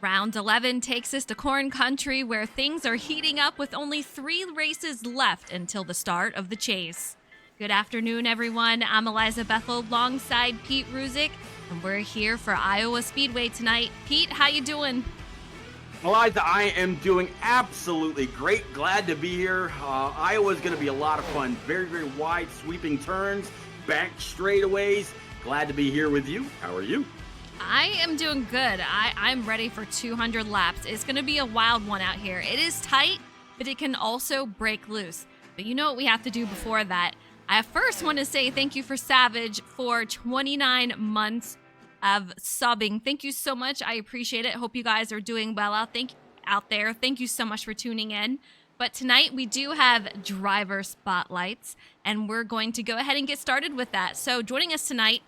Round 11 takes us to corn country where things are heating up with only 3 races left until the start of the chase. Good afternoon, everyone. I'm Eliza Bethel alongside Pete Ruzick, and we're here for Iowa Speedway tonight. Pete, how you doing? Eliza, I am doing absolutely great. Glad to be here. Iowa is going to be a lot of fun. Very, very wide sweeping turns, back straightaways. Glad to be here with you. How are you? I am doing good. I'm ready for 200 laps. It's going to be a wild one out here. It is tight, but it can also break loose. But you know what we have to do before that? I first want to say thank you for Savage for 29 months of subbing. Thank you so much. I appreciate it. Hope you guys are doing well out there. Thank you so much for tuning in. But tonight we do have driver spotlights, and we're going to go ahead and get started with that. So joining us tonight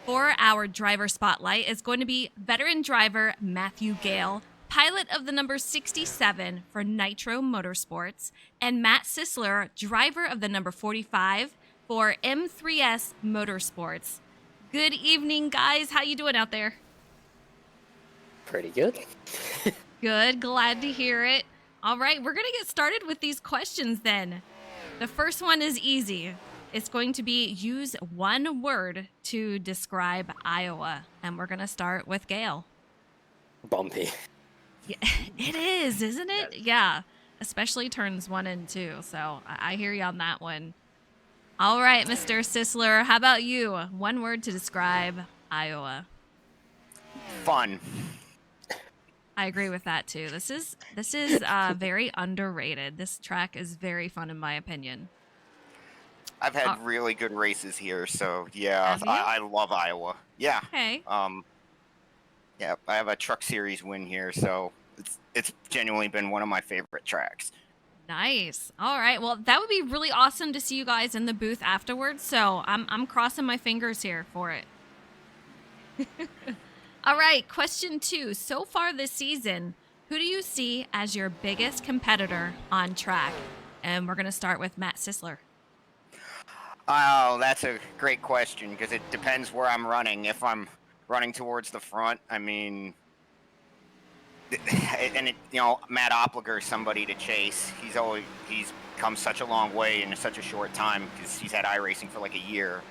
for our driver spotlight is going to be veteran driver Matthew Gale, pilot of the number 67 for Nitro Motorsports, and Matt Sisler, driver of the number 45 for M3S Motorsports. Good evening, guys. How you doing out there? Pretty good. Good. Glad to hear it. All right, we're going to get started with these questions then. The first one is easy. It's going to be use one word to describe Iowa. And we're going to start with Gale. Bumpy. Yeah, it is, isn't it? Yeah, especially turns 1 and 2. So I hear you on that one. All right, Mr. Sisler, how about you? One word to describe Iowa. Fun. I agree with that too. This is very underrated. This track is very fun in my opinion. I've had really good races here, so yeah, I love Iowa. Yeah. Okay. Yeah, I have a Truck Series win here, so it's genuinely been one of my favorite tracks. Nice. All right. Well, that would be really awesome to see you guys in the booth afterwards. So I'm crossing my fingers here for it. All right. Question 2. So far this season, who do you see as your biggest competitor on track? And we're going to start with Matt Sisler. Oh, that's a great question because it depends where I'm running. If I'm running towards the front, I mean, Matt Opliger is somebody to chase. He's come such a long way in such a short time because he's had iRacing for like a year.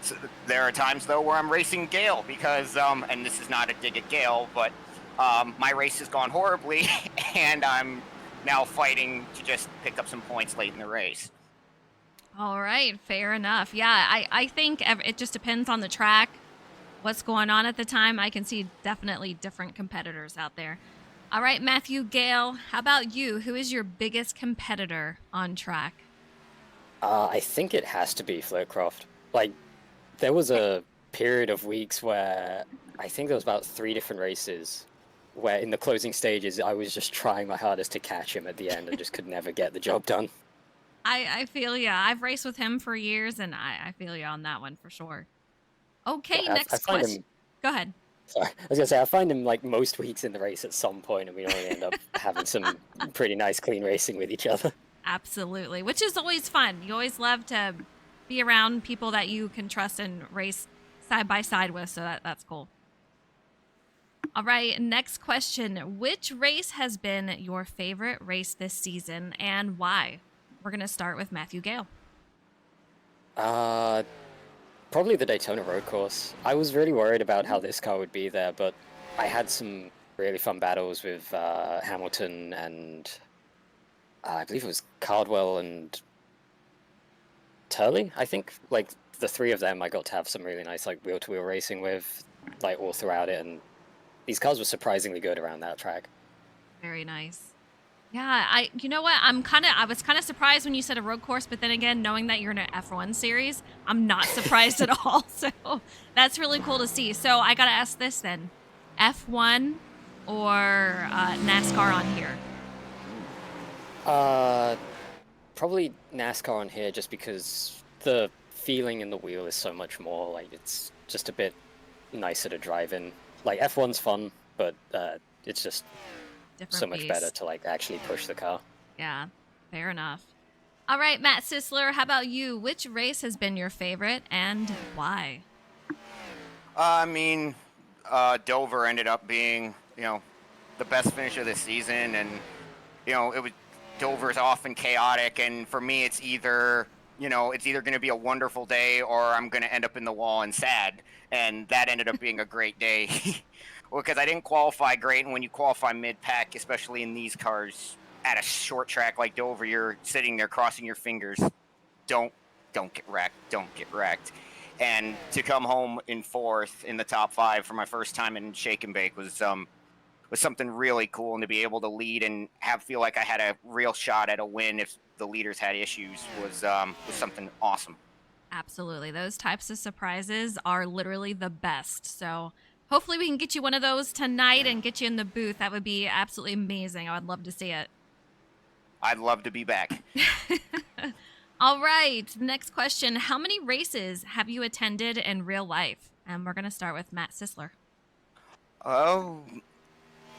So there are times though where I'm racing Gale because, and this is not a dig at Gale, but my race has gone horribly, and I'm now fighting to just pick up some points late in the race. All right. Fair enough. Yeah, I think it just depends on the track. What's going on at the time. I can see definitely different competitors out there. All right, Matthew Gale, how about you? Who is your biggest competitor on track? I think it has to be Flitcroft. Like, there was a period of weeks where I think there was about 3 different races where in the closing stages I was just trying my hardest to catch him at the end and just could never get the job done. I feel ya. I've raced with him for years, and I feel ya on that one for sure. Okay, Yeah, next question. Go ahead. Sorry, I was gonna say I find him like most weeks in the race at some point, and we only end up having some pretty nice, clean racing with each other. Absolutely, which is always fun. You always love to be around people that you can trust and race side by side with, so that's cool. All right, next question. Which race has been your favorite race this season, and why? We're gonna start with Matthew Gale. Probably the Daytona road course. I was really worried about how this car would be there, but I had some really fun battles with Hamilton and I believe it was Cardwell and Turley, I think. Like, the 3 of them I got to have some really nice like wheel-to-wheel racing with, like, all throughout it, and these cars were surprisingly good around that track. Very nice. Yeah, you know what? I was kind of surprised when you said a road course, but then again, knowing that you're in an F1 series, I'm not surprised at all. So that's really cool to see. So I got to ask this then. F1 or NASCAR on here? Probably NASCAR on here just because the feeling in the wheel is so much more, like, it's just a bit nicer to drive in. Like, F1's fun, but it's just so much better to like actually push the car. Yeah, fair enough. All right, Matt Sisler, how about you? Which race has been your favorite and why? I mean, Dover ended up being the best finish of the season, and it was Dover's often chaotic, and for me, it's either going to be a wonderful day or I'm going to end up in the wall and sad, and that ended up being a great day. Well, because I didn't qualify great, and when you qualify mid-pack, especially in these cars at a short track like Dover, you're sitting there crossing your fingers. Don't get wrecked. Don't get wrecked. And to come home in 4th in the top 5 for my first time in Shake and Bake was something really cool, and to be able to lead and feel like I had a real shot at a win if the leaders had issues was something awesome. Absolutely. Those types of surprises are literally the best. So hopefully we can get you one of those tonight and get you in the booth. That would be absolutely amazing. I would love to see it. I'd love to be back. All right. Next question. How many races have you attended in real life? And we're going to start with Matt Sisler. Oh,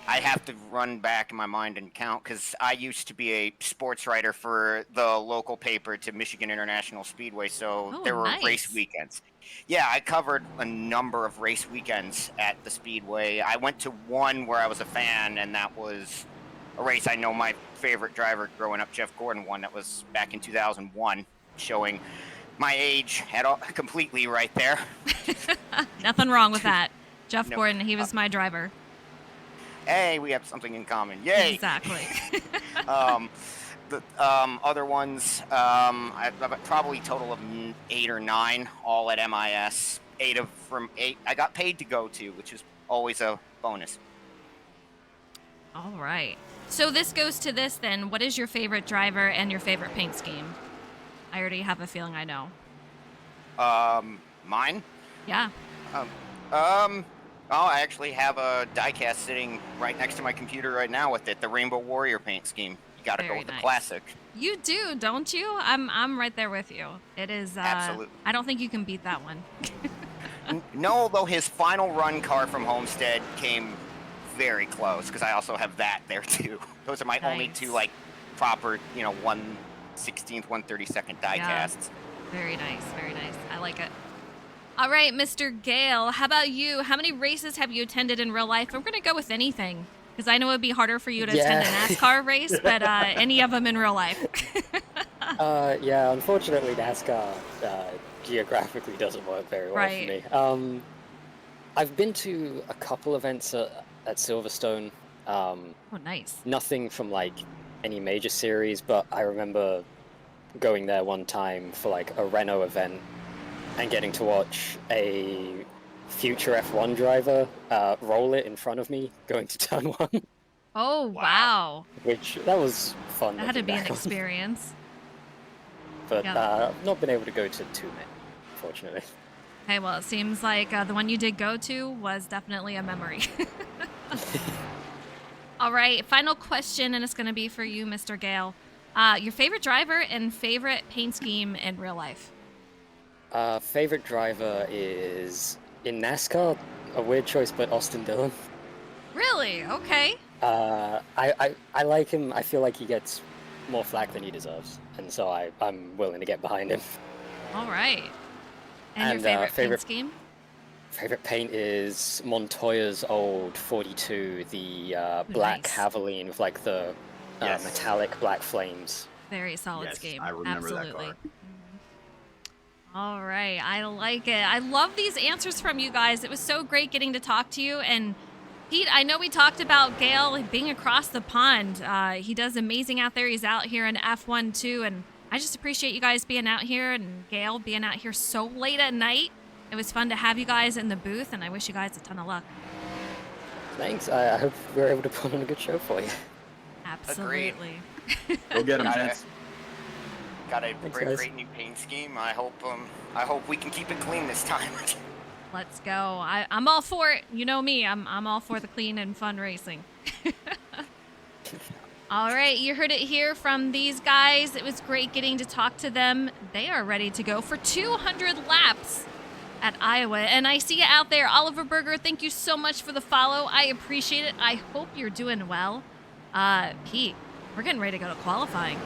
I have to run back in my mind and count, because I used to be a sports writer for the local paper to Michigan International Speedway, so there were nice. race weekends. Yeah, I covered a number of race weekends at the Speedway. I went to one where I was a fan, and that was a race I know my favorite driver growing up, Jeff Gordon, won. That was back in 2001, showing my age completely right there. Nothing wrong with that. Jeff Gordon, he was my driver. Hey, we have something in common. Yay! Exactly. The other ones, I've probably a total of 8 or 9, all at MIS. 8 from 8 I got paid to go to, which is always a bonus. All right. So this goes to this then. What is your favorite driver and your favorite paint scheme? I already have a feeling I know. Mine? Yeah. Oh, I actually have a diecast sitting right next to my computer right now with it. The Rainbow Warrior paint scheme. You got to go with the classic. You do, don't you? I'm right there with you. It is. Absolutely. I don't think you can beat that one. No, although his final run car from Homestead came very close, because I also have that there too. Those are my only two proper 1/16, 1/32 diecasts. Yeah. Very nice, very nice. I like it. All right, Mr. Gale, how about you? How many races have you attended in real life? I'm going to go with anything, because I know it would be harder for you to attend a NASCAR race, but any of them in real life. Yeah, unfortunately, NASCAR geographically doesn't work very well for me. I've been to a couple events at Silverstone. Oh, nice. Nothing from any major series, but I remember going there one time for a Renault event and getting to watch a future F1 driver roll it in front of me going to turn 1. Oh, wow. That was fun. That had to be an experience. But I've not been able to go to too many, unfortunately. Okay, well, it seems like the one you did go to was definitely a memory. All right, final question, and it's going to be for you, Mr. Gale. Your favorite driver and favorite paint scheme in real life? Favorite driver is, in NASCAR, a weird choice, but Austin Dillon. Really? Okay. I like him. I feel like he gets more flack than he deserves, and so I'm willing to get behind him. All right. And your favorite paint scheme? Favorite paint is Montoya's old 42, the black Havoline with the metallic black flames. Very solid scheme. I remember Absolutely. that car. All right, I like it. I love these answers from you guys. It was so great getting to talk to you. And Pete, I know we talked about Gale being across the pond. He does amazing out there. He's out here in F1 too, and I just appreciate you guys being out here and Gale being out here so late at night. It was fun to have you guys in the booth, and I wish you guys a ton of luck. Thanks. I hope we're able to put on a good show for you. Absolutely. Go get him, Vince. Got a great new paint scheme. I hope we can keep it clean this time. Let's go. I'm all for it. You know me. I'm all for the clean and fun racing. All right, you heard it here from these guys. It was great getting to talk to them. They are ready to go for 200 laps at Iowa. And I see you out there, Oliver Berger. Thank you so much for the follow. I appreciate it. I hope you're doing well. Pete, we're getting ready to go to qualifying.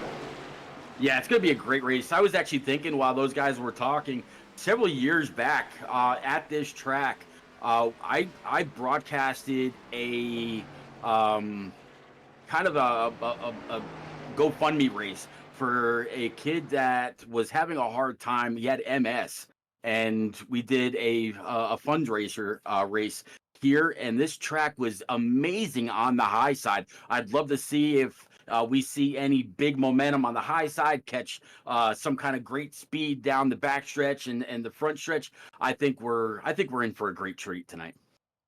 Yeah, it's going to be a great race. I was actually thinking while those guys were talking, several years back at this track, I broadcasted a kind of a GoFundMe race for a kid that was having a hard time. He had MS, and we did a fundraiser race here, and this track was amazing on the high side. I'd love to see if we see any big momentum on the high side, catch some kind of great speed down the back stretch and the front stretch. I think we're in for a great treat tonight.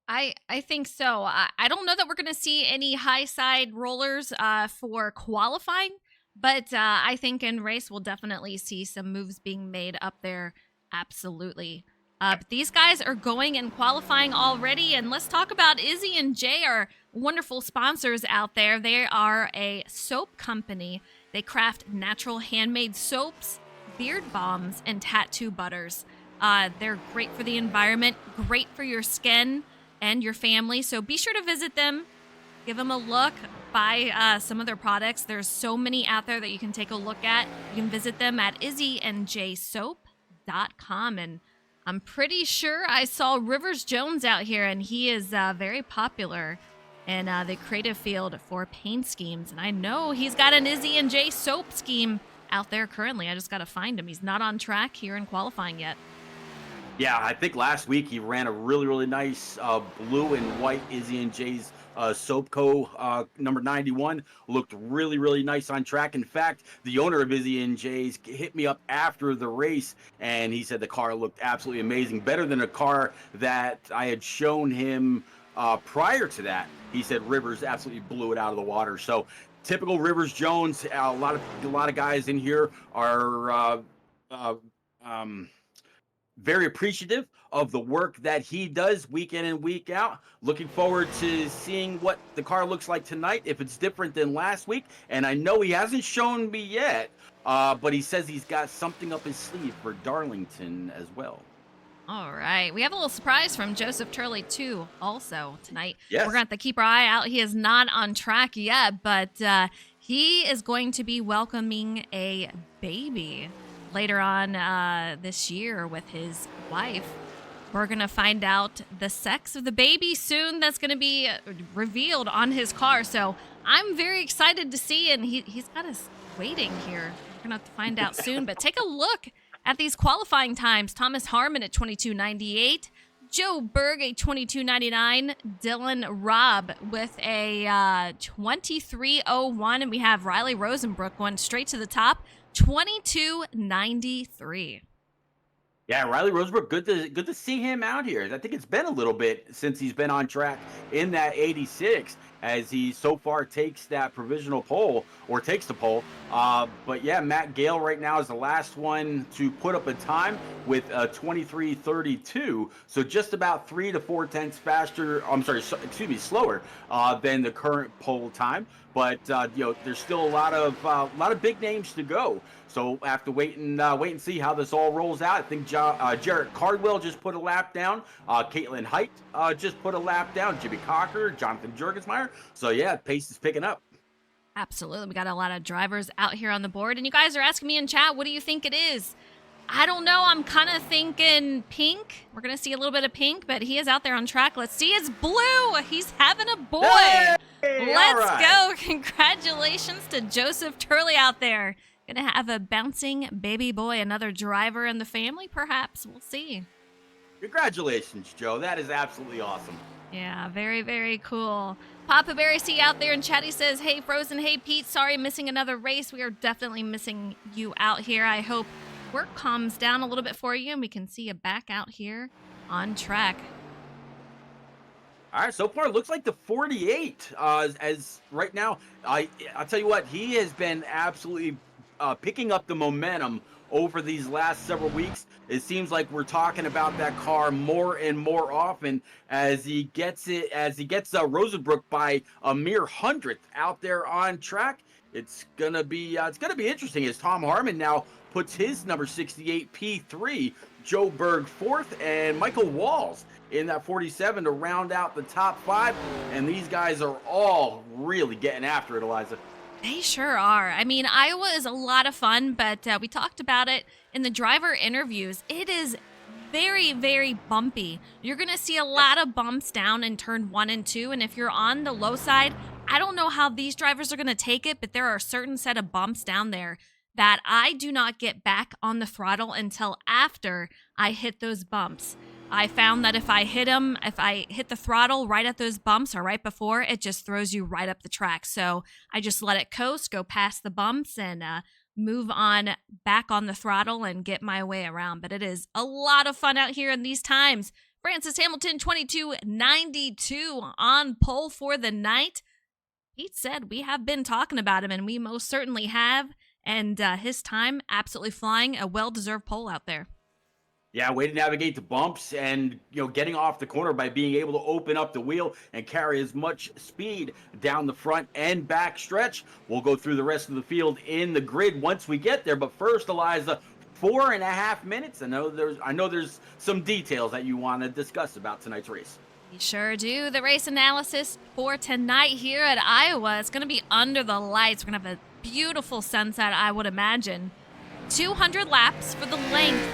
I think so. I don't know that we're going to see any high side rollers for qualifying, but I think in race we'll definitely see some moves being made up there. Absolutely. But these guys are going and qualifying already, and let's talk about Izzy and Jay, our wonderful sponsors out there. They are a soap company. They craft natural handmade soaps, beard balms, and tattoo butters. They're great for the environment, great for your skin and your family. So be sure to visit them, give them a look, buy some of their products. There's so many out there that you can take a look at. You can visit them at izzyandjsoap.com. And I'm pretty sure I saw Rivers Jones out here, and he is very popular in the creative field for paint schemes. And I know he's got an Izzy and Jay soap scheme out there currently. I just got to find him. He's not on track here in qualifying yet. Yeah, I think last week he ran a really, really nice blue and white Izzy and Jay's Soapco number 91. Looked really, really nice on track. In fact, the owner of Izzy and Jay's hit me up after the race, and he said the car looked absolutely amazing, better than a car that I had shown him prior to that. He said Rivers absolutely blew it out of the water. So typical Rivers Jones. A lot of guys in here are very appreciative of the work that he does week in and week out. Looking forward to seeing what the car looks like tonight, if it's different than last week. And I know he hasn't shown me yet, but he says he's got something up his sleeve for Darlington as well. All right. We have a little surprise from Joseph Turley, too, also tonight. Yes. We're going to have to keep our eye out. He is not on track yet, but he is going to be welcoming a baby later on this year with his wife. We're going to find out the sex of the baby soon. That's going to be revealed on his car. So I'm very excited to see, and he's got us waiting here. We're going to have to find out soon. But take a look at these qualifying times. Thomas Harmon at 22:98. Joe Berg a 22:99. Dylan Robb with a 23:01. And we have Riley Rosenbrook going straight to the top. 22:93. Yeah, Riley Rosebrook, good to see him out here. I think it's been a little bit since he's been on track in that 86, as he so far takes that provisional pole, or takes the pole. But yeah, Matt Gale right now is the last one to put up a time with a 23:32, so just about 3 to 4 tenths faster. Slower than the current pole time. But there's still a lot of big names to go. So I have to wait and see how this all rolls out. I think Jarrett Cardwell just put a lap down. Caitlin Height just put a lap down. Jimmy Cocker, Jonathan Jurgensmeyer. So yeah, pace is picking up. Absolutely. We got a lot of drivers out here on the board. And you guys are asking me in chat, what do you think it is? I don't know. I'm kind of thinking pink. We're going to see a little bit of pink, but he is out there on track. Let's see. It's blue. He's having a boy. Hey, Let's go. Congratulations to Joseph Turley out there. Going to have a bouncing baby boy, another driver in the family, perhaps. We'll see. Congratulations, Joe. That is absolutely awesome. Yeah, very, very cool. Papa Berry C out there in chat, he says, hey, Frozen, hey, Pete, sorry missing another race. We are definitely missing you out here. I hope work calms down a little bit for you and we can see you back out here on track. All right, so far it looks like the 48 as right now. I'll tell you what, he has been absolutely picking up the momentum over these last several weeks. It seems like we're talking about that car more and more often as he gets Rosenbrook by a mere 100th out there on track. It's gonna be interesting as Tom Harmon now puts his number 68 P3, Joe Berg fourth, and Michael Walls in that 47 to round out the top 5. And these guys are all really getting after it, Eliza. They sure are. I mean, Iowa is a lot of fun, but we talked about it in the driver interviews. It is very, very bumpy. You're going to see a lot of bumps down in turn 1 and 2. And if you're on the low side, I don't know how these drivers are going to take it, but there are a certain set of bumps down there that I do not get back on the throttle until after I hit those bumps. I found that if I hit the throttle right at those bumps or right before, it just throws you right up the track. So I just let it coast, go past the bumps, and move on back on the throttle and get my way around. But it is a lot of fun out here in these times. Francis Hamilton, 22.92 on pole for the night. Pete said we have been talking about him, and we most certainly have. And his time absolutely flying, a well-deserved pole out there. Yeah, way to navigate the bumps and, getting off the corner by being able to open up the wheel and carry as much speed down the front and back stretch. We'll go through the rest of the field in the grid once we get there. But first, Eliza, 4.5 minutes. I know there's some details that you want to discuss about tonight's race. We sure do. The race analysis for tonight here at Iowa. It's going to be under the lights. We're going to have a beautiful sunset, I would imagine. 200 laps for the length.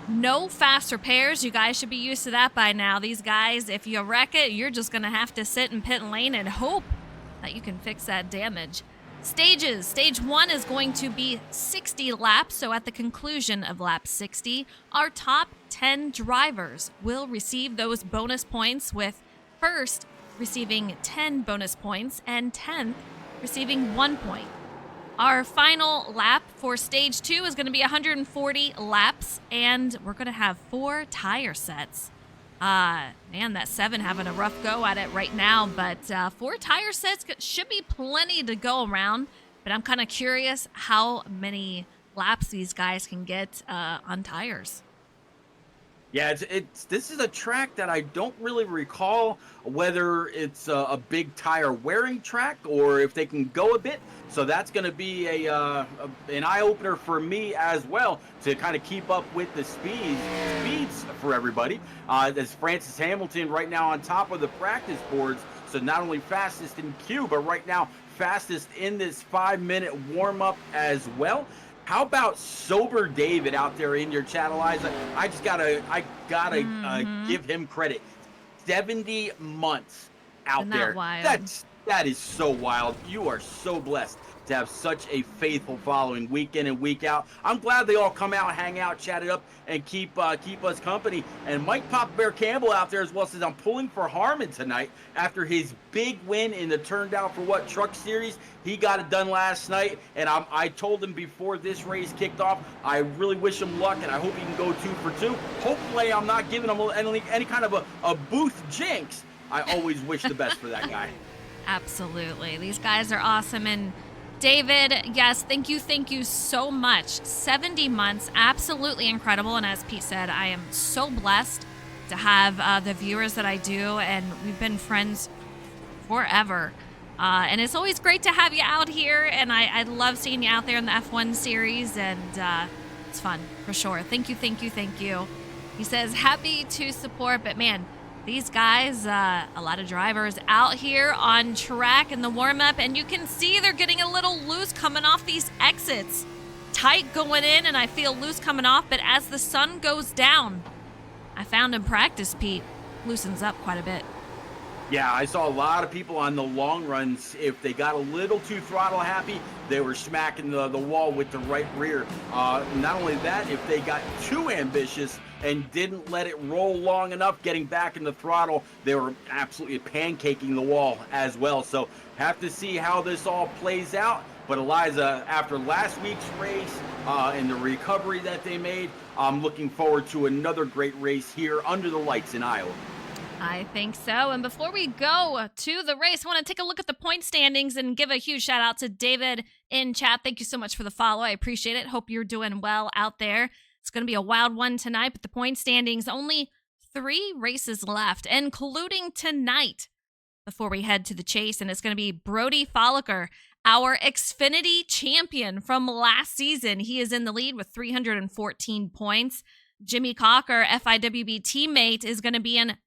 No fast repairs. You guys should be used to that by now. These guys, if you wreck it, you're just going to have to sit in pit lane and hope that you can fix that damage. Stages. Stage 1 is going to be 60 laps. So at the conclusion of lap 60, our top 10 drivers will receive those bonus points, with first receiving 10 bonus points and 10th receiving 1 point. Our final lap for stage 2 is going to be 140 laps, and we're going to have 4 tire sets. Man, that 7 having a rough go at it right now, but 4 tire sets should be plenty to go around. But I'm kind of curious how many laps these guys can get on tires. Yeah, this is a track that I don't really recall whether it's a big tire wearing track or if they can go a bit. So that's going to be an eye-opener for me as well to kind of keep up with the speeds for everybody. As Francis Hamilton right now on top of the practice boards, so not only fastest in Q, but right now fastest in this 5-minute warm-up as well. How about Sober David out there in your chat, Eliza? I gotta give him credit. 70 months out Isn't that there. wild? That is so wild. You are so blessed to have such a faithful following week in and week out. I'm glad they all come out, hang out, chat it up, and keep us company. And Mike Papa Bear Campbell out there as well says, I'm pulling for Harmon tonight after his big win in the Turned Out for What Truck Series. He got it done last night, and I told him before this race kicked off, I really wish him luck, and I hope he can go 2 for 2. Hopefully I'm not giving him any kind of a booth jinx. I always wish the best for that guy. Absolutely. These guys are awesome. And David, yes, thank you so much. 70 months, absolutely incredible. And as Pete said, I am so blessed to have the viewers that I do, and we've been friends forever. And it's always great to have you out here, and I love seeing you out there in the F1 series, and it's fun, for sure. Thank you. He says, happy to support, but man, these guys, a lot of drivers out here on track in the warm-up, and you can see they're getting a little loose coming off these exits. Tight going in, and I feel loose coming off, but as the sun goes down, I found in practice, Pete, loosens up quite a bit. Yeah, I saw a lot of people on the long runs. If they got a little too throttle happy, they were smacking the wall with the right rear. Not only that, if they got too ambitious and didn't let it roll long enough, getting back in the throttle, they were absolutely pancaking the wall as well. So have to see how this all plays out. But Eliza, after last week's race and the recovery that they made, I'm looking forward to another great race here under the lights in Iowa. I think so. And before we go to the race, I want to take a look at the point standings and give a huge shout out to David in chat. Thank you so much for the follow. I appreciate it. Hope you're doing well out there. It's going to be a wild one tonight, but the point standings, only 3 races left, including tonight before we head to the chase. And it's going to be Brody Folliker, our Xfinity champion from last season. He is in the lead with 314 points. Jimmy Cocker, FIWB teammate, is going to be in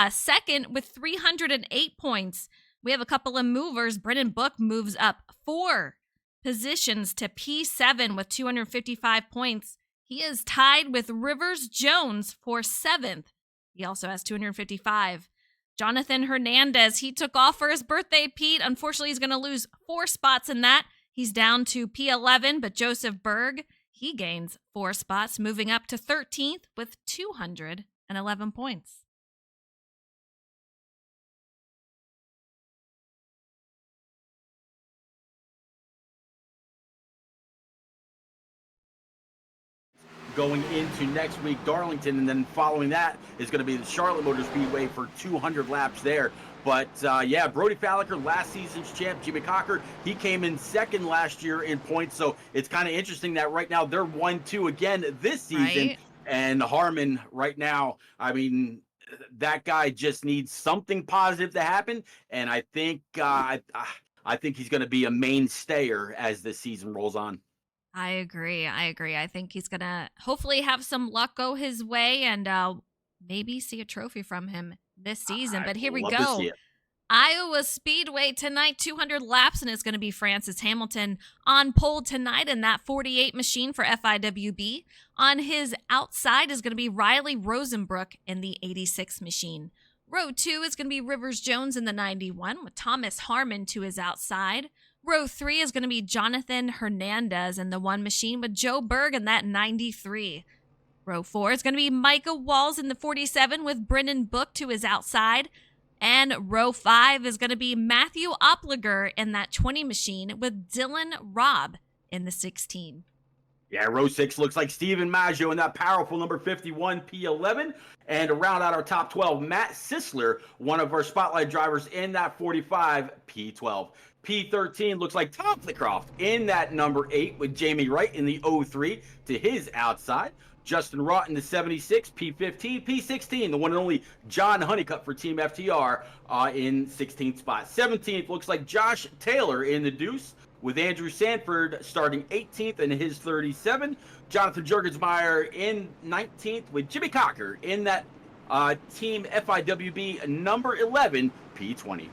second with 308 points. We have a couple of movers. Brennan Book moves up 4 positions to P7 with 255 points. He is tied with Rivers Jones for 7th. He also has 255. Jonathan Hernandez, he took off for his birthday, Pete. Unfortunately, he's going to lose 4 spots in that. He's down to P11, but Joseph Berg, he gains 4 spots, moving up to 13th with 211 points. Going into next week, Darlington, and then following that is going to be the Charlotte Motor Speedway for 200 laps there. But yeah, Brody Falliker, last season's champ, Jimmy Cocker, he came in second last year in points. So it's kind of interesting that right now they're 1-2 again this season. Right. And Harmon right now, I mean, that guy just needs something positive to happen. And I think he's going to be a mainstayer as the season rolls on. I agree. I think he's going to hopefully have some luck go his way and maybe see a trophy from him this season. But here we go. Iowa Speedway tonight, 200 laps, and it's going to be Francis Hamilton on pole tonight in that 48 machine for FIWB. On his outside is going to be Riley Rosenbrook in the 86 machine. Row 2 is going to be Rivers Jones in the 91 with Thomas Harmon to his outside. Row 3 is going to be Jonathan Hernandez in the 1 machine with Joe Berg in that 93. Row 4 is going to be Micah Walls in the 47 with Brennan Book to his outside. And row 5 is going to be Matthew Opliger in that 20 machine with Dylan Robb in the 16. Yeah, row 6 looks like Steven Maggio in that powerful number 51 P11. And to round out our top 12, Matt Sisler, one of our spotlight drivers in that 45 P12. P13 looks like Tom Flitcroft in that number 8 with Jamie Wright in the 03 to his outside. Justin Rott in the 76, P15, P16, the one and only John Honeycutt for Team FTR in 16th spot. 17th looks like Josh Taylor in the deuce with Andrew Sanford starting 18th in his 37. Jonathan Jurgensmeyer in 19th with Jimmy Cocker in that Team FIWB number 11, P20.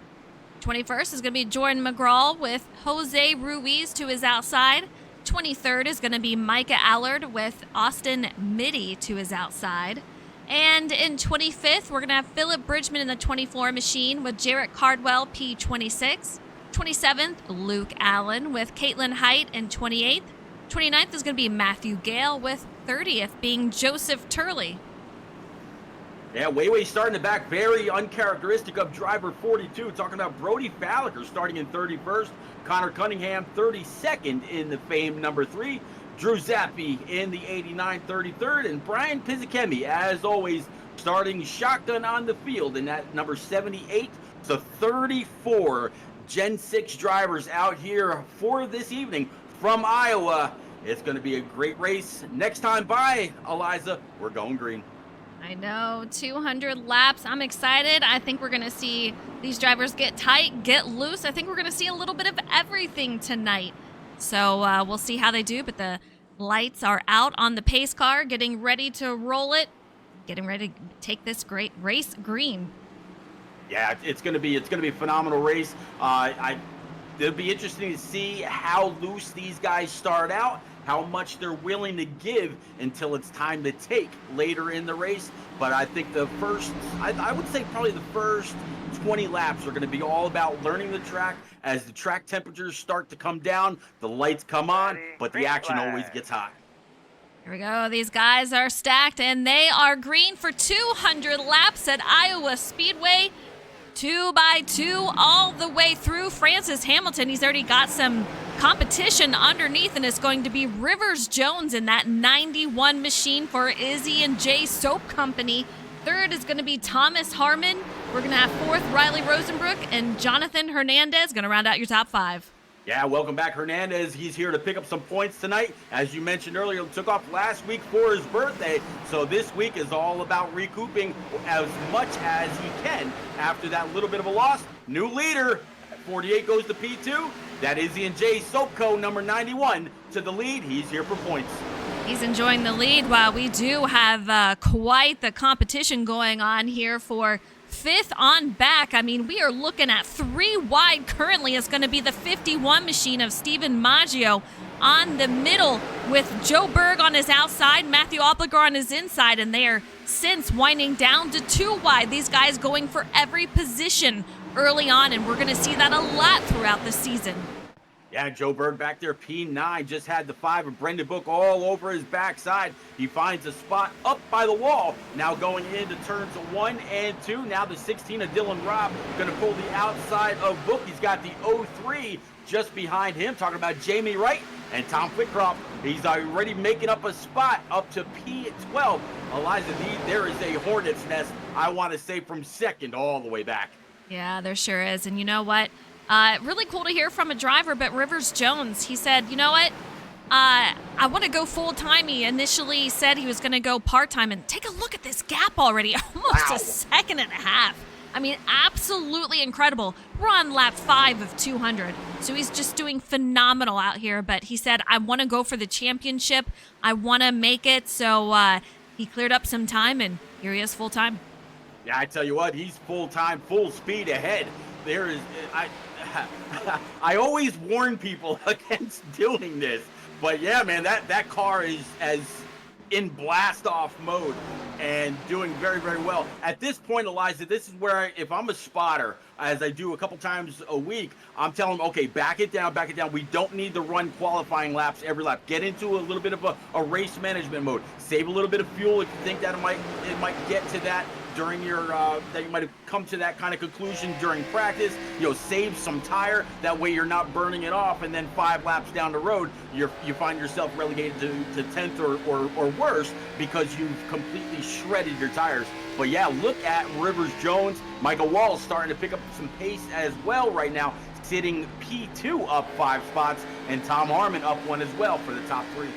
21st is going to be Jordan McGraw with Jose Ruiz to his outside. 23rd is going to be Micah Allard with Austin Mitty to his outside. And in 25th, we're going to have Philip Bridgman in the 24 machine with Jarrett Cardwell, P26. 27th, Luke Allen with Caitlin Height in 28th. 29th is going to be Matthew Gale with 30th being Joseph Turley. Yeah, way starting the back, very uncharacteristic of driver 42. Talking about Brody Falliker starting in 31st. Connor Cunningham 32nd in the famed number 3. Drew Zappi in the 89 33rd. And Brian Pizzikemi, as always, starting shotgun on the field in that number 78. So 34 Gen 6 drivers out here for this evening from Iowa. It's going to be a great race. Next time by, Eliza, we're going green. I know, 200 laps. I'm excited. I think we're going to see these drivers get tight, get loose. I think we're going to see a little bit of everything tonight. So we'll see how they do, but the lights are out on the pace car, getting ready to roll it, getting ready to take this great race green. Yeah, it's gonna be a phenomenal race. It'll be interesting to see how loose these guys start out, how much they're willing to give until it's time to take later in the race. But I think the first, I would say probably the first 20 laps are going to be all about learning the track. As the track temperatures start to come down, the lights come on, but the action always gets hot. Here we go. These guys are stacked, and they are green for 200 laps at Iowa Speedway. 2x2 all the way through. Francis Hamilton, he's already got some competition underneath, and it's going to be Rivers Jones in that 91 machine for Izzy and Jay Soap Company. Third is going to be Thomas Harmon. We're going to have fourth Riley Rosenbrook, and Jonathan Hernandez going to round out your top 5. Yeah, welcome back, Hernandez. He's here to pick up some points tonight. As you mentioned earlier, took off last week for his birthday. So this week is all about recouping as much as he can after that little bit of a loss. New leader, 48 goes to P2. That is Izzy and Jay Soapco, number 91, to the lead. He's here for points. He's enjoying the lead while we do have quite the competition going on here for 5th on back. I mean, we are looking at 3 wide currently. It's going to be the 51 machine of Stephen Maggio on the middle with Joe Berg on his outside, Matthew Opliger on his inside, and they are since winding down to 2 wide. These guys going for every position early on, and we're going to see that a lot throughout the season. Yeah, Joe Berg back there, P9, just had the 5 of Brendan Book all over his backside. He finds a spot up by the wall. Now going into turns 1 and 2. Now the 16 of Dylan Robb going to pull the outside of Book. He's got the 03 just behind him, talking about Jamie Wright and Tom Whitcroft. He's already making up a spot up to P12. Eliza D, there is a hornet's nest, I want to say, from second all the way back. Yeah, there sure is. And you know what? Really cool to hear from a driver, but Rivers Jones, he said, you know what? I want to go full-time. He initially said he was going to go part-time, and take a look at this gap already, almost a second and a half. I mean, absolutely incredible. We're on lap 5 of 200, so he's just doing phenomenal out here, but he said, I want to go for the championship. I want to make it, so he cleared up some time, and here he is full-time. Yeah, I tell you what, he's full-time, full speed ahead. There is, I always warn people against doing this, but yeah, man, that car is as in blast-off mode and doing very, very well. At this point, Eliza, this is where if I'm a spotter, as I do a couple times a week, I'm telling them, okay, back it down. We don't need to run qualifying laps every lap. Get into a little bit of a race management mode. Save a little bit of fuel if you think that it might get to that during your that you might have come to that kind of conclusion during practice. Save some tire, that way you're not burning it off, and then 5 laps down the road you find yourself relegated to 10th or worse because you've completely shredded your tires. But yeah, look at Rivers Jones. Michael Wall starting to pick up some pace as well right now, sitting P2 up 5 spots, and Tom Harmon up 1 as well for the top 3.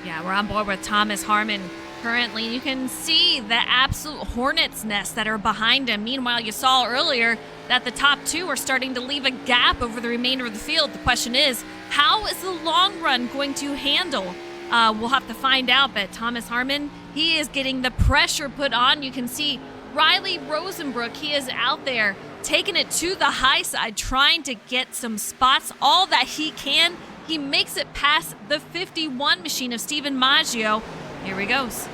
Yeah, we're on board with Thomas Harmon currently. You can see the absolute hornet's nest that are behind him. Meanwhile, you saw earlier that the top 2 are starting to leave a gap over the remainder of the field. The question is, how is the long run going to handle? We'll have to find out, but Thomas Harmon, he is getting the pressure put on. You can see Riley Rosenbrook, he is out there taking it to the high side, trying to get some spots, all that he can. He makes it past the 51 machine of Stephen Maggio. Here he goes.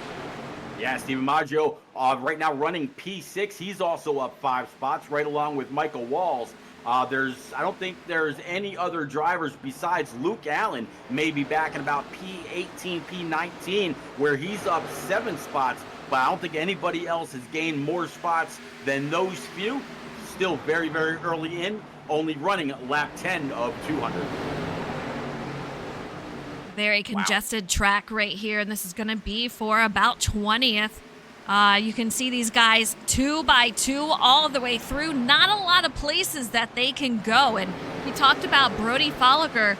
Yeah, Stephen Maggio right now running P6. He's also up 5 spots, right along with Michael Walls. I don't think there's any other drivers besides Luke Allen, maybe back in about P18, P19, where he's up 7 spots. But I don't think anybody else has gained more spots than those few. Still very, very early in, only running lap 10 of 200. Very congested track right here, and this is going to be for about 20th. You can see these guys 2 by 2 all the way through. Not a lot of places that they can go. And we talked about Brody Folliger.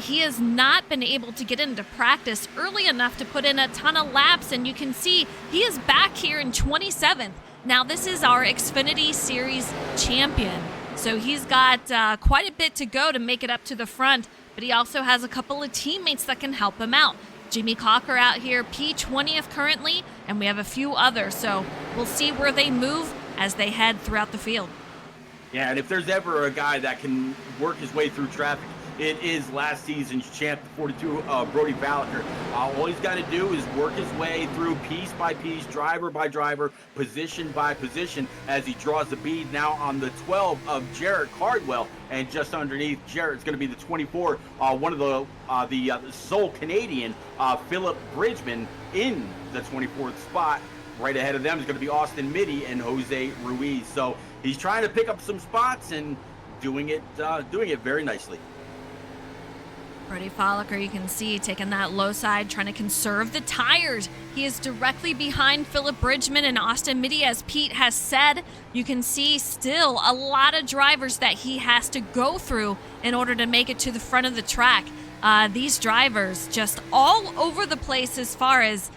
He has not been able to get into practice early enough to put in a ton of laps, and you can see he is back here in 27th. Now, this is our Xfinity Series champion, so he's got quite a bit to go to make it up to the front. But he also has a couple of teammates that can help him out. Jimmy Cocker out here, P20th currently, and we have a few others. So we'll see where they move as they head throughout the field. Yeah, and if there's ever a guy that can work his way through traffic, it is last season's champ, 42, Brody Valacher. All he's got to do is work his way through piece by piece, driver by driver, position by position, as he draws the bead now on the 12 of Jarrett Cardwell. And just underneath Jarrett's going to be the 24, one of the sole Canadian, Philip Bridgman, in the 24th spot. Right ahead of them is going to be Austin Mitty and Jose Ruiz. So he's trying to pick up some spots and doing it very nicely. Brody Folliger, you can see, taking that low side, trying to conserve the tires. He is directly behind Philip Bridgman and Austin Mitty, as Pete has said. You can see still a lot of drivers that he has to go through in order to make it to the front of the track. These drivers just all over the place as far as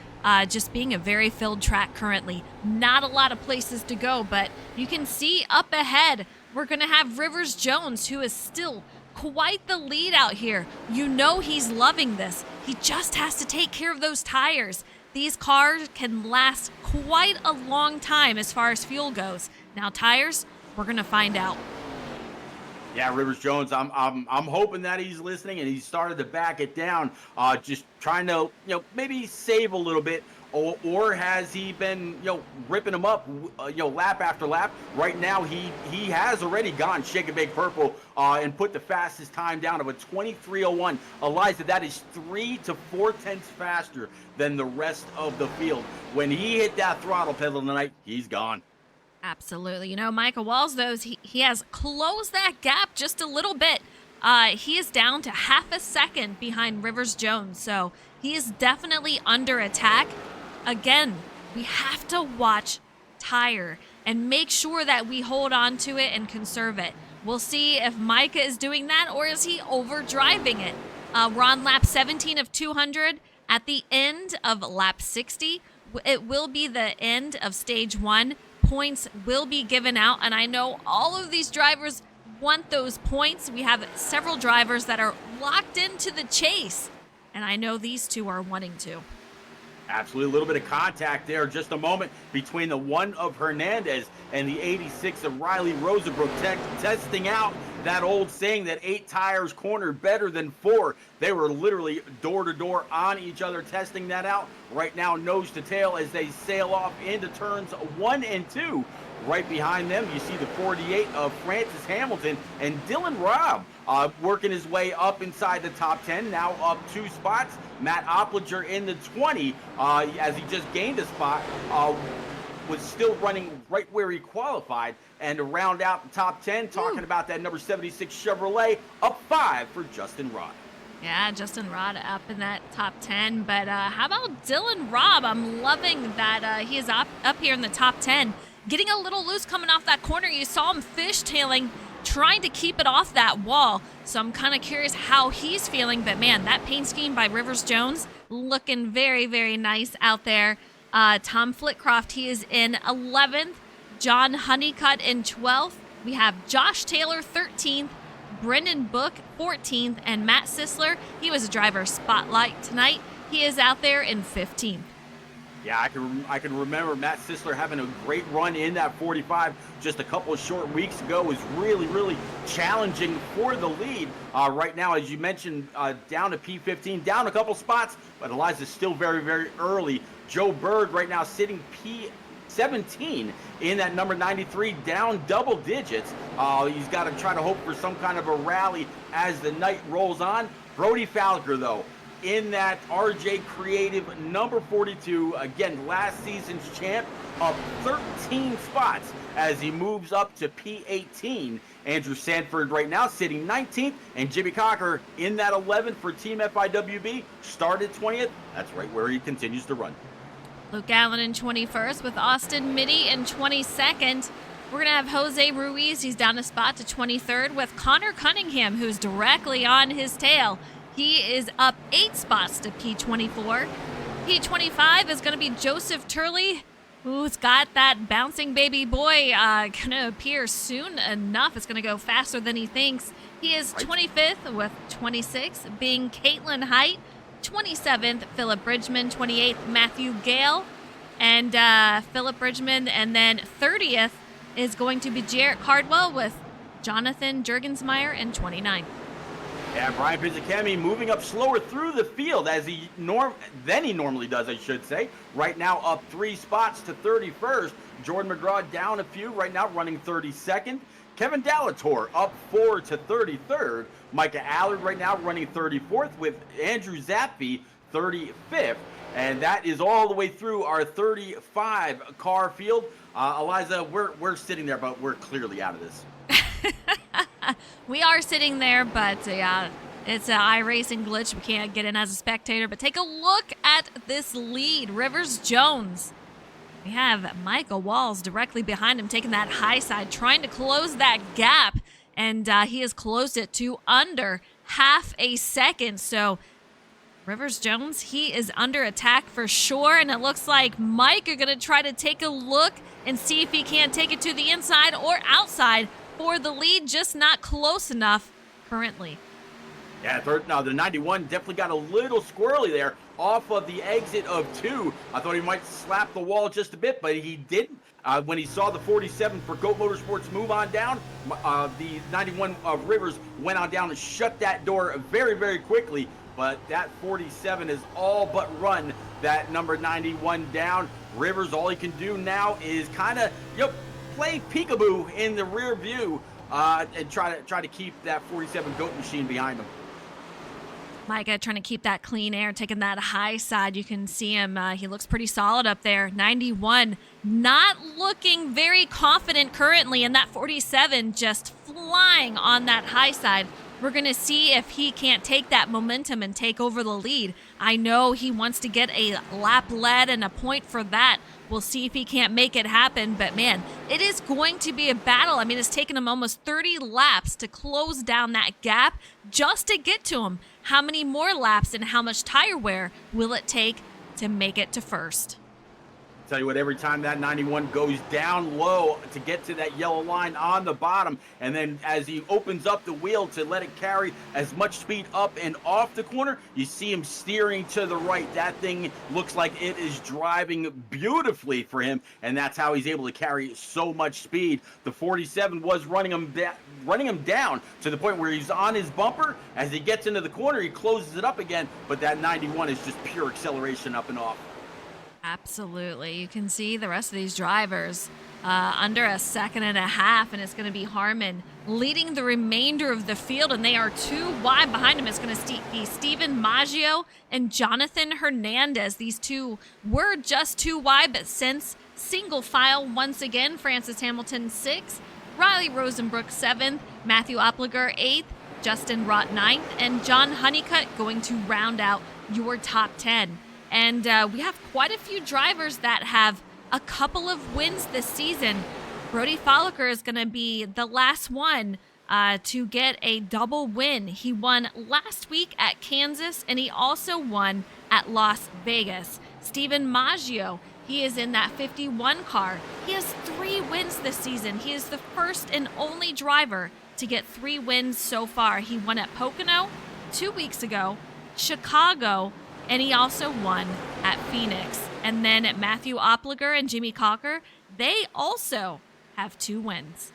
just being a very filled track currently. Not a lot of places to go, but you can see up ahead, we're going to have Rivers Jones, who is still quite the lead out here. You know he's loving this. He just has to take care of those tires. These cars can last quite a long time as far as fuel goes. Now, tires, we're going to find out. Yeah, Rivers Jones, I'm hoping that he's listening and he started to back it down, just trying to, maybe save a little bit, or has he been, ripping him up, lap after lap? Right now, he has already gone shake and bake purple, and put the fastest time down of a 23:01. Eliza, that is 3 to 4 tenths faster than the rest of the field. When he hit that throttle pedal tonight, he's gone. Absolutely. Michael Walls, though, he has closed that gap just a little bit. He is down to half a second behind Rivers Jones, so he is definitely under attack. Again, we have to watch tire and make sure that we hold on to it and conserve it. We'll see if Micah is doing that or is he overdriving it. We're on lap 17 of 200. At the end of lap 60, it will be the end of stage 1. Points will be given out, and I know all of these drivers want those points. We have several drivers that are locked into the chase, and I know these two are wanting to. Absolutely, a little bit of contact there, just a moment between the 1 of Hernandez and the 86 of Riley Rosenbrook, testing out that old saying that 8 tires cornered better than 4. They were literally door to door on each other, testing that out. Right now, nose to tail as they sail off into turns 1 and 2. Right behind them, you see the 48 of Francis Hamilton and Dylan Robb working his way up inside the top 10, now up 2 spots. Matt Opliger in the 20 as he just gained a spot, was still running right where he qualified. And to round out the top 10, talking about that number 76 Chevrolet, up 5 for Justin Rod. Yeah, Justin Rod up in that top 10. But how about Dylan Robb? I'm loving that he is up here in the top 10. Getting a little loose coming off that corner. You saw him fishtailing, trying to keep it off that wall. So I'm kind of curious how he's feeling. But, man, that paint scheme by Rivers Jones looking very, very nice out there. Tom Flitcroft, he is in 11th. John Honeycutt in 12th. We have Josh Taylor 13th. Brendan Book 14th. And Matt Sisler, he was a driver spotlight tonight. He is out there in 15th. Yeah, I can remember Matt Sisler having a great run in that 45 just a couple of short weeks ago. Was really, really challenging for the lead. Right now, as you mentioned, down to P15, down a couple spots, but Eliza's still very, very early. Joe Berg right now sitting P17 in that number 93, down double digits. He's got to try to hope for some kind of a rally as the night rolls on. Brody Falker, though, in that RJ Creative number 42, again, last season's champ, up 13 spots as he moves up to P18. Andrew Sanford right now sitting 19th, and Jimmy Cocker in that 11th for Team FIWB, started 20th. That's right where he continues to run. Luke Allen in 21st with Austin Mitty in 22nd. We're going to have Jose Ruiz. He's down a spot to 23rd with Connor Cunningham, who's directly on his tail. He is up 8 spots to P24. P25 is going to be Joseph Turley, who's got that bouncing baby boy going to appear soon enough. It's going to go faster than he thinks. He is 25th with 26, being Caitlin Height. 27th, Philip Bridgman. 28th, Matthew Gale. And Philip Bridgman. And then 30th is going to be Jarrett Cardwell with Jonathan Jurgensmeyer in 29. Yeah, Brian Pizzacami moving up slower through the field as he normally does, I should say. Right now up 3 spots to 31st. Jordan McGraw down a few, right now running 32nd. Kevin Dallator up 4 to 33rd. Micah Allard right now running 34th with Andrew Zappi 35th. And that is all the way through our 35 car field. Eliza, we're sitting there, but we're clearly out of this. We are sitting there, but it's an iRacing glitch. We can't get in as a spectator. But take a look at this lead. Rivers Jones. We have Michael Walls directly behind him, taking that high side, trying to close that gap. And he has closed it to under half a second. So Rivers Jones, he is under attack for sure. And it looks like Mike are going to try to take a look and see if he can't take it to the inside or outside for the lead, just not close enough currently. Yeah, the 91 definitely got a little squirrely there off of the exit of 2. I thought he might slap the wall just a bit, but he didn't. When he saw the 47 for Goat Motorsports move on down, the 91 of Rivers went on down and shut that door very, very quickly. But that 47 is all but run that number 91 down. Rivers, all he can do now is kind of play peekaboo in the rear view and try to keep that 47 Goat machine behind him. Micah trying to keep that clean air, taking that high side. You can see him. He looks pretty solid up there. 91 not looking very confident currently, and that 47 just flying on that high side. We're going to see if he can't take that momentum and take over the lead. I know he wants to get a lap lead and a point for that. We'll see if he can't make it happen. But, man, it is going to be a battle. I mean, it's taken him almost 30 laps to close down that gap just to get to him. How many more laps and how much tire wear will it take to make it to first? Tell you what, every time that 91 goes down low to get to that yellow line on the bottom, and then as he opens up the wheel to let it carry as much speed up and off the corner, you see him steering to the right. That thing looks like it is driving beautifully for him, and that's how he's able to carry so much speed. The 47 was running him down to the point where he's on his bumper. As he gets into the corner, he closes it up again, but that 91 is just pure acceleration up and off. Absolutely. You can see the rest of these drivers under a second and a half, and it's going to be Harmon leading the remainder of the field, and they are 2 wide behind him. It's going to be Steven Maggio and Jonathan Hernandez. These two were just 2 wide, but since single file once again. Francis Hamilton 6th, Riley Rosenbrook 7th, Matthew Opliger 8th, Justin Rott 9th, and John Honeycutt going to round out your top 10. And we have quite a few drivers that have a couple of wins this season. Brody Folliker is going to be the last one to get a double win. He won last week at Kansas, and he also won at Las Vegas. Steven Maggio, he is in that 51 car. He has 3 wins this season. He is the first and only driver to get 3 wins so far. He won at Pocono 2 weeks ago, Chicago, and he also won at Phoenix. And then at Matthew Opliger and Jimmy Cocker, they also have 2 wins.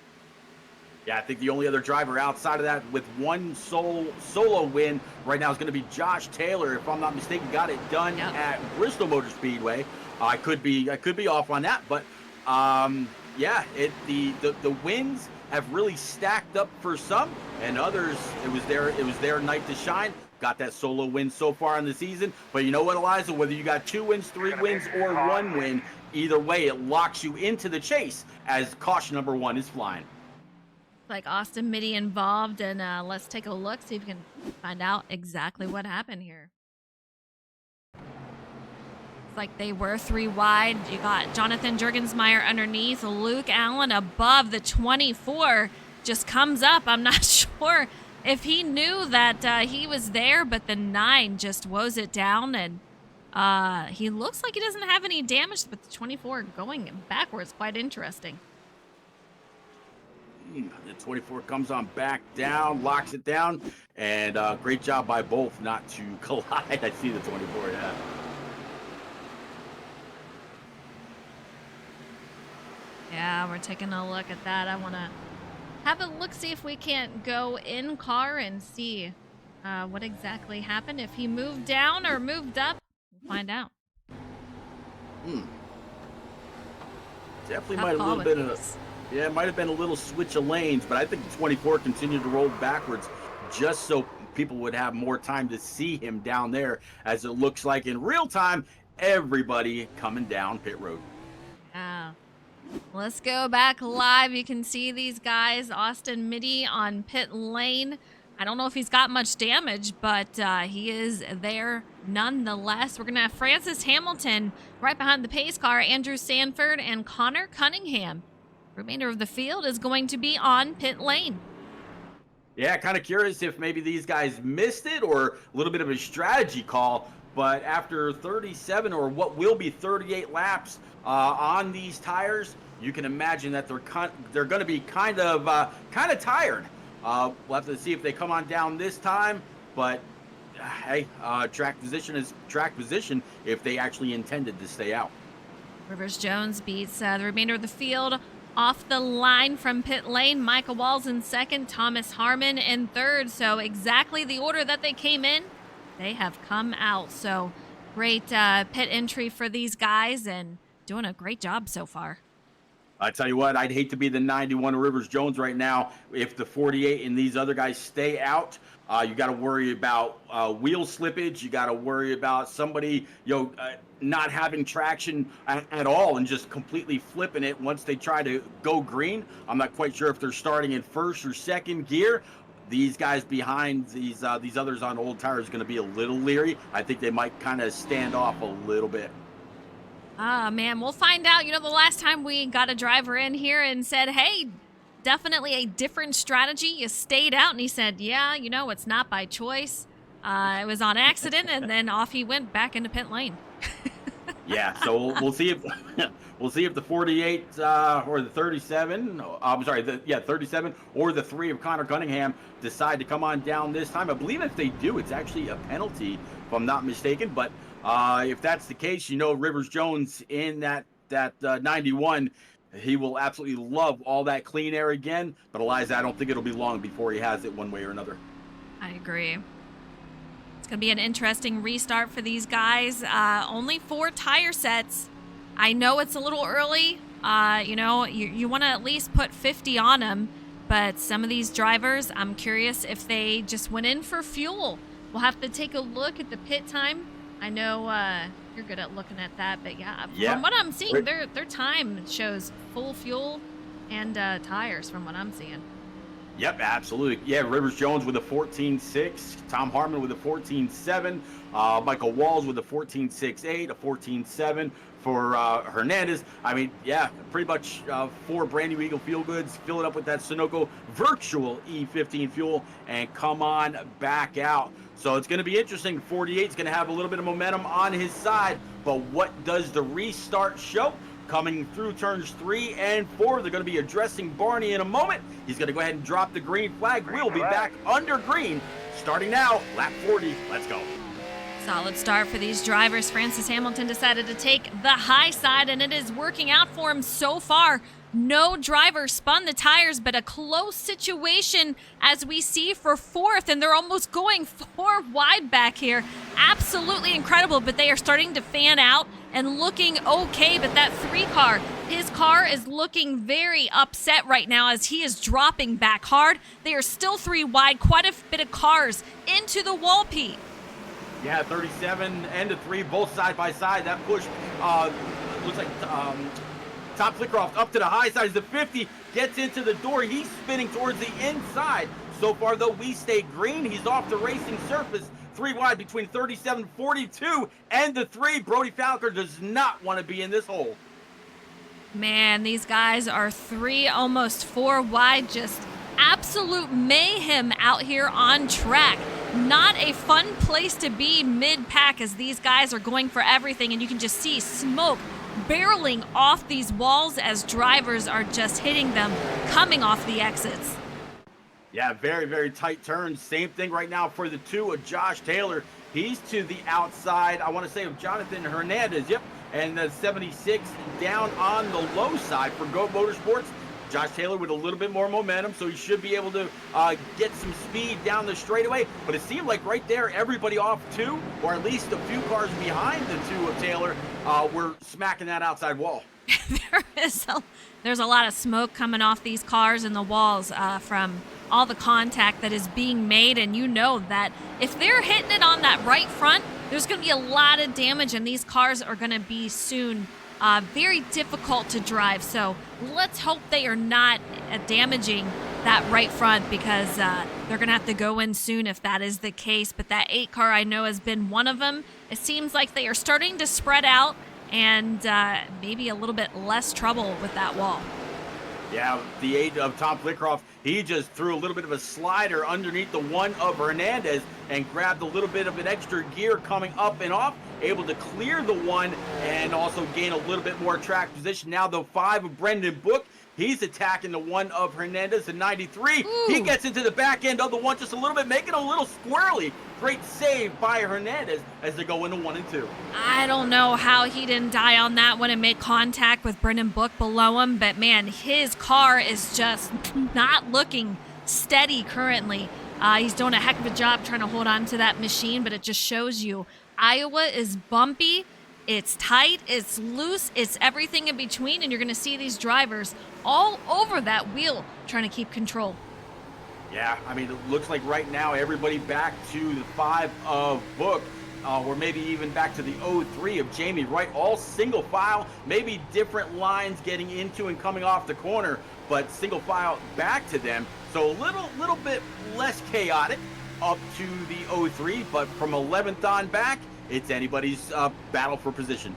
Yeah, I think the only other driver outside of that with one solo win right now is going to be Josh Taylor, if I'm not mistaken. Got it done at Bristol Motor Speedway. I could be off on that, but yeah, the wins have really stacked up for some, and others it was their night to shine. Got that solo win so far in the season. But you know what, Eliza? Whether you got 2 wins, 3 wins, or 1 win, either way, it locks you into the chase as caution number 1 is flying. Like Austin Mitty involved, and let's take a look, see if we can find out exactly what happened here. It's like they were 3 wide. You got Jonathan Jurgensmeyer underneath, Luke Allen above. The 24 just comes up. I'm not sure if he knew that he was there, but the 9 just woes it down, and he looks like he doesn't have any damage, but the 24 going backwards, quite interesting. The 24 comes on back down, locks it down, and great job by both not to collide. I see the 24, yeah. Yeah, we're taking a look at that. I want to have a look, see if we can't go in car and see what exactly happened. If he moved down or moved up, we'll find out. Definitely might have been a little switch of lanes, but I think the 24 continued to roll backwards just so people would have more time to see him down there, as it looks like in real time everybody coming down pit road. Yeah. Let's go back live. You can see these guys, Austin Mitty on pit lane. I don't know if he's got much damage, but he is there nonetheless. We're going to have Francis Hamilton right behind the pace car, Andrew Sanford, and Connor Cunningham. The remainder of the field is going to be on pit lane. Yeah, kind of curious if maybe these guys missed it or a little bit of a strategy call. But after 37 or what will be 38 laps on these tires, you can imagine that they're going to be kind of tired. We'll have to see if they come on down this time. but hey, track position is track position if they actually intended to stay out. Rivers Jones beats the remainder of the field off the line from pit lane. Michael Walls in second, Thomas Harmon in third. So exactly the order that they came in, they have come out. So great pit entry for these guys and doing a great job so far. I tell you what, I'd hate to be the 91 Rivers Jones right now if the 48 and these other guys stay out. You got to worry about wheel slippage. You got to worry about somebody, not having traction at all and just completely flipping it once they try to go green. I'm not quite sure if they're starting in first or second gear. These guys behind these others on old tires are going to be a little leery. I think they might kind of stand off a little bit. Ah, man, we'll find out. The last time we got a driver in here and said, hey, definitely a different strategy. You stayed out. And he said, yeah, it's not by choice. It was on accident. And then off he went back into pit lane. Yeah, so we'll see if the 48 or the 37. I'm sorry, 37 or the 3 of Connor Cunningham decide to come on down this time. I believe if they do, it's actually a penalty, if I'm not mistaken. But if that's the case, Rivers Jones in that 91, he will absolutely love all that clean air again. But Eliza, I don't think it'll be long before he has it one way or another. I agree. It's going to be an interesting restart for these guys. Only 4 tire sets. I know it's a little early. You want to at least put 50 on them. But some of these drivers, I'm curious if they just went in for fuel. We'll have to take a look at the pit time. I know you're good at looking at that. But yeah, from what I'm seeing, their time shows full fuel and tires from what I'm seeing. Yep, absolutely. Yeah, Rivers Jones with a 14.6, Tom Harmon with a 14.7, Michael Walls with a 14.68, a 14.7 for Hernandez. I mean, yeah, pretty much 4 brand new Eagle Fuel Goods. Fill it up with that Sunoco Virtual E15 fuel and come on back out. So it's going to be interesting. 48 is going to have a little bit of momentum on his side, but what does the restart show? Coming through turns 3 and 4, they're going to be addressing Barney in a moment. He's going to go ahead and drop the green flag. We'll be back under green starting now, lap 40. Let's go. Solid start for these drivers. Francis Hamilton decided to take the high side, and it is working out for him so far. No driver spun the tires, but a close situation as we see for 4th, and they're almost going 4 wide back here. Absolutely incredible, but they are starting to fan out and looking okay. But that 3 car, his car is looking very upset right now as he is dropping back hard. They are still 3 wide, quite a bit of cars into the wall, Pete. Yeah, 37 and a 3, both side by side. That push looks like Tom Flickroft up to the high side. The 50 gets into the door. He's spinning towards the inside. So far, though, we stay green. He's off the racing surface. 3 wide between 37, 42, and the 3. Brody Falker does not want to be in this hole. Man, these guys are 3, almost 4 wide. Just absolute mayhem out here on track. Not a fun place to be mid-pack as these guys are going for everything, and you can just see smoke barreling off these walls as drivers are just hitting them coming off the exits. Yeah, very, very tight turns. Same thing right now for the 2 of Josh Taylor. He's to the outside, I want to say, of Jonathan Hernandez. Yep, and the 76 down on the low side for Go Motorsports. Josh Taylor with a little bit more momentum, so he should be able to get some speed down the straightaway. But it seemed like right there, everybody off 2, or at least a few cars behind the 2 of Taylor, were smacking that outside wall. There's a lot of smoke coming off these cars and the walls from all the contact that is being made, and you know that if they're hitting it on that right front, there's going to be a lot of damage, and these cars are going to be soon very difficult to drive. So let's hope they are not damaging that right front, because they're going to have to go in soon if that is the case. But that 8 car I know has been one of them. It seems like they are starting to spread out and maybe a little bit less trouble with that wall. Yeah, the 8 of Tom Flickroft, he just threw a little bit of a slider underneath the 1 of Hernandez and grabbed a little bit of an extra gear coming up and off, able to clear the 1 and also gain a little bit more track position. Now the 5 of Brendan Book, He's attacking the one of Hernandez, the 93. Ooh. He gets into the back end of the one just a little bit, making it a little squirrely. Great save by Hernandez as they go into 1 and 2. I don't know how he didn't die on that one and make contact with Brendan Book below him, but man, his car is just not looking steady currently. He's doing a heck of a job trying to hold on to that machine, but it just shows you Iowa is bumpy, it's tight, it's loose, it's everything in between, and you're going to see these drivers all over that wheel trying to keep control. Yeah, I mean, it looks like right now everybody back to the 5 of Book, or maybe even back to the 03 of Jamie Wright, all single file, maybe different lines getting into and coming off the corner, but single file back to them. So a little bit less chaotic up to the 03, but from 11th on back, it's anybody's battle for position.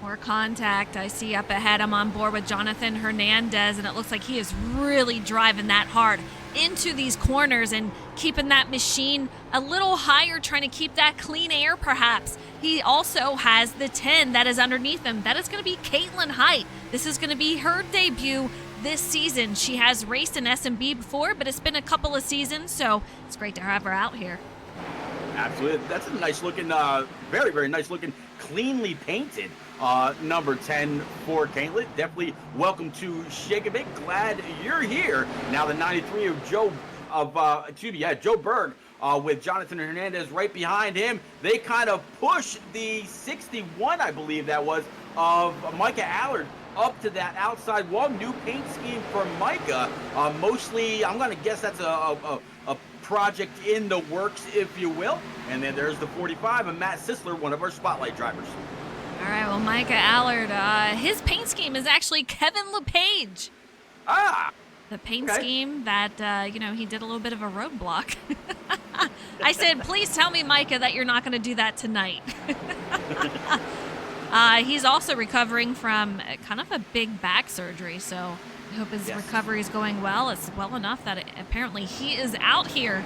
More contact. I see up ahead. I'm on board with Jonathan Hernandez, and it looks like he is really driving that hard into these corners and keeping that machine a little higher, trying to keep that clean air perhaps. He also has the 10 that is underneath him. That is going to be Caitlin Height. This is going to be her debut this season. She has raced in SnB before, but it's been a couple of seasons, so it's great to have her out here. Absolutely. That's a nice looking, very, very nice looking, cleanly painted number 10 for Caitlin. Definitely welcome to Shakeabit. Glad you're here. Now the 93 of Joe Berg with Jonathan Hernandez right behind him. They kind of push the 61, I believe that was, of Micah Allard up to that outside wall. New paint scheme for Micah. Mostly, I'm going to guess that's a project in the works, if you will. And then there's the 45 of Matt Sisler, one of our spotlight drivers. All right, well, Micah Allard, his paint scheme is actually Kevin LePage. Ah! The paint scheme that, he did a little bit of a roadblock. I said, please tell me, Micah, that you're not going to do that tonight. He's also recovering from kind of a big back surgery, so I hope his recovery is going well. It's well enough that apparently he is out here.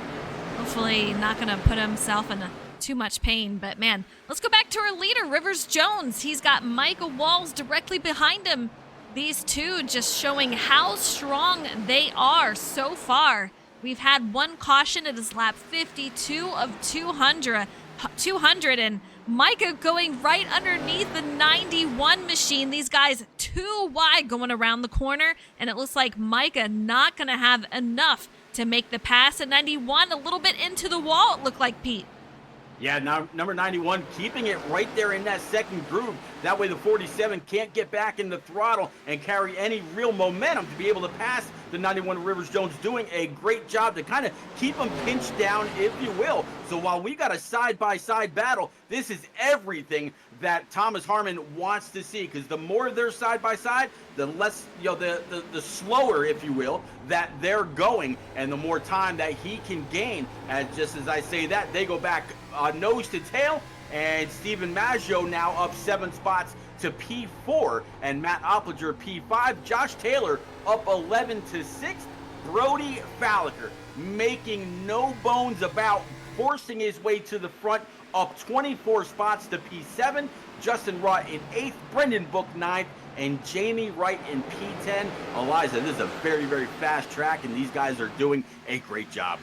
Hopefully not going to put himself in too much pain. But, man, let's go back to our leader, Rivers Jones. He's got Micah Walls directly behind him. These two just showing how strong they are so far. We've had one caution. It is lap 52 of 200, and Micah going right underneath the 91 machine. These guys too wide going around the corner, and it looks like Micah not going to have enough to make the pass at 91. A little bit into the wall, it looked like, Pete. Yeah, number 91 keeping it right there in that second groove. That way the 47 can't get back in the throttle and carry any real momentum to be able to pass the 91 Rivers Jones, doing a great job to kind of keep them pinched down, if you will. So while we got a side-by-side battle, this is everything that Thomas Harmon wants to see, because the more they're side-by-side, the less, the slower, if you will, that they're going, and the more time that he can gain. And just as I say that, they go back nose to tail, and Stephen Maggio now up 7 spots to P4, and Matt Oppliger P5. Josh Taylor up 11 to 6. Brody Falliker making no bones about forcing his way to the front, up 24 spots to P7. Justin Rott in 8th, Brendan Book 9th, and Jamie Wright in P10. Eliza, this is a very, very fast track, and these guys are doing a great job.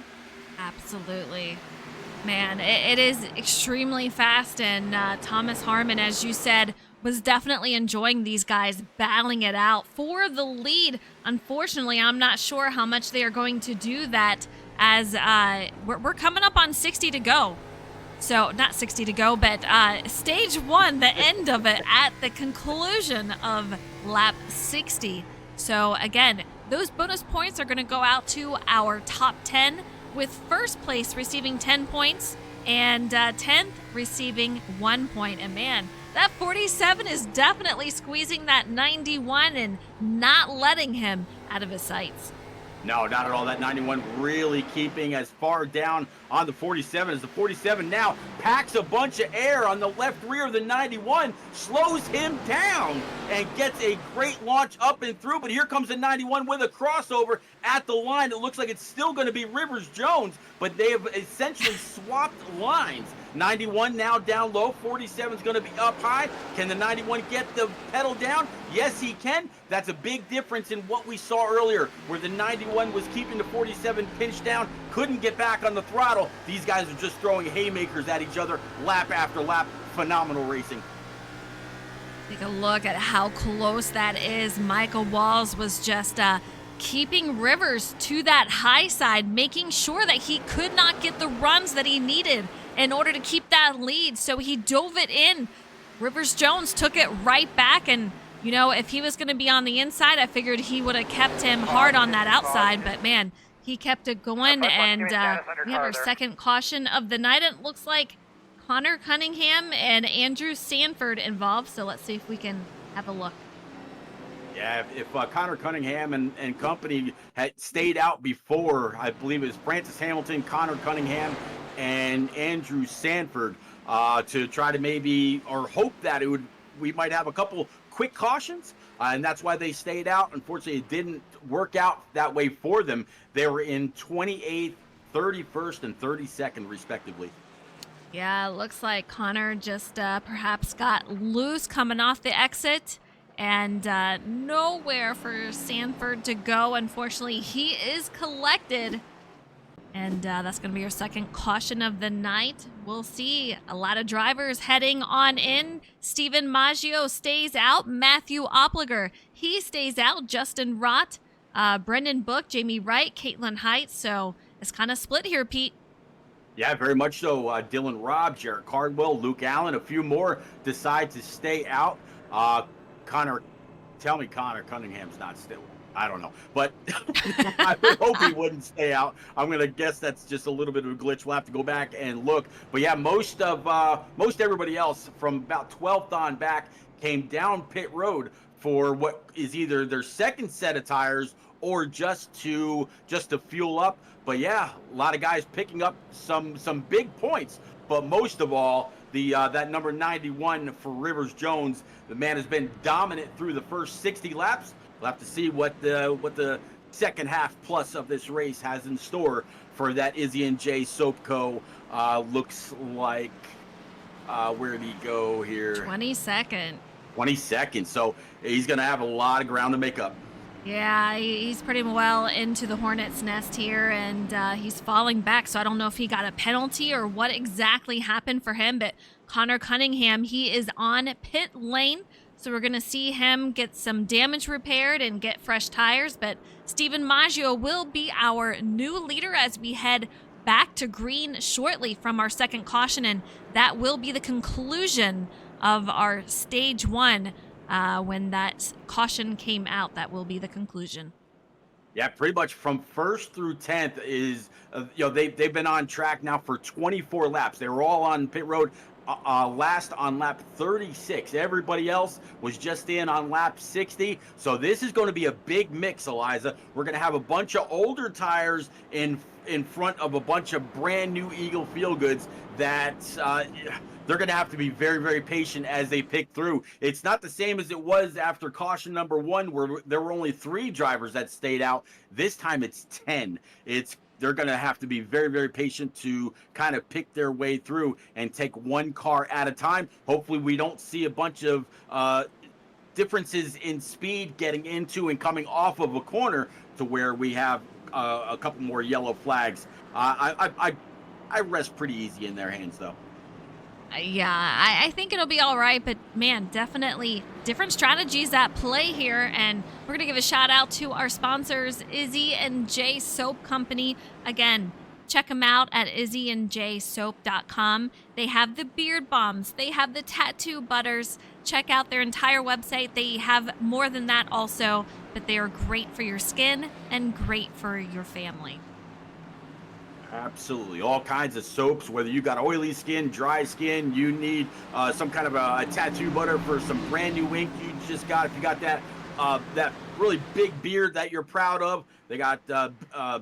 Absolutely. Man, it is extremely fast, and Thomas Harmon, as you said, was definitely enjoying these guys battling it out for the lead. Unfortunately, I'm not sure how much they are going to do that, as we're coming up on 60 to go. So, not 60 to go, but stage 1, the end of it, at the conclusion of lap 60. So, again, those bonus points are going to go out to our top 10, with first place receiving 10 points and 10th receiving 1 point. And man, that 47 is definitely squeezing that 91 and not letting him out of his sights. No, not at all. That 91 really keeping as far down on the 47 as the 47 now packs a bunch of air on the left rear of the 91, slows him down, and gets a great launch up and through. But here comes the 91 with a crossover at the line. It looks like it's still going to be Rivers Jones, but they have essentially swapped lines. 91 now down low, 47 is going to be up high. Can the 91 get the pedal down? Yes, he can. That's a big difference in what we saw earlier, where the 91 was keeping the 47 pinched down, couldn't get back on the throttle. These guys are just throwing haymakers at each other lap after lap. Phenomenal racing. Take a look at how close that is. Michael Walls was just keeping Rivers to that high side, making sure that he could not get the runs that he needed in order to keep that lead. So he dove it in. Rivers Jones took it right back, and you know, if he was going to be on the inside, I figured he would have kept him hard on that outside, but man, he kept it going, and we have our second caution of the night. It looks like Connor Cunningham and Andrew Sanford involved, so let's see if we can have a look. Yeah, if Connor Cunningham and company had stayed out before, I believe it was Francis Hamilton, Connor Cunningham, and Andrew Sanford, to try to maybe, or hope that we might have a couple quick cautions, and that's why they stayed out. Unfortunately, it didn't work out that way for them. They were in 28th, 31st, and 32nd, respectively. Yeah, it looks like Connor just perhaps got loose coming off the exit, and nowhere for Sanford to go. Unfortunately, he is collected, and that's going to be your second caution of the night. We'll see a lot of drivers heading on in. Steven Maggio stays out. Matthew Opliger, he stays out. Justin Rott, Brendan Book, Jamie Wright, Caitlin Height. So it's kind of split here, Pete. Yeah, very much so. Dylan Robb, Jarrett Cardwell, Luke Allen, a few more decide to stay out. Tell me Connor Cunningham's not still. I don't know, but I would hope he wouldn't stay out. I'm gonna guess that's just a little bit of a glitch. We'll have to go back and look. But yeah, most everybody else from about 12th on back came down pit road for what is either their second set of tires or just to fuel up. But yeah, a lot of guys picking up some big points. But most of all, that number 91 for Rivers Jones, the man has been dominant through the first 60 laps. We'll have to see what the second half plus of this race has in store for that Izzy and Jay Soap Co. Looks like, where did he go here? 22nd. 22nd. So he's going to have a lot of ground to make up. Yeah, he's pretty well into the hornet's nest here, and he's falling back, so I don't know if he got a penalty or what exactly happened for him, but Connor Cunningham, he is on pit lane, so we're going to see him get some damage repaired and get fresh tires, but Steven Maggio will be our new leader as we head back to green shortly from our second caution, and that will be the conclusion of our stage one. When that caution came out, that will be the conclusion. Yeah, pretty much from 1st through 10th is, they've been on track now for 24 laps. They were all on pit road last on lap 36. Everybody else was just in on lap 60. So this is going to be a big mix, Eliza. We're going to have a bunch of older tires in front of a bunch of brand new Eagle Feel Goods that they're going to have to be very, very patient as they pick through. It's not the same as it was after caution number 1, where there were only 3 drivers that stayed out. This time it's 10. They're going to have to be very, very patient to kind of pick their way through and take one car at a time. Hopefully we don't see a bunch of differences in speed getting into and coming off of a corner to where we have a couple more yellow flags. I rest pretty easy in their hands, though. Yeah, I think it'll be all right, but man, definitely different strategies at play here, and we're going to give a shout out to our sponsors, Izzy and Jay Soap Company. Again, check them out at izzyandjsoap.com. They have the beard bombs, they have the tattoo butters. Check out their entire website. They have more than that also, but they are great for your skin and great for your family. Absolutely. All kinds of soaps, whether you got oily skin, dry skin, you need some kind of a tattoo butter for some brand new ink you just got. If you got that really big beard that you're proud of, they got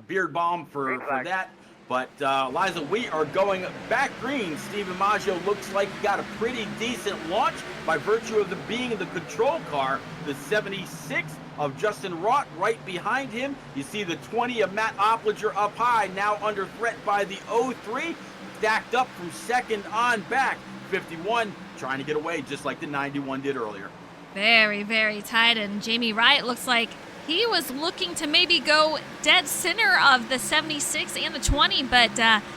beard balm for that. But Liza, we are going back green. Steven Maggio looks like he got a pretty decent launch by virtue of being in the control car. The 76 of Justin Rott right behind him. You see the 20 of Matt Opliger up high, now under threat by the 03. Stacked up from second on back. 51 trying to get away just like the 91 did earlier. Very, very tight, and Jamie Wright looks like he was looking to maybe go dead center of the 76 and the 20, but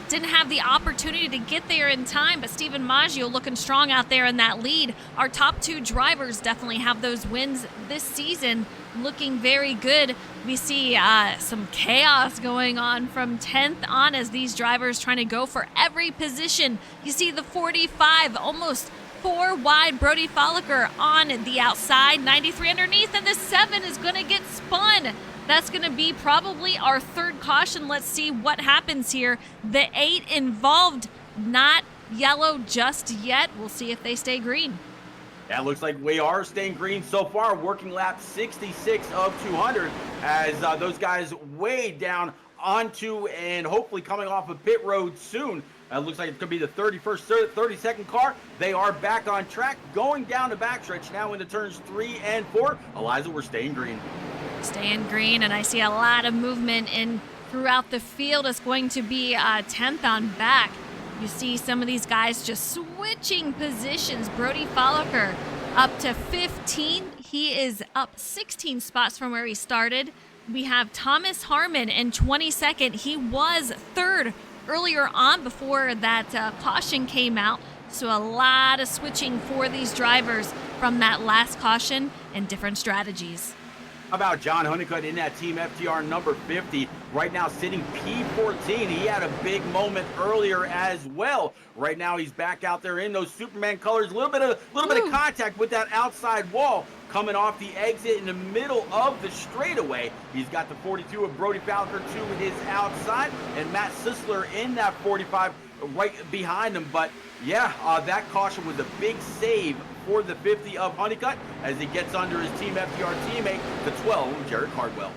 didn't have the opportunity to get there in time. But Steven Maggio looking strong out there in that lead. Our top two drivers definitely have those wins this season, looking very good. We see some chaos going on from 10th on as these drivers trying to go for every position. You see the 45 almost 4 wide, Brody Folliker on the outside, 93 underneath, and the 7 is going to get spun. That's going to be probably our third caution. Let's see what happens here. The 8 involved, not yellow just yet. We'll see if they stay green. Yeah, it looks like we are staying green so far. Working lap 66 of 200 as those guys way down onto and hopefully coming off of pit road soon. It looks like it's going to be the 31st, 32nd car. They are back on track, going down the backstretch now into turns 3 and 4. Eliza, we're staying green. Staying green, and I see a lot of movement in throughout the field. It's going to be 10th on back. You see some of these guys just switching positions. Brody Folliker up to 15. He is up 16 spots from where he started. We have Thomas Harmon in 22nd. He was third earlier on before that caution came out. So a lot of switching for these drivers from that last caution and different strategies. How about John Honeycutt in that Team FTR number 50, right now sitting P14. He had a big moment earlier as well. Right now he's back out there in those Superman colors. A little bit of contact with that outside wall coming off the exit in the middle of the straightaway. He's got the 42 of Brody Falker to his outside, and Matt Sisler in that 45 right behind him. But yeah, that caution was a big save for the 50 of Honeycutt as he gets under his Team FTR teammate, the 12, Jared Cardwell.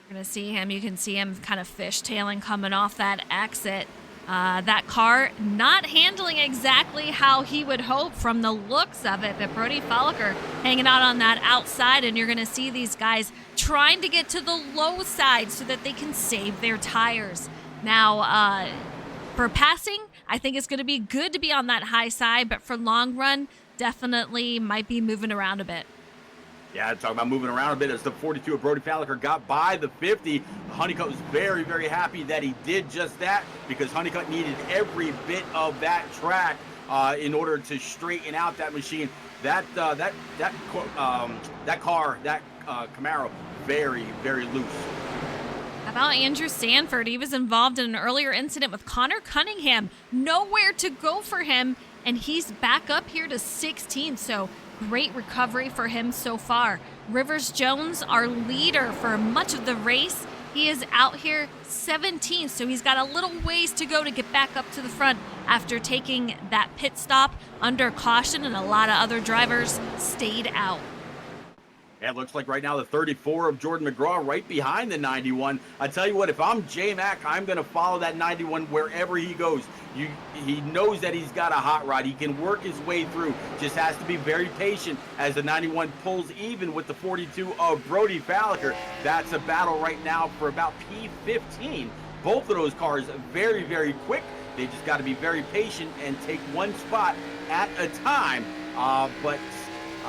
You're going to see him. You can see him kind of fishtailing coming off that exit. That car not handling exactly how he would hope from the looks of it, but Brody Folliker hanging out on that outside, and you're going to see these guys trying to get to the low side so that they can save their tires. Now, for passing, I think it's going to be good to be on that high side, but for long run, definitely might be moving around a bit. Yeah, talking about moving around a bit as the 42 of Brody Falliker got by the 50. Honeycutt was very, very happy that he did just that because Honeycutt needed every bit of that track in order to straighten out that machine. That Camaro, very, very loose. How about Andrew Sanford? He was involved in an earlier incident with Connor Cunningham. Nowhere to go for him, and he's back up here to 16th, so great recovery for him so far. Rivers Jones, our leader for much of the race, he is out here 17th, so he's got a little ways to go to get back up to the front after taking that pit stop under caution, and a lot of other drivers stayed out. Yeah, it looks like right now the 34 of Jordan McGraw right behind the 91. I tell you what, if I'm J-Mac, I'm going to follow that 91 wherever he goes. He knows that he's got a hot rod. He can work his way through. Just has to be very patient as the 91 pulls even with the 42 of Brody Falliker. That's a battle right now for about P15. Both of those cars very, very quick. They just got to be very patient and take one spot at a time.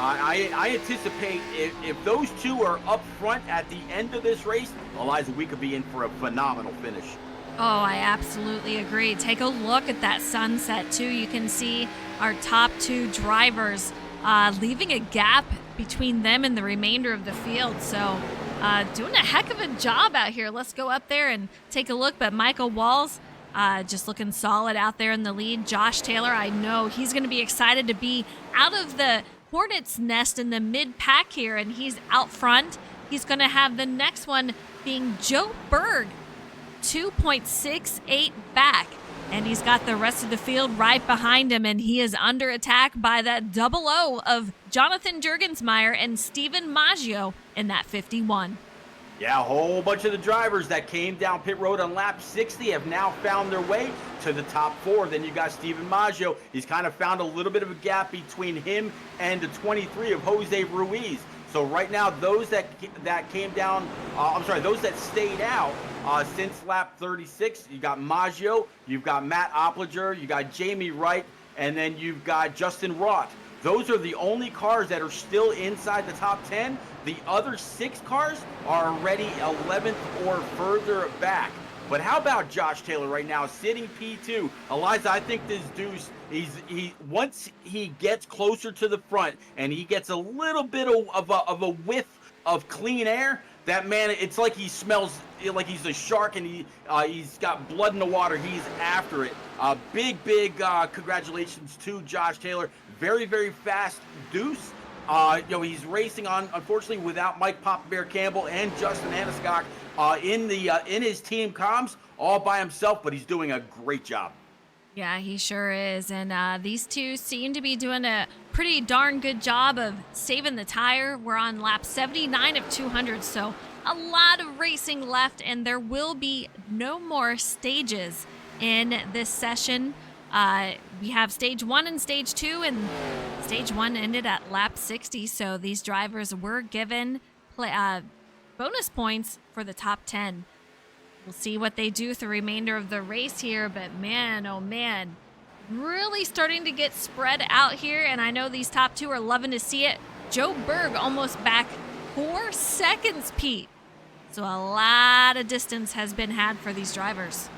I anticipate if those two are up front at the end of this race, Eliza, we could be in for a phenomenal finish. Oh, I absolutely agree. Take a look at that sunset, too. You can see our top two drivers leaving a gap between them and the remainder of the field. So doing a heck of a job out here. Let's go up there and take a look. But Michael Walls just looking solid out there in the lead. Josh Taylor, I know he's going to be excited to be out of the Hornets nest in the mid-pack here, and he's out front. He's going to have the next one being Joe Berg, 2.68 back, and he's got the rest of the field right behind him, and he is under attack by that 00 of Jonathan Jurgensmeyer and Steven Maggio in that 51. Yeah, a whole bunch of the drivers that came down pit road on lap 60 have now found their way to the top 4. Then you got Steven Maggio. He's kind of found a little bit of a gap between him and the 23 of Jose Ruiz. So right now, those that came down, those that stayed out since lap 36, you got Maggio, you've got Matt Opliger, you got Jamie Wright, and then you've got Justin Roth. Those are the only cars that are still inside the top 10. The other 6 cars are already 11th or further back. But how about Josh Taylor right now sitting P2? Eliza, I think this Deuce, once he gets closer to the front and he gets a little bit of a whiff of clean air, that man, it's like he smells like he's a shark and he's got blood in the water. He's after it. Big congratulations to Josh Taylor. Very, very fast Deuce. He's racing on, unfortunately, without Mike Papa Bear Campbell and Justin Aniscock in his team comms all by himself, but he's doing a great job. Yeah, he sure is. And these two seem to be doing a pretty darn good job of saving the tire. We're on lap 79 of 200, so a lot of racing left, and there will be no more stages in this session. We have stage 1 and stage 2, and stage 1 ended at lap 60, so these drivers were given bonus points for the top 10. We'll see what they do through the remainder of the race here, but man, oh man, really starting to get spread out here, and I know these top 2 are loving to see it. Joe Berg almost back 4 seconds, Pete. So a lot of distance has been had for these drivers.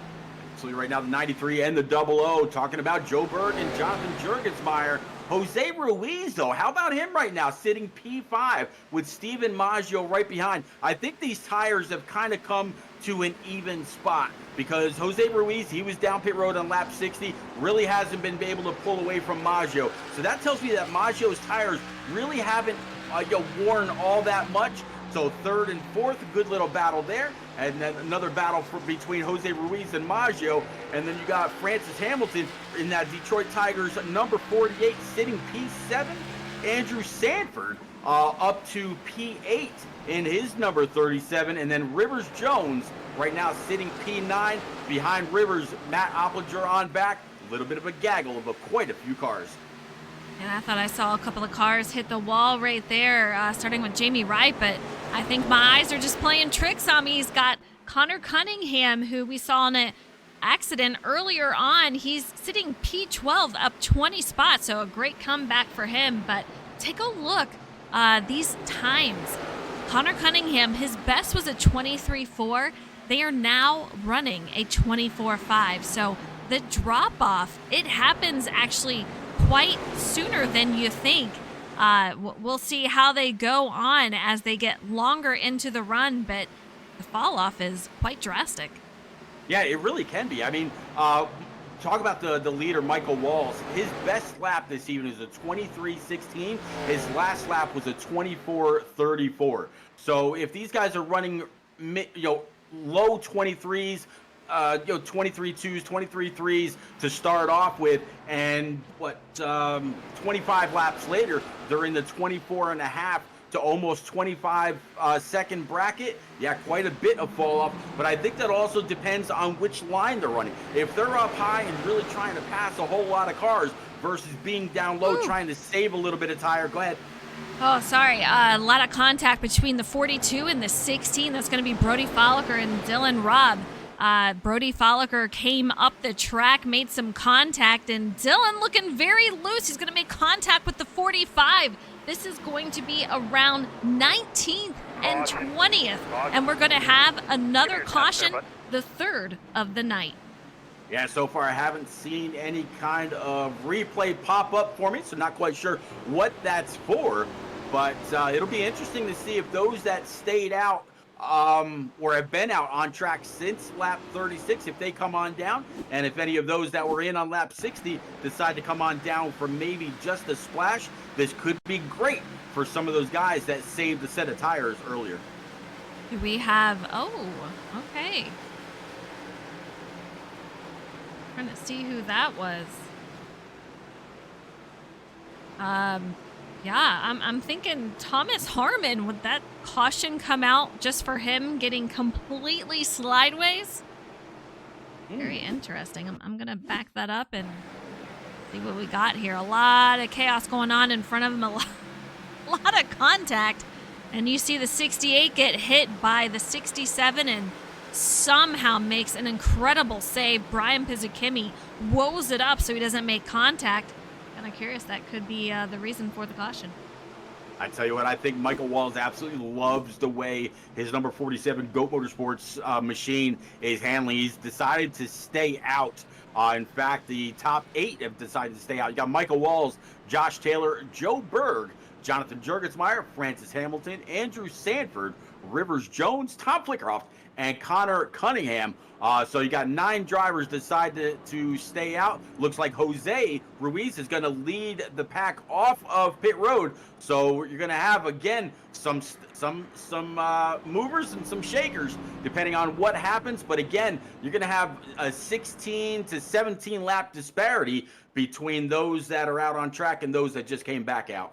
Absolutely, right now the 93 and the 00, talking about Joe Berg and Jonathan Jurgensmeyer. Jose Ruiz, though, how about him right now, sitting P5 with Steven Maggio right behind? I think these tires have kind of come to an even spot because Jose Ruiz, he was down pit road on lap 60, really hasn't been able to pull away from Maggio. So that tells me that Maggio's tires really haven't worn all that much. So 3rd and 4th, a good little battle there. And then another battle between Jose Ruiz and Maggio. And then you got Francis Hamilton in that Detroit Tigers number 48 sitting P7. Andrew Sanford up to P8 in his number 37. And then Rivers Jones right now sitting P9 behind Rivers. Matt Opliger on back. A little bit of a gaggle of quite a few cars. And I thought I saw a couple of cars hit the wall right there, starting with Jamie Wright, but I think my eyes are just playing tricks on me. He's got Connor Cunningham, who we saw in an accident earlier on. He's sitting P12 up 20 spots, so a great comeback for him. But take a look, these times. Connor Cunningham, his best was a 23.4. They are now running a 24.5. So the drop-off, it happens actually quite sooner than you think. We'll see how they go on as they get longer into the run, but the fall off is quite drastic. Yeah, it really can be. I mean, talk about the leader, Michael Walls. His best lap this evening is a 23.16. His last lap was a 24.34. So if these guys are running, low 23s, 23.2s, 23.3s to start off with, and 25 laps later, they're in the 24.5 to almost 25 second bracket. Yeah, quite a bit of fall off, but I think that also depends on which line they're running. If they're up high and really trying to pass a whole lot of cars versus being down low, trying to save a little bit of tire. Go ahead. Oh, sorry. A lot of contact between the 42 and the 16. That's going to be Brody Folliker and Dylan Robb. Brody Folliker came up the track, made some contact, and Dylan looking very loose. He's going to make contact with the 45. This is going to be around 19th and 20th, and we're going to have another caution, the 3rd of the night. Yeah, so far I haven't seen any kind of replay pop up for me, so not quite sure what that's for, but it'll be interesting to see if those that stayed out or have been out on track since lap 36, if they come on down, and if any of those that were in on lap 60 decide to come on down for maybe just a splash. This could be great for some of those guys that saved a set of tires earlier. Do we have, okay. Trying to see who that was. Yeah, I'm thinking Thomas Harmon, would that caution come out just for him getting completely slideways? Very interesting. I'm going to back that up and see what we got here. A lot of chaos going on in front of him, a lot of contact. And you see the 68 get hit by the 67 and somehow makes an incredible save. Brian Pizzakimi woes it up so he doesn't make contact. Kind of curious, that could be the reason for the caution. I tell you what, I think Michael Walls absolutely loves the way his number 47 GOAT Motorsports machine is handling. He's decided to stay out. In fact, the top 8 have decided to stay out. You got Michael Walls, Josh Taylor, Joe Berg, Jonathan Jurgensmeyer, Francis Hamilton, Andrew Sanford, Rivers Jones, Tom Flickerhoff, and Connor Cunningham. So you got 9 drivers decide to stay out. Looks like Jose Ruiz is going to lead the pack off of pit road. So you're going to have, again, some movers and some shakers depending on what happens. But again, you're going to have a 16 to 17 lap disparity between those that are out on track and those that just came back out.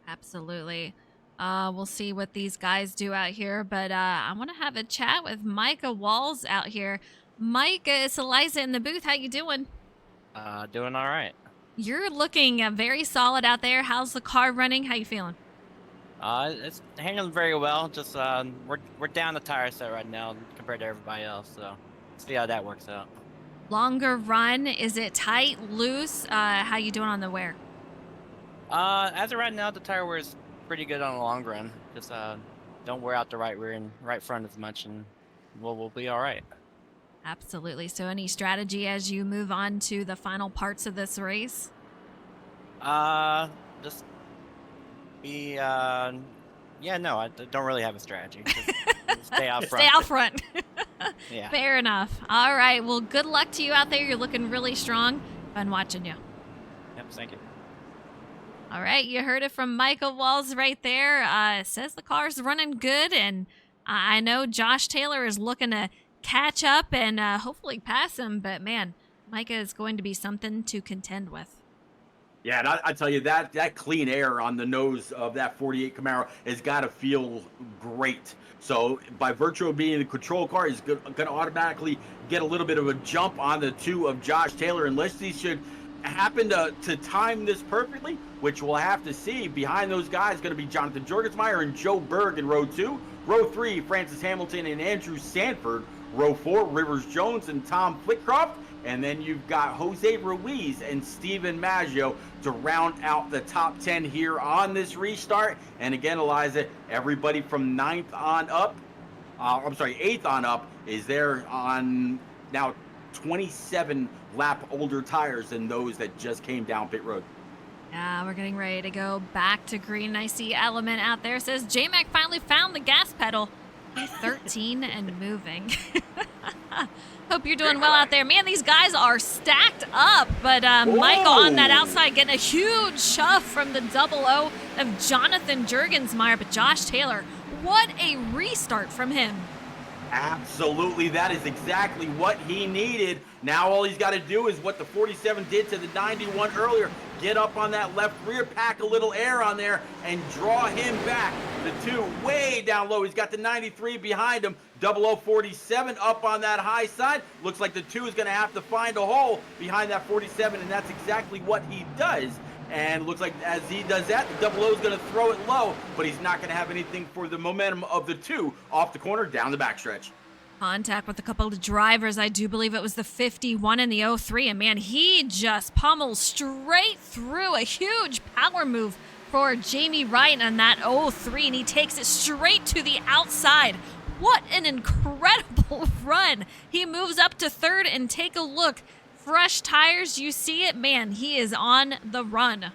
Absolutely. We'll see what these guys do out here, but I want to have a chat with Micah Walls out here. Mike, it's Eliza in the booth. How you doing? Doing all right. You're looking very solid out there. How's the car running? How you feeling? It's handling very well. Just we're down the tire set right now compared to everybody else, so see how that works out. Longer run. Is it tight, loose? How you doing on the wear? As of right now, the tire wear is pretty good on the long run. Just don't wear out the right rear and right front as much, and we'll be all right. Absolutely. So any strategy as you move on to the final parts of this race? Just be no, I don't really have a strategy. Just stay out front. Stay out front. Yeah. Fair enough. All right. Well, good luck to you out there. You're looking really strong. Fun watching you. Yep, thank you. All right, you heard it from Michael Walls right there. Says the car's running good, and I know Josh Taylor is looking to catch up and hopefully pass him, but man, Micah is going to be something to contend with. Yeah, and I tell you, that clean air on the nose of that 48 Camaro has got to feel great. So by virtue of being the control car, he's going to automatically get a little bit of a jump on the 2 of Josh Taylor, unless he should happen to time this perfectly, which we'll have to see. Behind those guys going to be Jonathan Jurgensmeyer and Joe Berg in row 2. Row 3, Francis Hamilton and Andrew Sanford. Row 4, Rivers Jones and Tom Flickcroft. And then you've got Jose Ruiz and Steven Maggio to round out the top 10 here on this restart. And again, Eliza, everybody from 8th on up is there on now 27 lap older tires than those that just came down pit road. Yeah, we're getting ready to go back to green. I see Element out there says J-Mac finally found the gas pedal. P13 and moving. Hope you're doing well out there. Man, these guys are stacked up. But Michael on that outside getting a huge shove from the 00 of Jonathan Jurgensmeyer. But Josh Taylor, what a restart from him. Absolutely, that is exactly what he needed. Now all he's got to do is what the 47 did to the 91 earlier. Get up on that left rear, pack a little air on there, and draw him back. The 2 way down low. He's got the 93 behind him. 0047 up on that high side. Looks like the 2 is going to have to find a hole behind that 47, and that's exactly what he does. And looks like as he does that, the 00 is going to throw it low, but he's not going to have anything for the momentum of the 2 off the corner down the backstretch. Contact with a couple of drivers. I do believe it was the 51 and the 03. And man, he just pummels straight through. A huge power move for Jamie Wright on that 03. And he takes it straight to the outside. What an incredible run. He moves up to 3rd and take a look. Fresh tires, you see it. Man, he is on the run.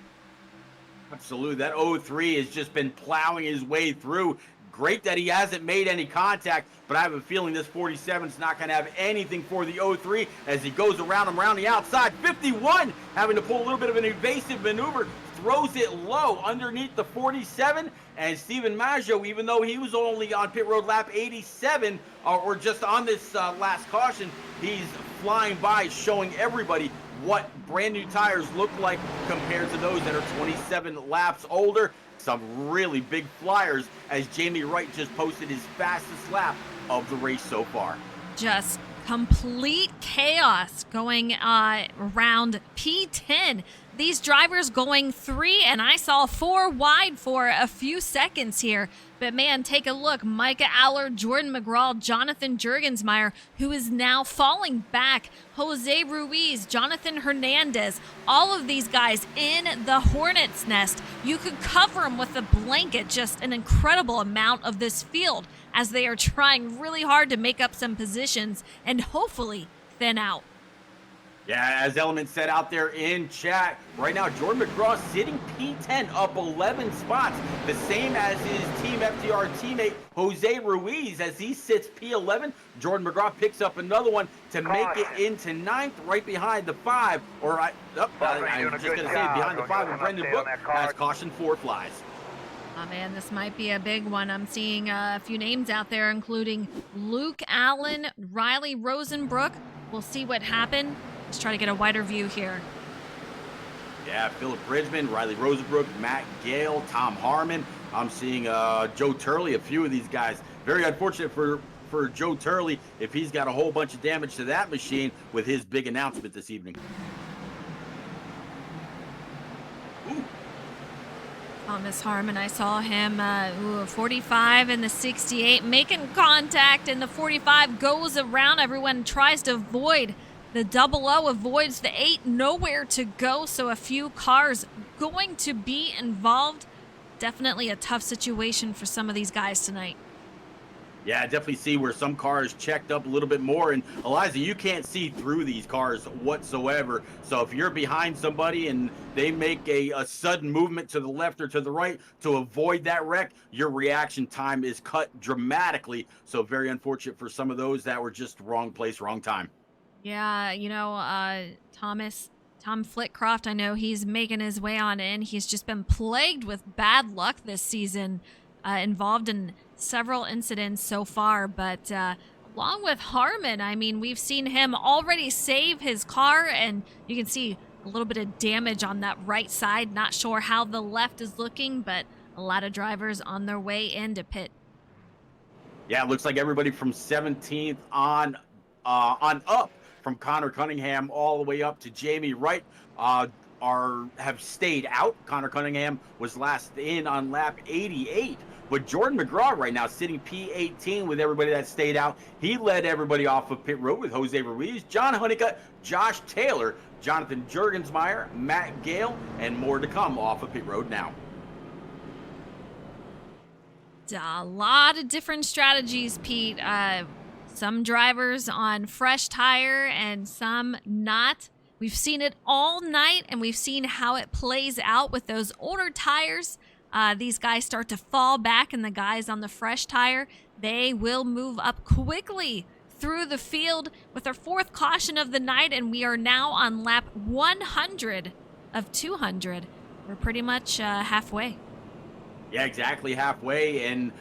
Absolutely. That 03 has just been plowing his way through. Great that he hasn't made any contact, but I have a feeling this 47 is not going to have anything for the 03 as he goes around him around the outside. 51 having to pull a little bit of an evasive maneuver, throws it low underneath the 47, and Steven Maggio, even though he was only on pit road lap 87 or just on this last caution, he's flying by, showing everybody what brand new tires look like compared to those that are 27 laps older. Some really big flyers as Jamie Wright just posted his fastest lap of the race so far. Just complete chaos going around P10. These drivers going 3, and I saw 4 wide for a few seconds here. But man, take a look. Micah Allard, Jordan McGraw, Jonathan Juergensmeyer, who is now falling back. Jose Ruiz, Jonathan Hernandez, all of these guys in the Hornet's nest. You could cover them with a blanket. Just an incredible amount of this field as they are trying really hard to make up some positions and hopefully thin out. Yeah, as Element said out there in chat, right now Jordan McGraw sitting P10 up 11 spots, the same as his Team FTR teammate Jose Ruiz as he sits P11. Jordan McGraw picks up another one to make it into 9th, right behind the 5, or I was just going to say behind the 5 of Brendan Book as caution 4 flies. Oh man, this might be a big one. I'm seeing a few names out there, including Luke Allen, Riley Rosenbrook. We'll see what happened. Let's try to get a wider view here. Yeah, Philip Bridgman, Riley Rosenbrook, Matt Gale, Tom Harmon. I'm seeing Joe Turley, a few of these guys. Very unfortunate for Joe Turley if he's got a whole bunch of damage to that machine with his big announcement this evening. Ooh. Thomas Harmon, I saw him 45 in the 68, making contact, and the 45 goes around. Everyone tries to avoid the 00, avoids the 8, nowhere to go, so a few cars going to be involved. Definitely a tough situation for some of these guys tonight. Yeah, I definitely see where some cars checked up a little bit more. And Eliza, you can't see through these cars whatsoever. So if you're behind somebody and they make a sudden movement to the left or to the right to avoid that wreck, your reaction time is cut dramatically. So very unfortunate for some of those that were just wrong place, wrong time. Yeah, Tom Flitcroft, I know he's making his way on in. He's just been plagued with bad luck this season, involved in several incidents so far. But along with Harmon, I mean, we've seen him already save his car, and you can see a little bit of damage on that right side. Not sure how the left is looking, but a lot of drivers on their way into pit. Yeah, it looks like everybody from 17th on up, from Connor Cunningham all the way up to Jamie Wright, have stayed out. Connor Cunningham was last in on lap 88. But Jordan McGraw right now sitting P18 with everybody that stayed out. He led everybody off of pit road with Jose Ruiz, John Honeycutt, Josh Taylor, Jonathan Juergensmeyer, Matt Gale, and more to come off of pit road now. A lot of different strategies, Pete. Some drivers on fresh tire and some not. We've seen it all night, and we've seen how it plays out with those older tires. These guys start to fall back, and the guys on the fresh tire, they will move up quickly through the field with our 4th caution of the night, and we are now on lap 100 of 200. We're pretty much halfway. Yeah, exactly halfway, and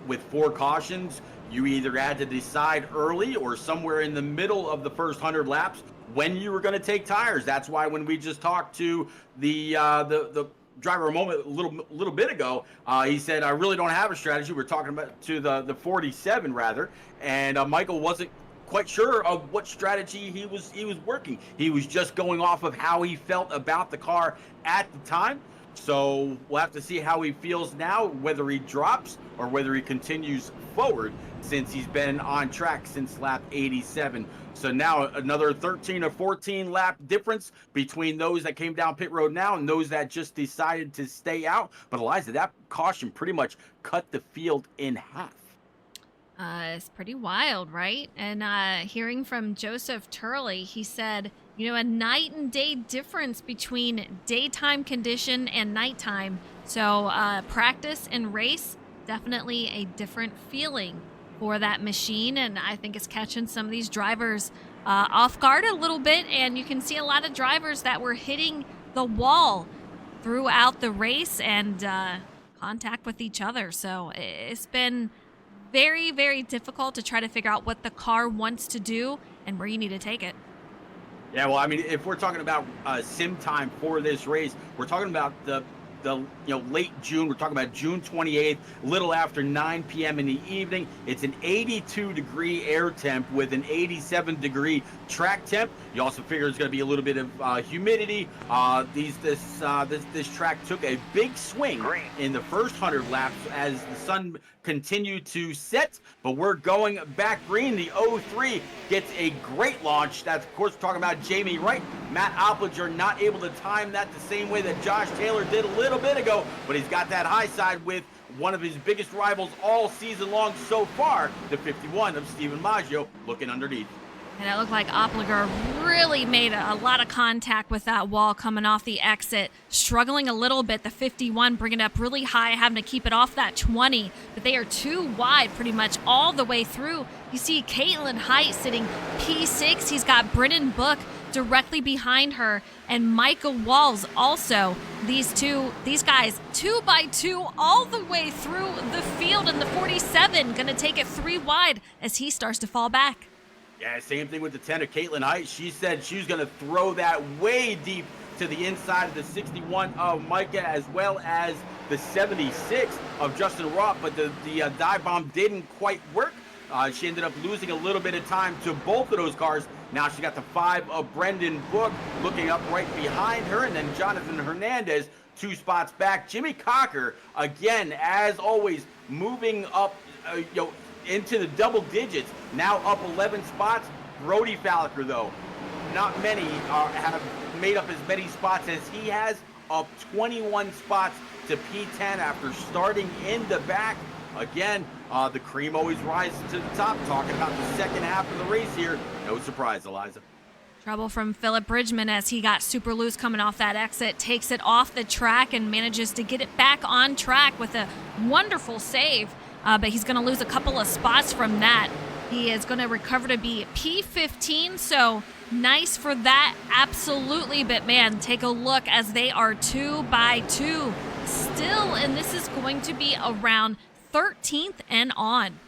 with 4 cautions, you either had to decide early or somewhere in the middle of the first 100 laps when you were going to take tires. That's why when we just talked to the driver a little bit ago, he said, I really don't have a strategy. We're talking about to the 47 rather, and Michael wasn't quite sure of what strategy he was working. He was just going off of how he felt about the car at the time. So we'll have to see how he feels now, whether he drops or whether he continues forward, since he's been on track since lap 87. So now another 13 or 14 lap difference between those that came down pit road now and those that just decided to stay out. But Eliza, that caution pretty much cut the field in half. It's pretty wild, right? And hearing from Joseph Turley, he said, a night and day difference between daytime condition and nighttime. So practice and race, definitely a different feeling for that machine. And I think it's catching some of these drivers off guard a little bit. And you can see a lot of drivers that were hitting the wall throughout the race and contact with each other. So it's been very, very difficult to try to figure out what the car wants to do and where you need to take it. Yeah, well, I mean, if we're talking about sim time for this race, we're talking about the late June. We're talking about June 28th, little after 9 p.m. in the evening. It's an 82-degree air temp with an 87-degree track temp. You also figure there's going to be a little bit of humidity. This track took a big swing in the first 100 laps as the sun continued to set, but we're going back green. The 03 gets a great launch. That's, of course, we're talking about Jamie Wright. Matt Oplinger not able to time that the same way that Josh Taylor did a little bit ago, but he's got that high side with one of his biggest rivals all season long so far, the 51 of Steven Maggio, looking underneath. And it looked like Opliger really made a lot of contact with that wall coming off the exit. Struggling a little bit, the 51 bringing it up really high, having to keep it off that 20. But they are too wide pretty much all the way through. You see Caitlin Height sitting P6. He's got Brennan Book directly behind her. And Micah Walls also. These guys, 2x2 all the way through the field. And the 47 going to take it 3 wide as he starts to fall back. Yeah, same thing with the 10 of Caitlin Height. She said she was going to throw that way deep to the inside of the 61 of Micah, as well as the 76 of Justin Roth, but the dive bomb didn't quite work. She ended up losing a little bit of time to both of those cars. Now she got the 5 of Brendan Book looking up right behind her, and then Jonathan Hernandez 2 spots back. Jimmy Cocker, again, as always, moving up, into the double digits, now up 11 spots. Brody Falliker, though, not many have made up as many spots as he has, up 21 spots to P10 after starting in the back. Again, the cream always rises to the top. Talking about the second half of the race here, no surprise, Eliza. Trouble from Philip Bridgman as he got super loose coming off that exit, takes it off the track and manages to get it back on track with a wonderful save. But he's going to lose a couple of spots from that. He is going to recover to be P15, so nice for that, absolutely. But man, take a look as they are 2x2 still, and this is going to be around 13th and on.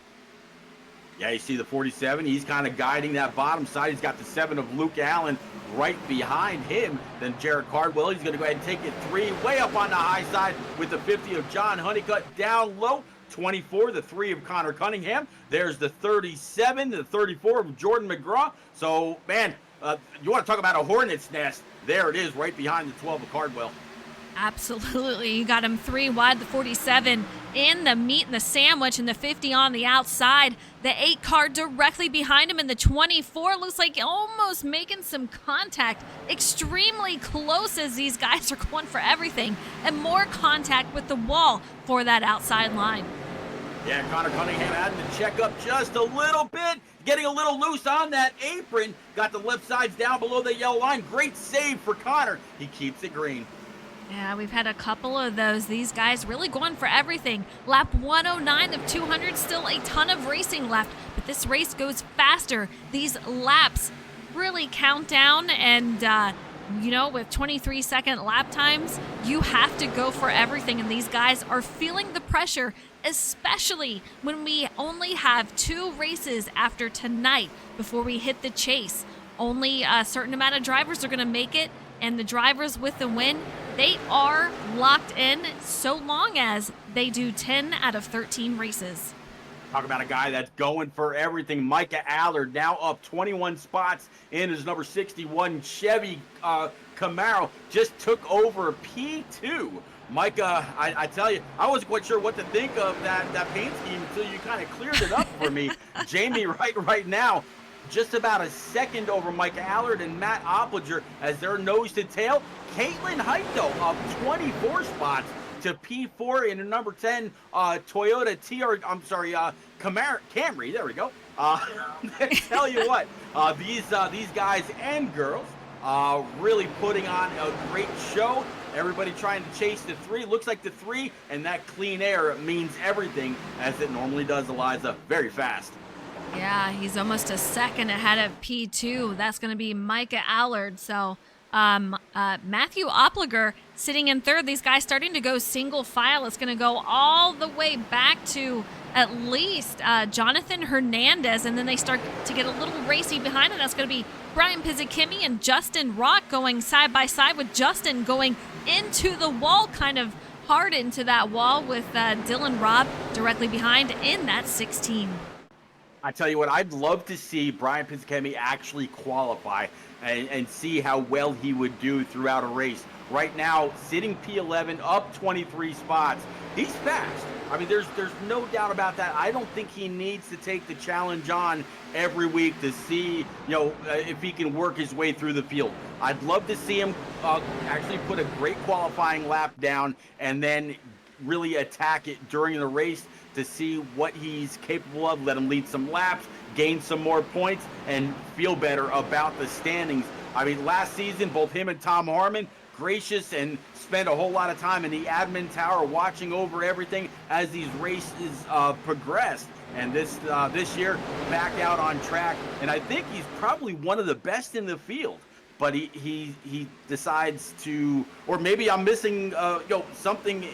Yeah, you see the 47. He's kind of guiding that bottom side. He's got the 7 of Luke Allen right behind him. Then Jared Cardwell, he's going to go ahead and take it 3 way up on the high side with the 50 of John Honeycutt down low. 24, the 3 of Connor Cunningham. There's the 37, the 34 of Jordan McGraw. So, man, you want to talk about a hornet's nest. There it is right behind the 12 of Cardwell. Absolutely. You got him 3 wide, the 47 in the meat and the sandwich, and the 50 on the outside. The 8 car directly behind him, and the 24 looks like almost making some contact. Extremely close as these guys are going for everything, and more contact with the wall for that outside line. Yeah, Connor Cunningham having to check up just a little bit, getting a little loose on that apron. Got the left sides down below the yellow line. Great save for Connor. He keeps it green. Yeah, we've had a couple of those. These guys really going for everything. Lap 109 of 200, still a ton of racing left, but this race goes faster. These laps really count down, and with 23-second lap times, you have to go for everything, and these guys are feeling the pressure, especially when we only have 2 races after tonight before we hit the chase. Only a certain amount of drivers are going to make it, and the drivers with the win, they are locked in so long as they do 10 out of 13 races. Talk about a guy that's going for everything. Micah Allard now up 21 spots in his number 61 Chevy Camaro. Just took over P2. Micah, I tell you, I wasn't quite sure what to think of that paint scheme until you kind of cleared it up for me. Jamie right now, just about a second over Micah Allard and Matt Oplinger as they're nose to tail. Caitlin Height, though, up 24 spots to P4 in a number 10 Toyota Camry. There we go. Tell you what, these guys and girls really putting on a great show. Everybody trying to chase the 3. Looks like the 3 and that clean air means everything, as it normally does, Eliza. Very fast. Yeah, he's almost a second ahead of P2. That's going to be Micah Allard. So Matthew Opliger sitting in third. These guys starting to go single file. It's going to go all the way back to at least Jonathan Hernandez, and then they start to get a little racy behind it. That's going to be Brian Pizzichimi and Justin Rock going side by side, with Justin going into the wall, kind of hard into that wall, with Dylan Robb directly behind in that 16. I tell you what, I'd love to see Brian Pizzichimi actually qualify and see how well he would do throughout a race. Right now, sitting P11, up 23 spots. He's fast. I mean, there's no doubt about that. I don't think he needs to take the challenge on every week to see, if he can work his way through the field. I'd love to see him actually put a great qualifying lap down and then really attack it during the race to see what he's capable of. Let him lead some laps, gain some more points, and feel better about the standings. I mean, last season, both him and Tom Harmon, gracious and spent a whole lot of time in the admin tower watching over everything as these races progressed. And this year, back out on track. And I think he's probably one of the best in the field. But he decides to, or maybe I'm missing something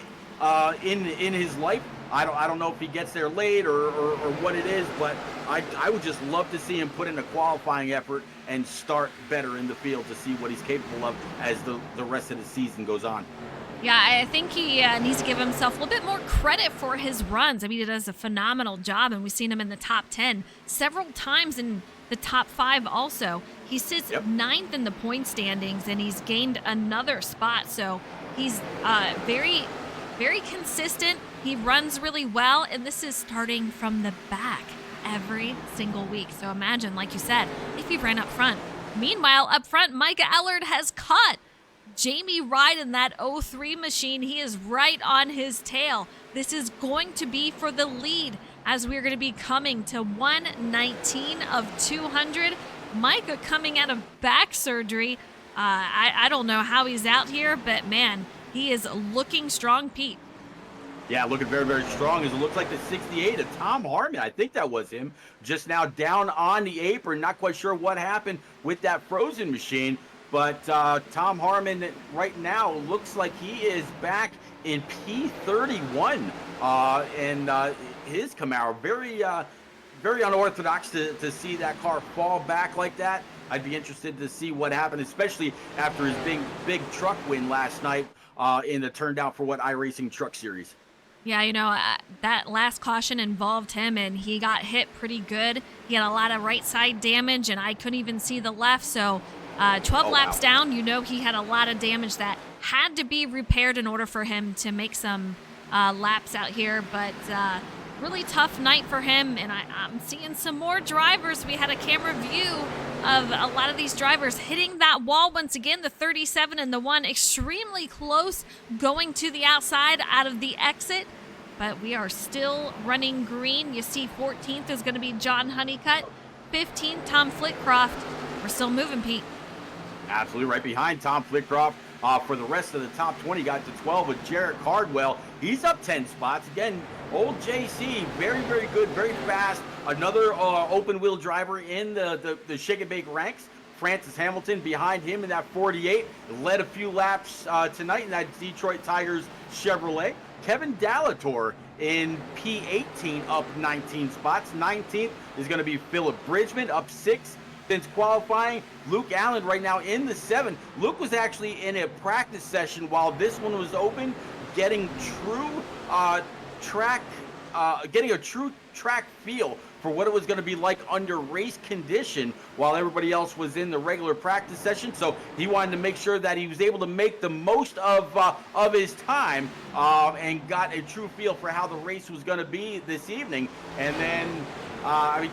in his life. I don't know if he gets there late or what it is, but I would just love to see him put in a qualifying effort and start better in the field to see what he's capable of as the rest of the season goes on. Yeah, I think he needs to give himself a little bit more credit for his runs. I mean, he does a phenomenal job, and we've seen him in the top 10 several times in the top 5 also. He sits 9th in the point standings, and he's gained another spot. So he's very, very consistent. He runs really well, and this is starting from the back every single week. So imagine, like you said, if he ran up front. Meanwhile, up front, Micah Allard has caught Jamie Ride in that 03 machine. He is right on his tail. This is going to be for the lead as we're going to be coming to 119 of 200. Micah coming out of back surgery. I don't know how he's out here, but man, he is looking strong, Pete. Yeah, looking very, very strong. As it looks like the 68 of Tom Harmon, I think that was him, just now down on the apron. Not quite sure what happened with that frozen machine, but Tom Harmon right now looks like he is back in P31, and his Camaro, very unorthodox to see that car fall back like that. I'd be interested to see what happened, especially after his big truck win last night in the Turned Out for What iRacing Truck Series. Yeah, that last caution involved him, and he got hit pretty good. He had a lot of right side damage, and I couldn't even see the left. So 12 laps down, he had a lot of damage that had to be repaired in order for him to make some laps out here. But really tough night for him, and I'm seeing some more drivers. We had a camera view of a lot of these drivers hitting that wall once again. The 37 and the 1 extremely close, going to the outside out of the exit, but we are still running green. You see 14th is going to be John Honeycutt, 15th Tom Flitcroft. We're still moving, Pete. Absolutely right behind Tom Flitcroft. For the rest of the top 20, got to 12 with Jarrett Cardwell. He's up 10 spots. Again, old JC, very, very good, very fast. Another open-wheel driver in the Shake and Bake ranks. Francis Hamilton behind him in that 48. Led a few laps tonight in that Detroit Tigers Chevrolet. Kevin Dallator in P18, up 19 spots. 19th is going to be Philip Bridgman, up 6. Since qualifying, Luke Allen right now in the 7. Luke was actually in a practice session while this one was open, getting a true track feel for what it was going to be like under race condition while everybody else was in the regular practice session. So he wanted to make sure that he was able to make the most of his time and got a true feel for how the race was going to be this evening. And then,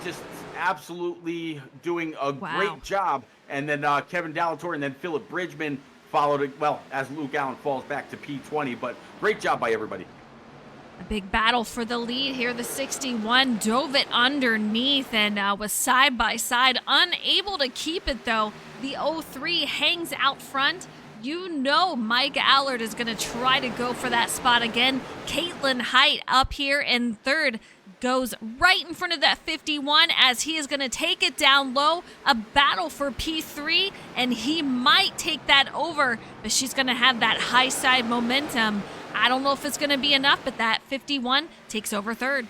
just absolutely doing a great job. And then Kevin Dallator and then Philip Bridgman followed it, as Luke Allen falls back to P20. But great job by everybody. A big battle for the lead here. The 61 dove it underneath and was side by side, unable to keep it though. The 03 hangs out front. Mike Allard is going to try to go for that spot again. Caitlin Height up here in third, goes right in front of that 51 as he is going to take it down low. A battle for P3, and he might take that over, but she's going to have that high side momentum. I don't know if it's going to be enough, but that 51 takes over third.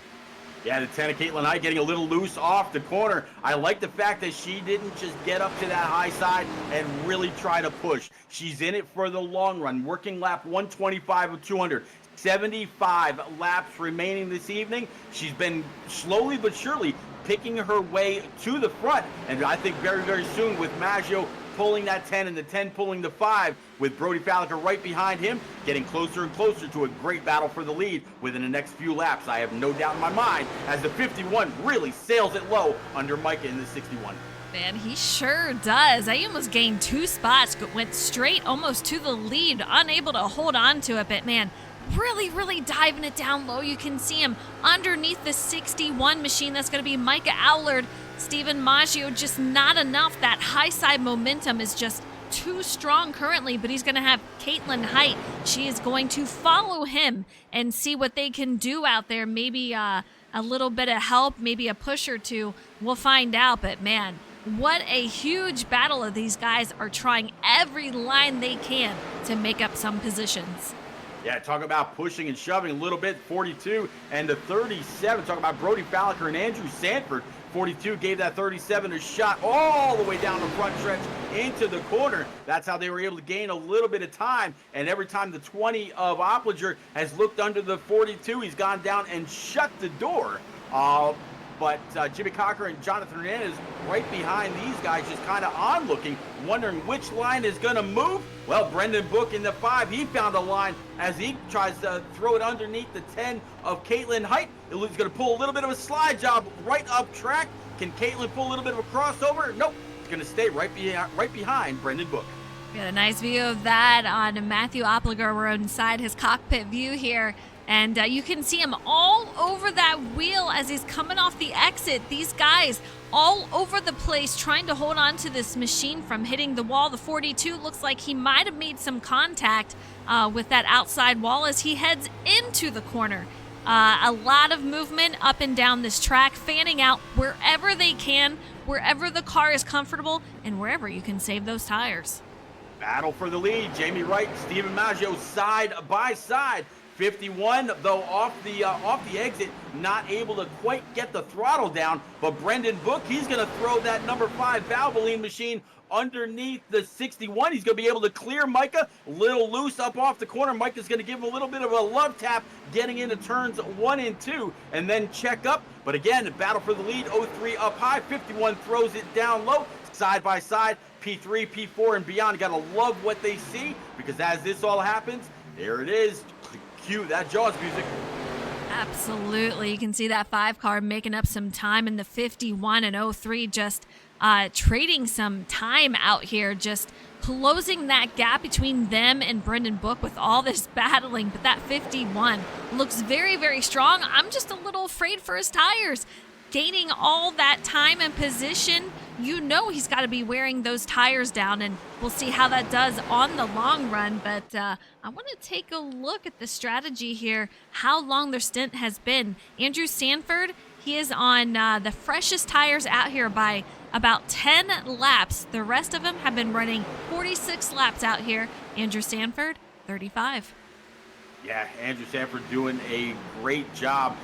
Yeah, the 10 of Caitlin Knight getting a little loose off the corner. I like the fact that she didn't just get up to that high side and really try to push. She's in it for the long run, working lap 125 of 200. 75 laps remaining this evening. She's been slowly but surely picking her way to the front, and I think very, very soon with Maggio pulling that 10 and the 10 pulling the 5, with Brody Falliker right behind him, getting closer and closer to a great battle for the lead within the next few laps. I have no doubt in my mind as the 51 really sails it low under Micah in the 61. Man, he sure does. I almost gained 2 spots, went straight almost to the lead, unable to hold on to it, but man, really diving it down low. You can see him underneath the 61 machine. That's going to be Micah Allard. Steven Maggio, just not enough. That high side momentum is just too strong currently, but he's going to have Caitlin Height. She is going to follow him and see what they can do out there. Maybe a little bit of help, maybe a push or two. We'll find out, but man, what a huge battle of these guys are trying every line they can to make up some positions. Yeah, talk about pushing and shoving a little bit. 42 and the 37. Talk about Brody Falliker and Andrew Sanford. 42 gave that 37 a shot all the way down the front stretch into the corner. That's how they were able to gain a little bit of time. And every time the 20 of Oplinger has looked under the 42, he's gone down and shut the door. But Jimmy Cocker and Jonathan Hernandez right behind these guys, just kind of on-looking, wondering which line is going to move. Well, Brendan Book in the 5, he found a line as he tries to throw it underneath the 10 of Caitlin Height. He's going to pull a little bit of a slide job right up track. Can Caitlin pull a little bit of a crossover? Nope. It's going to stay right behind Brendan Book. We got a nice view of that on Matthew Oplinger. We're inside his cockpit view here. And you can see him all over that wheel as he's coming off the exit. These guys all over the place trying to hold on to this machine from hitting the wall. The 42 looks like he might have made some contact with that outside wall as he heads into the corner. A lot of movement up and down this track, fanning out wherever they can, wherever the car is comfortable, and wherever you can save those tires. Battle for the lead. Jamie Wright, Steven Maggio side by side. 51, though, off the exit, not able to quite get the throttle down. But Brendan Book, he's going to throw that number 5 Valvoline machine underneath the 61. He's going to be able to clear Micah. A little loose up off the corner. Micah's going to give him a little bit of a love tap getting into turns 1 and 2 and then check up. But again, the battle for the lead. 03 up high. 51 throws it down low. Side by side. P3, P4, and beyond. Got to love what they see, because as this all happens, there it is. Cue that Jaws music. Absolutely. You can see that 5 car making up some time in the 51 and 03, just trading some time out here, just closing that gap between them and Brendan Book with all this battling. But that 51 looks very, very strong. I'm just a little afraid for his tires. Gaining all that time and position, you know he's got to be wearing those tires down, and we'll see how that does on the long run. But I want to take a look at the strategy here, how long their stint has been. Andrew Sanford, he is on the freshest tires out here by about 10 laps. The rest of them have been running 46 laps out here. Andrew Sanford, 35. Yeah, Andrew Sanford doing a great job.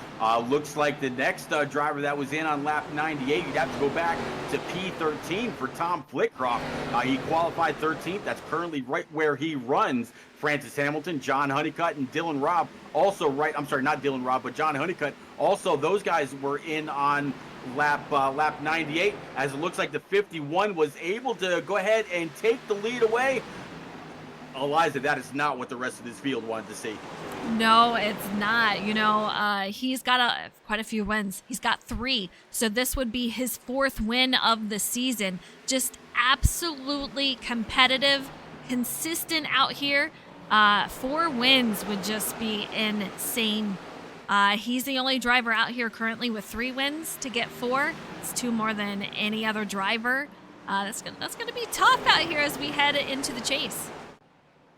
Looks like the next driver that was in on lap 98, you'd have to go back to P13 for Tom Flitcroft. He qualified 13th. That's currently right where he runs. Francis Hamilton, John Honeycutt, and Dylan Robb also right. I'm sorry, not Dylan Robb, but John Honeycutt. Also, those guys were in on lap 98, as it looks like the 51 was able to go ahead and take the lead away. Eliza, that is not what the rest of this field wanted to see. No, it's not. You know, he's got quite a few wins. He's got 3. So this would be his 4th win of the season. Just absolutely competitive, consistent out here. 4 wins would just be insane. He's the only driver out here currently with 3 wins to get 4. It's 2 more than any other driver. That's gonna be tough out here as we head into the chase.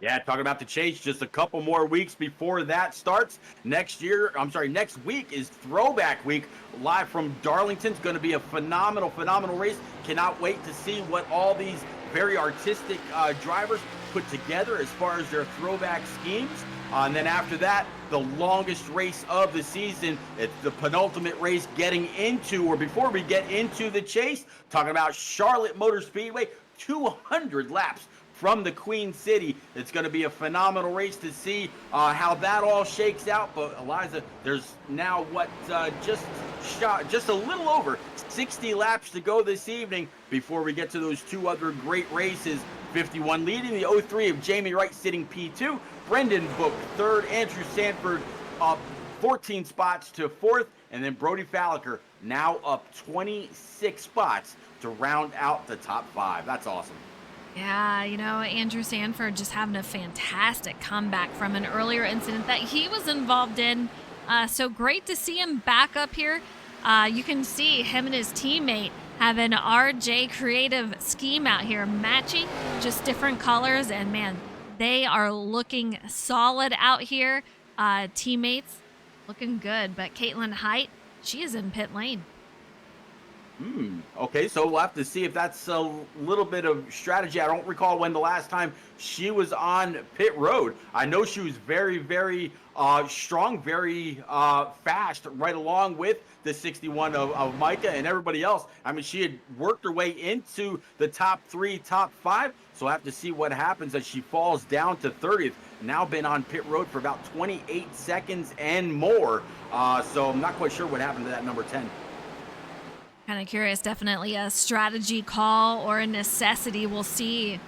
Yeah, talking about the chase, just a couple more weeks before that starts. Next week is Throwback Week, live from Darlington. It's going to be a phenomenal race. Cannot wait to see what all these very artistic drivers put together as far as their throwback schemes. And then after that, the longest race of the season. It's the penultimate race getting into, or before we get into the chase, talking about Charlotte Motor Speedway, 200 laps from the Queen City. It's going to be a phenomenal race to see how that all shakes out. But Eliza, there's now just a little over 60 laps to go this evening before we get to those two other great races. 51 leading the 03 of Jamie Wright sitting P2, Brendan Book third, Andrew Sanford up 14 spots to fourth, and then Brody Falliker now up 26 spots to round out the top 5. That's awesome. Yeah, Andrew Sanford just having a fantastic comeback from an earlier incident that he was involved in. So great to see him back up here. You can see him and his teammate have an RJ creative scheme out here, matching just different colors. And man, they are looking solid out here. Teammates looking good. But Caitlin Height, she is in pit lane. Okay, so we'll have to see if that's a little bit of strategy. I don't recall when the last time she was on pit road. I know she was very, very strong, very fast, right along with the 61 of Micah and everybody else. I mean, she had worked her way into the top 3, top 5. So we'll have to see what happens as she falls down to 30th. Now been on pit road for about 28 seconds and more. So I'm not quite sure what happened to that number 10. Kind of curious, definitely a strategy call or a necessity. We'll see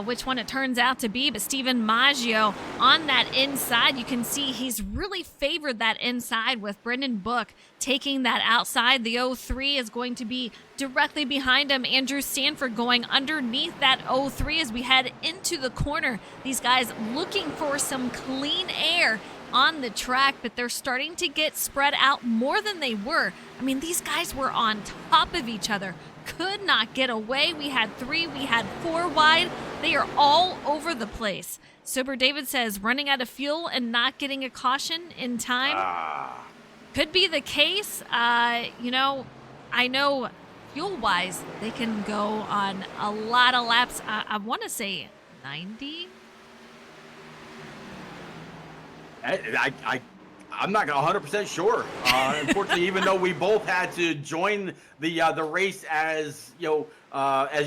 which one it turns out to be. But Steven Maggio on that inside, you can see he's really favored that inside with Brendan Book taking that outside. The 03 is going to be directly behind him. Andrew Sanford going underneath that 03 as we head into the corner. These guys looking for some clean air on the track, but they're starting to get spread out more than they were. I mean, these guys were on top of each other, could not get away. We had 3, we had 4 wide. They are all over the place. Sober David says running out of fuel and not getting a caution in time. Could be the case. I know fuel-wise, they can go on a lot of laps. I want to say 90. I'm not 100% sure. Unfortunately, even though we both had to join the race as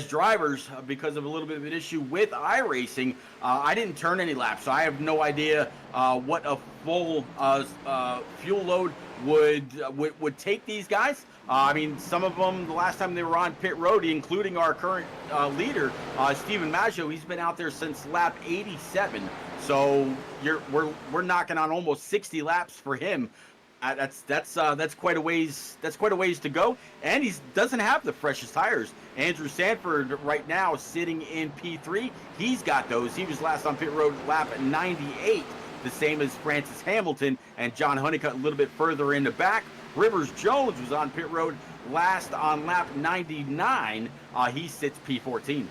drivers because of a little bit of an issue with iRacing, I didn't turn any laps, so I have no idea what a full fuel load would take these guys. I mean, some of them, the last time they were on pit road, including our current leader, Steven Maggio, he's been out there since lap 87. So we're knocking on almost 60 laps for him. That's quite a ways. That's quite a ways to go, and he doesn't have the freshest tires. Andrew Sanford right now sitting in P3. He's got those. He was last on pit road lap 98, the same as Francis Hamilton and John Honeycutt a little bit further in the back. Rivers Jones was on pit road last on lap 99. He sits P14.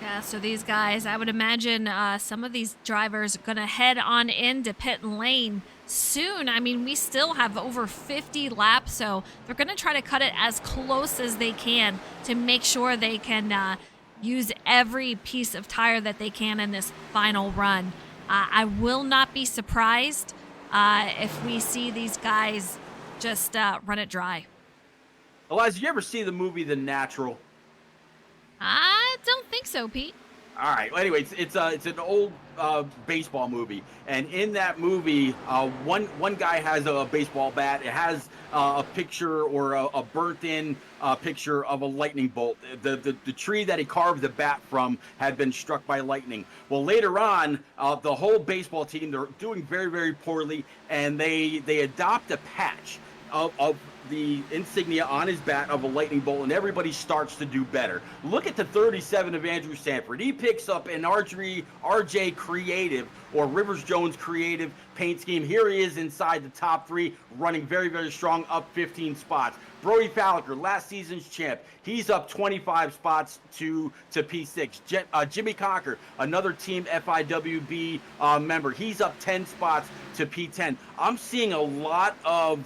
Yeah, so these guys, I would imagine some of these drivers are going to head on into pit lane soon. I mean, we still have over 50 laps, so they're going to try to cut it as close as they can to make sure they can use every piece of tire that they can in this final run. I will not be surprised if we see these guys just run it dry. Eliza, you ever see the movie The Natural? I don't think so, Pete. All right. Well, anyways, it's an old baseball movie, and in that movie, one guy has a baseball bat. It has a picture or a burnt-in picture of a lightning bolt. The tree that he carved the bat from had been struck by lightning. Well, later on, the whole baseball team, they're doing very, very poorly, and they adopt a patch of the insignia on his bat of a lightning bolt, and everybody starts to do better. Look at the 37 of Andrew Sanford. He picks up an RJ creative or Rivers Jones creative paint scheme. Here he is inside the top 3, running very, very strong, up 15 spots. Brody Falliker, last season's champ, he's up 25 spots to P6. Jimmy Cocker, another team FIWB member, he's up 10 spots to P10. I'm seeing a lot of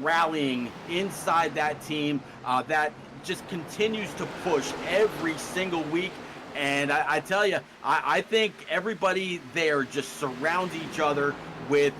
rallying inside that team that just continues to push every single week. And I tell you, I think everybody there just surrounds each other with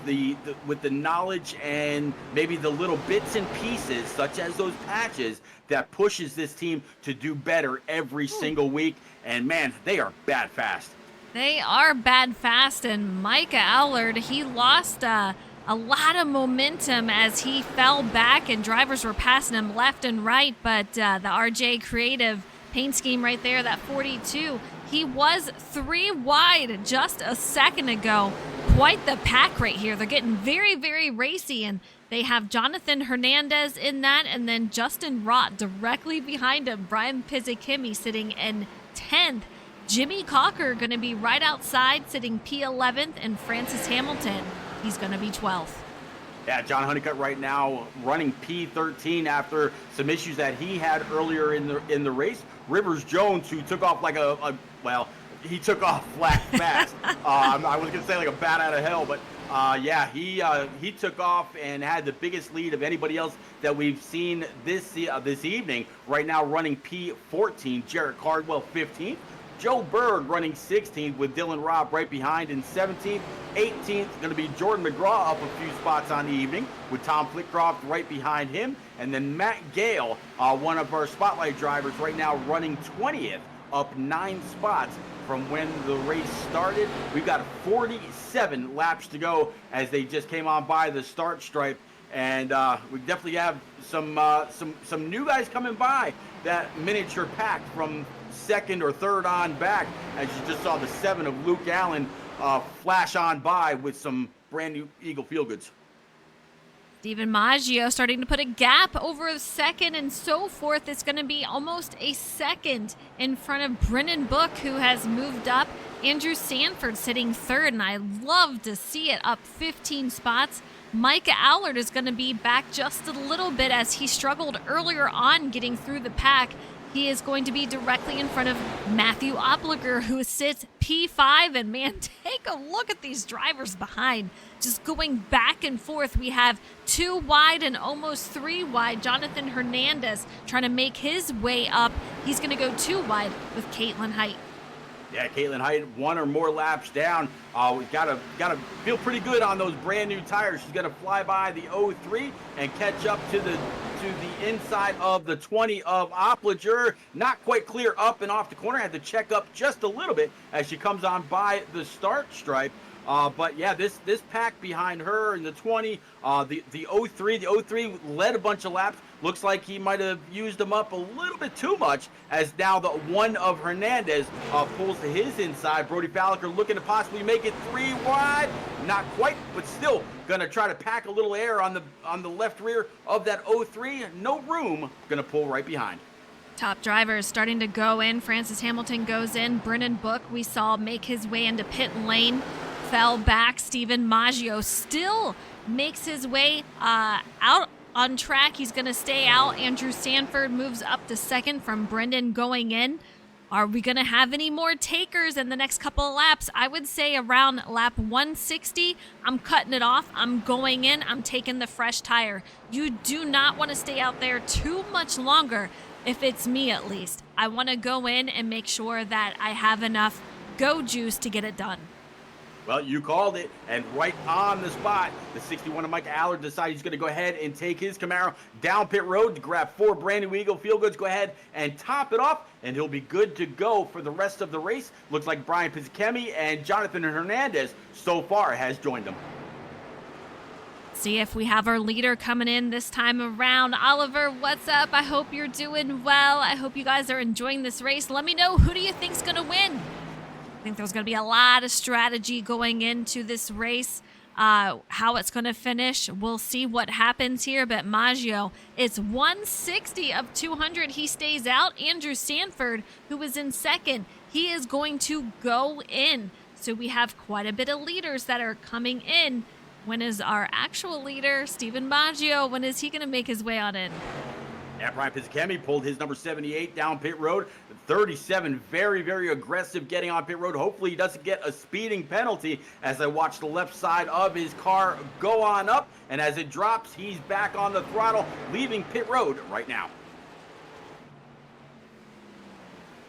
with the knowledge and maybe the little bits and pieces, such as those patches, that pushes this team to do better every single week. And man, they are bad fast. They are bad fast, and Micah Allard, he lost a lot of momentum as he fell back and drivers were passing him left and right, but the RJ Creative paint scheme right there, that 42, he was 3 wide just a second ago. Quite the pack right here. They're getting very, very racy, and they have Jonathan Hernandez in that, and then Justin Rott directly behind him. Brian Pizzichimmi sitting in 10th. Jimmy Cocker going to be right outside, sitting P11th, and Francis Hamilton, he's going to be 12th. Yeah, John Honeycutt right now running P13 after some issues that he had earlier in the race. Rivers Jones, who took off like he took off fast. I was going to say like a bat out of hell, but yeah, he took off and had the biggest lead of anybody else that we've seen this evening. Right now running P14, Jarrett Cardwell 15th. Joe Berg running 16th with Dylan Robb right behind in 17th. 18th going to be Jordan McGraw up a few spots on the evening with Tom Flitcroft right behind him. And then Matt Gale, one of our spotlight drivers right now running 20th, up 9 spots from when the race started. We've got 47 laps to go as they just came on by the start stripe. And we definitely have some new guys coming by that miniature pack from second or third on back, as you just saw the 7 of Luke Allen flash on by with some brand new Eagle Feel Goods. Steven Maggio starting to put a gap over a second and so forth. It's going to be almost a second in front of Brennan Book, who has moved up. Andrew Sanford sitting third, and I love to see it, up 15 spots. Micah Allard is going to be back just a little bit as he struggled earlier on getting through the pack. He is going to be directly in front of Matthew Opliger, who sits P5. And man, take a look at these drivers behind. Just going back and forth. We have 2 wide and almost 3 wide. Jonathan Hernandez trying to make his way up. He's going to go 2 wide with Caitlin Height. Yeah, Caitlin Height, 1 or more laps down. We've got to feel pretty good on those brand new tires. She's going to fly by the 03 and catch up to the inside of the 20 of Opliger. Not quite clear up and off the corner. Had to check up just a little bit as she comes on by the start stripe. But yeah, this pack behind her in the 20, the 03 led a bunch of laps. Looks like he might have used them up a little bit too much, as now the 1 of Hernandez pulls to his inside. Brody Falliker looking to possibly make it 3 wide. Not quite, but still going to try to pack a little air on the left rear of that 03. No room, going to pull right behind. Top drivers starting to go in. Francis Hamilton goes in. Brennan Book, we saw make his way into pit lane. Fell back. Steven Maggio still makes his way out on track. He's going to stay out. Andrew Sanford moves up to second from Brendan going in. Are we going to have any more takers in the next couple of laps? I would say around lap 160, I'm cutting it off. I'm going in. I'm taking the fresh tire. You do not want to stay out there too much longer, if it's me at least. I want to go in and make sure that I have enough go juice to get it done. Well, you called it, and right on the spot, the 61 of Mike Allard decided he's going to go ahead and take his Camaro down pit road to grab 4 brand new Eagle Feel Goods. Go ahead and top it off, and he'll be good to go for the rest of the race. Looks like Brian Pizzichimmi and Jonathan Hernandez so far has joined them. See if we have our leader coming in this time around. Oliver, what's up? I hope you're doing well. I hope you guys are enjoying this race. Let me know, who do you think's going to win? I think there's going to be a lot of strategy going into this race. How it's going to finish, we'll see what happens here. But Maggio, it's 160 of 200. He stays out. Andrew Sanford, who was in second, he is going to go in. So we have quite a bit of leaders that are coming in. When is our actual leader, Steven Maggio? When is he going to make his way on in? Yeah, Brian Pizzichimmi pulled his number 78 down pit road. 37, very, very aggressive getting on pit road. Hopefully he doesn't get a speeding penalty, as I watch the left side of his car go on up. And as it drops, he's back on the throttle, leaving pit road right now.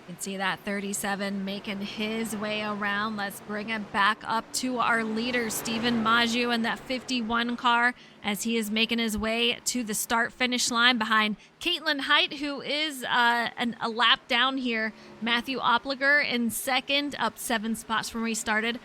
You can see that 37 making his way around. Let's bring it back up to our leader, Steven Maggio, in that 51 car as he is making his way to the start-finish line behind Caitlin Height, who is a lap down here. Matthew Opliger in second, up 7 spots from where he started.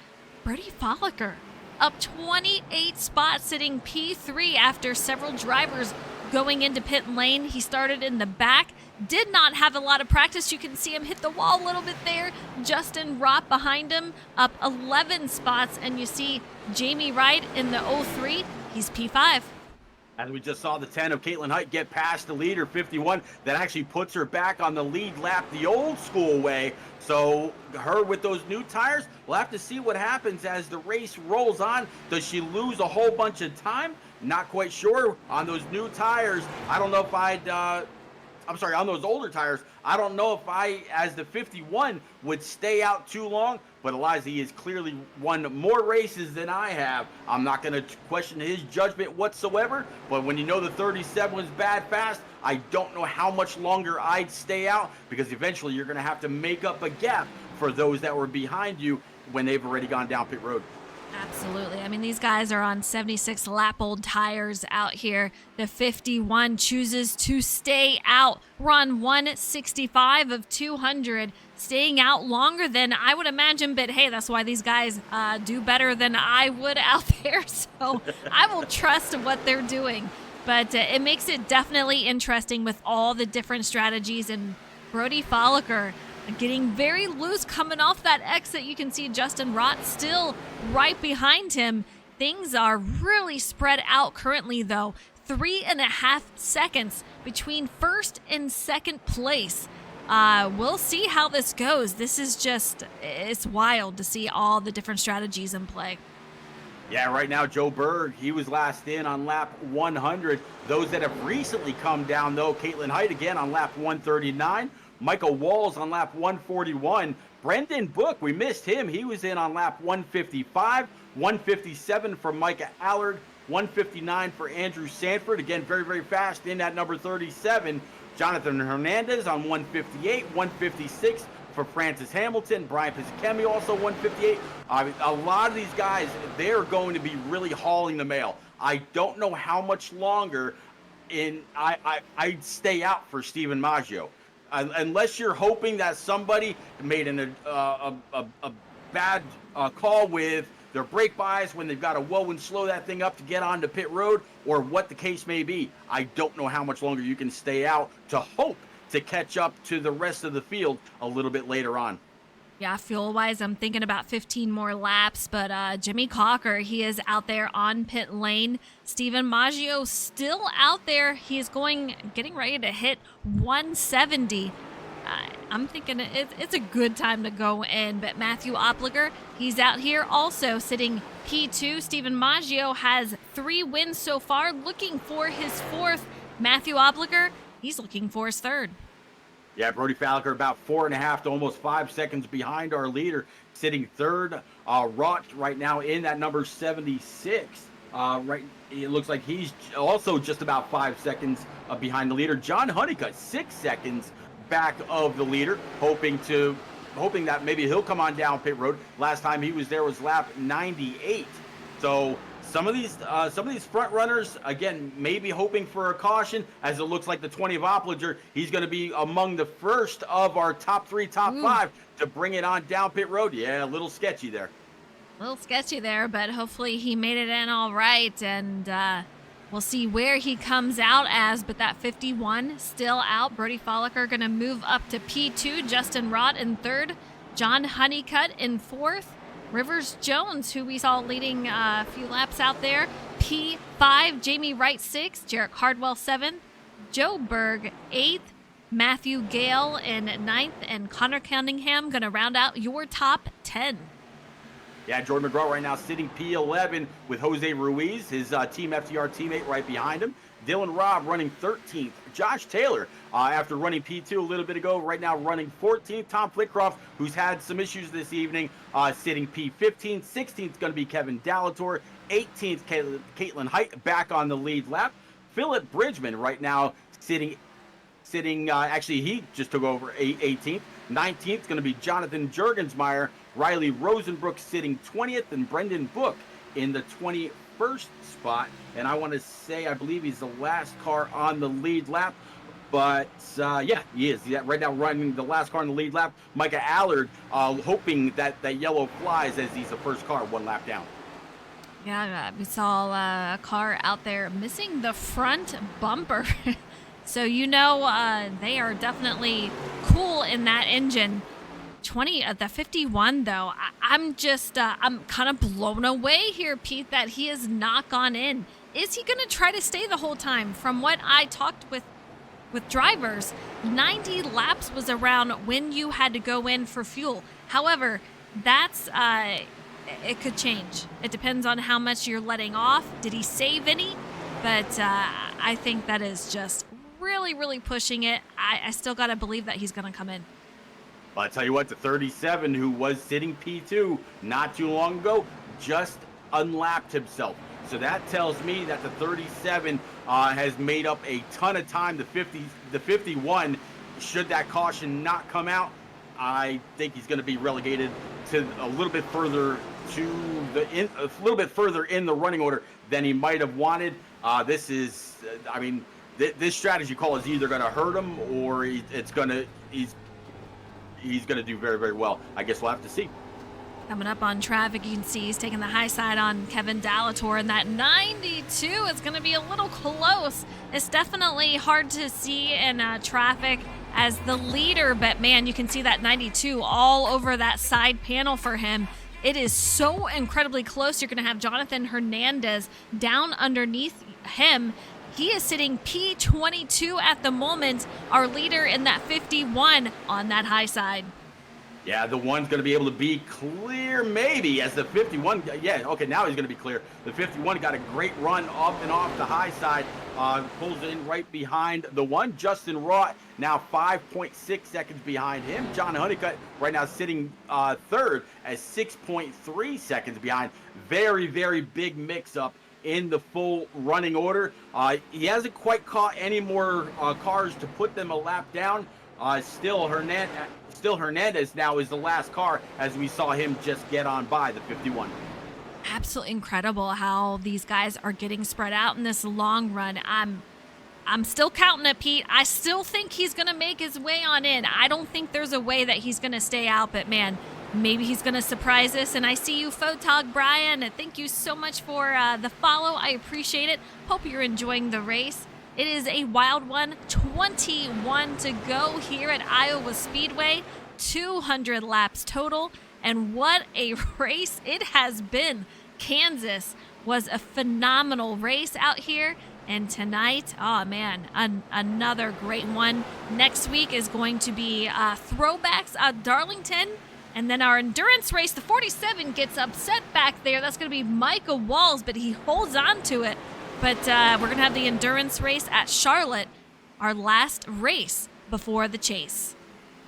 Brody Folliker up 28 spots, sitting P3 after several drivers going into pit lane. He started in the back, did not have a lot of practice. You can see him hit the wall a little bit there. Justin Rott behind him, up 11 spots, and you see Jamie Wright in the 03. He's P5. As we just saw the 10 of Caitlin Height get past the leader, 51. That actually puts her back on the lead lap the old school way. So her with those new tires, we'll have to see what happens as the race rolls on. Does she lose a whole bunch of time? Not quite sure. On those new tires, I don't know if on those older tires, I don't know if I, as the 51, would stay out too long. But Eliza has clearly won more races than I have. I'm not going to question his judgment whatsoever. But when you know the 37 was bad fast, I don't know how much longer I'd stay out, because eventually you're going to have to make up a gap for those that were behind you when they've already gone down pit road. Absolutely. I mean, these guys are on 76 lap old tires out here. The 51 chooses to stay out. We're on 165 of 200, staying out longer than I would imagine. But hey, that's why these guys do better than I would out there. So I will trust what they're doing. But it makes it definitely interesting with all the different strategies. And Brody Folliker getting very loose coming off that exit. You can see Justin Rott still right behind him. Things are really spread out currently, though. 3.5 seconds between first and second place. We'll see how this goes. This is just, it's wild to see all the different strategies in play. Yeah, right now, Joe Berg, he was last in on lap 100. Those that have recently come down, though, Caitlin Height again on lap 139. Michael Walls on lap 141. Brendan Book, we missed him. He was in on lap 155. 157 for Micah Allard. 159 for Andrew Sanford. Again, very, very fast in at number 37. Jonathan Hernandez on 158. 156 for Francis Hamilton. Brian Pizzicemi also 158. A lot of these guys, they're going to be really hauling the mail. I don't know how much longer I'd stay out for Steven Maggio. Unless you're hoping that somebody made a bad call with their brake bias when they've got to whoa and slow that thing up to get onto pit road, or what the case may be. I don't know how much longer you can stay out to hope to catch up to the rest of the field a little bit later on. Yeah, fuel-wise, I'm thinking about 15 more laps, but Jimmy Cocker, he is out there on pit lane. Steven Maggio still out there. He is getting ready to hit 170. I'm thinking it's a good time to go in, but Matthew Opliger, he's out here also sitting P2. Steven Maggio has 3 wins so far, looking for his 4th. Matthew Opliger, he's looking for his 3rd. Yeah, Brody Falliker about 4.5 to almost 5 seconds behind our leader, sitting 3rd. Rott right now in that number 76. It looks like he's also just about 5 seconds behind the leader. John Honeycutt 6 seconds back of the leader, hoping that maybe he'll come on down pit road. Last time he was there was lap 98. So some of these front runners, again, maybe hoping for a caution, as it looks like the 20 of Opliger, he's going to be among the first of our top 3, top 5 to bring it on down pit road. Yeah, a little sketchy there. A little sketchy there, but hopefully he made it in all right, and we'll see where he comes out as. But that 51 still out. Brody Folliker going to move up to P2. Justin Rott in 3rd. John Honeycutt in 4th. Rivers Jones, who we saw leading a few laps out there, P5. Jamie Wright 6th. Jarek Hardwell 7th. Joe Berg 8th. Matthew Gale in 9th. And Connor Cunningham going to round out your top 10. Yeah, Jordan McGraw right now sitting P11 with Jose Ruiz, his Team FTR teammate right behind him. Dylan Robb running 13th. Josh Taylor, after running P2 a little bit ago, right now running 14th. Tom Flitcroft, who's had some issues this evening, sitting P15. 16th going to be Kevin Dallator. 18th, Caitlin Height back on the lead lap. Philip Bridgman right now sitting. Actually, he just took over 18th. 19th going to be Jonathan Jurgensmeyer. Riley Rosenbrook sitting 20th, and Brendan Book in the 21st spot. And I want to say, I believe he's the last car on the lead lap. But yeah, he is. He's right now running the last car on the lead lap. Micah Allard hoping that yellow flies as he's the first car one lap down. Yeah, we saw a car out there missing the front bumper. So they are definitely cool in that engine. The 51 though, I'm kind of blown away here, Pete, that he has not gone in. Is he going to try to stay the whole time? From what I talked with drivers, 90 laps was around when you had to go in for fuel. However, that's it could change. It depends on how much you're letting off. Did he save any? But I think that is just really, really pushing it. I still got to believe that he's going to come in. Well, I tell you what, the 37 who was sitting P2 not too long ago just unlapped himself. So that tells me that the 37 has made up a ton of time. The 51, should that caution not come out, I think he's going to be relegated to a little bit further in the running order than he might have wanted. This is, this strategy call is either going to hurt him or he's going to do very, very well. I guess we'll have to see. Coming up on traffic, you can see he's taking the high side on Kevin Dallator, and that 92 is going to be a little close. It's definitely hard to see in traffic as the leader, but man, you can see that 92 all over that side panel for him. It is so incredibly close. You're going to have Jonathan Hernandez down underneath him. He is sitting P22 at the moment, our leader in that 51 on that high side. Yeah, the one's going to be able to be clear maybe as the 51. Yeah, okay, now he's going to be clear. The 51 got a great run up and off the high side. Pulls in right behind the one. Justin Rott now 5.6 seconds behind him. John Honeycutt right now sitting third at 6.3 seconds behind. Very, very big mix-up in the full running order. He hasn't quite caught any more cars to put them a lap down. Still Hernandez now is the last car as we saw him just get on by the 51. Absolutely incredible how these guys are getting spread out in this long run. I'm still counting it, Pete. I still think he's going to make his way on in. I don't think there's a way that he's going to stay out, but man, maybe he's going to surprise us. And I see you, Photog Brian. Thank you so much for the follow. I appreciate it. Hope you're enjoying the race. It is a wild one. 21 to go here at Iowa Speedway. 200 laps total. And what a race it has been. Kansas was a phenomenal race out here. And tonight, oh man, another great one. Next week is going to be throwbacks at Darlington. And then our endurance race, the 47 gets upset back there. That's going to be Micah Walls, but he holds on to it. But we're going to have the endurance race at Charlotte, our last race before the chase.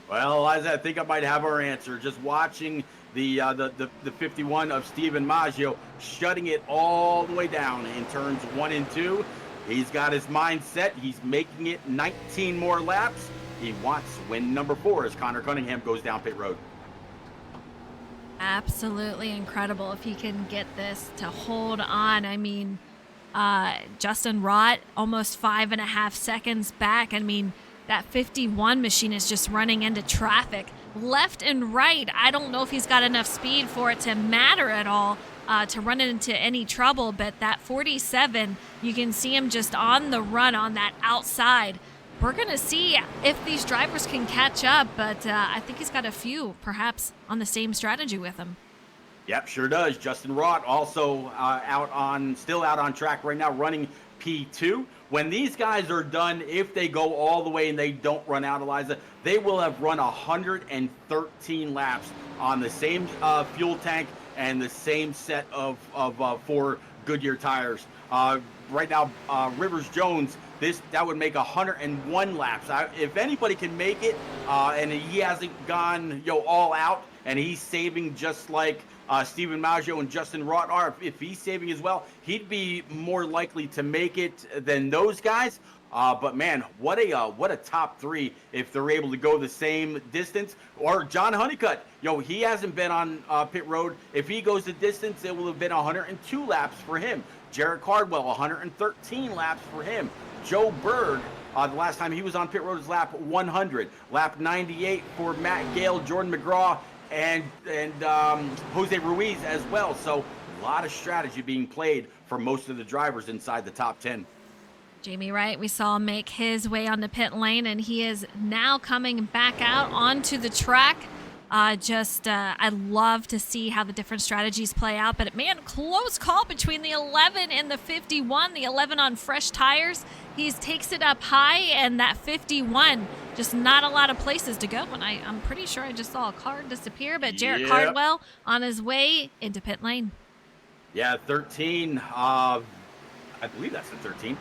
Well, Eliza, I think I might have our answer. Just watching the 51 of Steven Maggio shutting it all the way down in turns 1 and 2. He's got his mind set. He's making it 19 more laps. He wants win number 4 as Connor Cunningham goes down pit road. Absolutely incredible if he can get this to hold on. I mean, Justin Rott almost 5.5 seconds back. I mean, that 51 machine is just running into traffic left and right. I don't know if he's got enough speed for it to matter at all, to run into any trouble, but that 47, you can see him just on the run on that outside. We're going to see if these drivers can catch up, but I think he's got a few perhaps on the same strategy with him. Yep, sure does. Justin Rott also still out on track right now, running P2. When these guys are done, if they go all the way and they don't run out, Eliza, they will have run 113 laps on the same fuel tank and the same set of 4 Goodyear tires. Right now, Rivers Jones, that would make 101 laps. If anybody can make it, and he hasn't gone all out, and he's saving just like Steven Maggio and Justin Rott are, if he's saving as well, he'd be more likely to make it than those guys. But man, what a top three if they're able to go the same distance. Or John Honeycutt, he hasn't been on pit road. If he goes the distance, it will have been 102 laps for him. Jared Cardwell, 113 laps for him. Joe Berg, the last time he was on pit road is lap 100. Lap 98 for Matt Gale, Jordan McGraw, and Jose Ruiz as well. So a lot of strategy being played for most of the drivers inside the top 10. Jamie Wright, we saw him make his way on the pit lane, and he is now coming back out onto the track. I love to see how the different strategies play out. But, man, close call between the 11 and the 51. The 11 on fresh tires. He takes it up high, and that 51, just not a lot of places to go. And I'm pretty sure I just saw a car disappear. But Jarrett Cardwell on his way into pit lane. Yeah, 13. I believe that's the 13.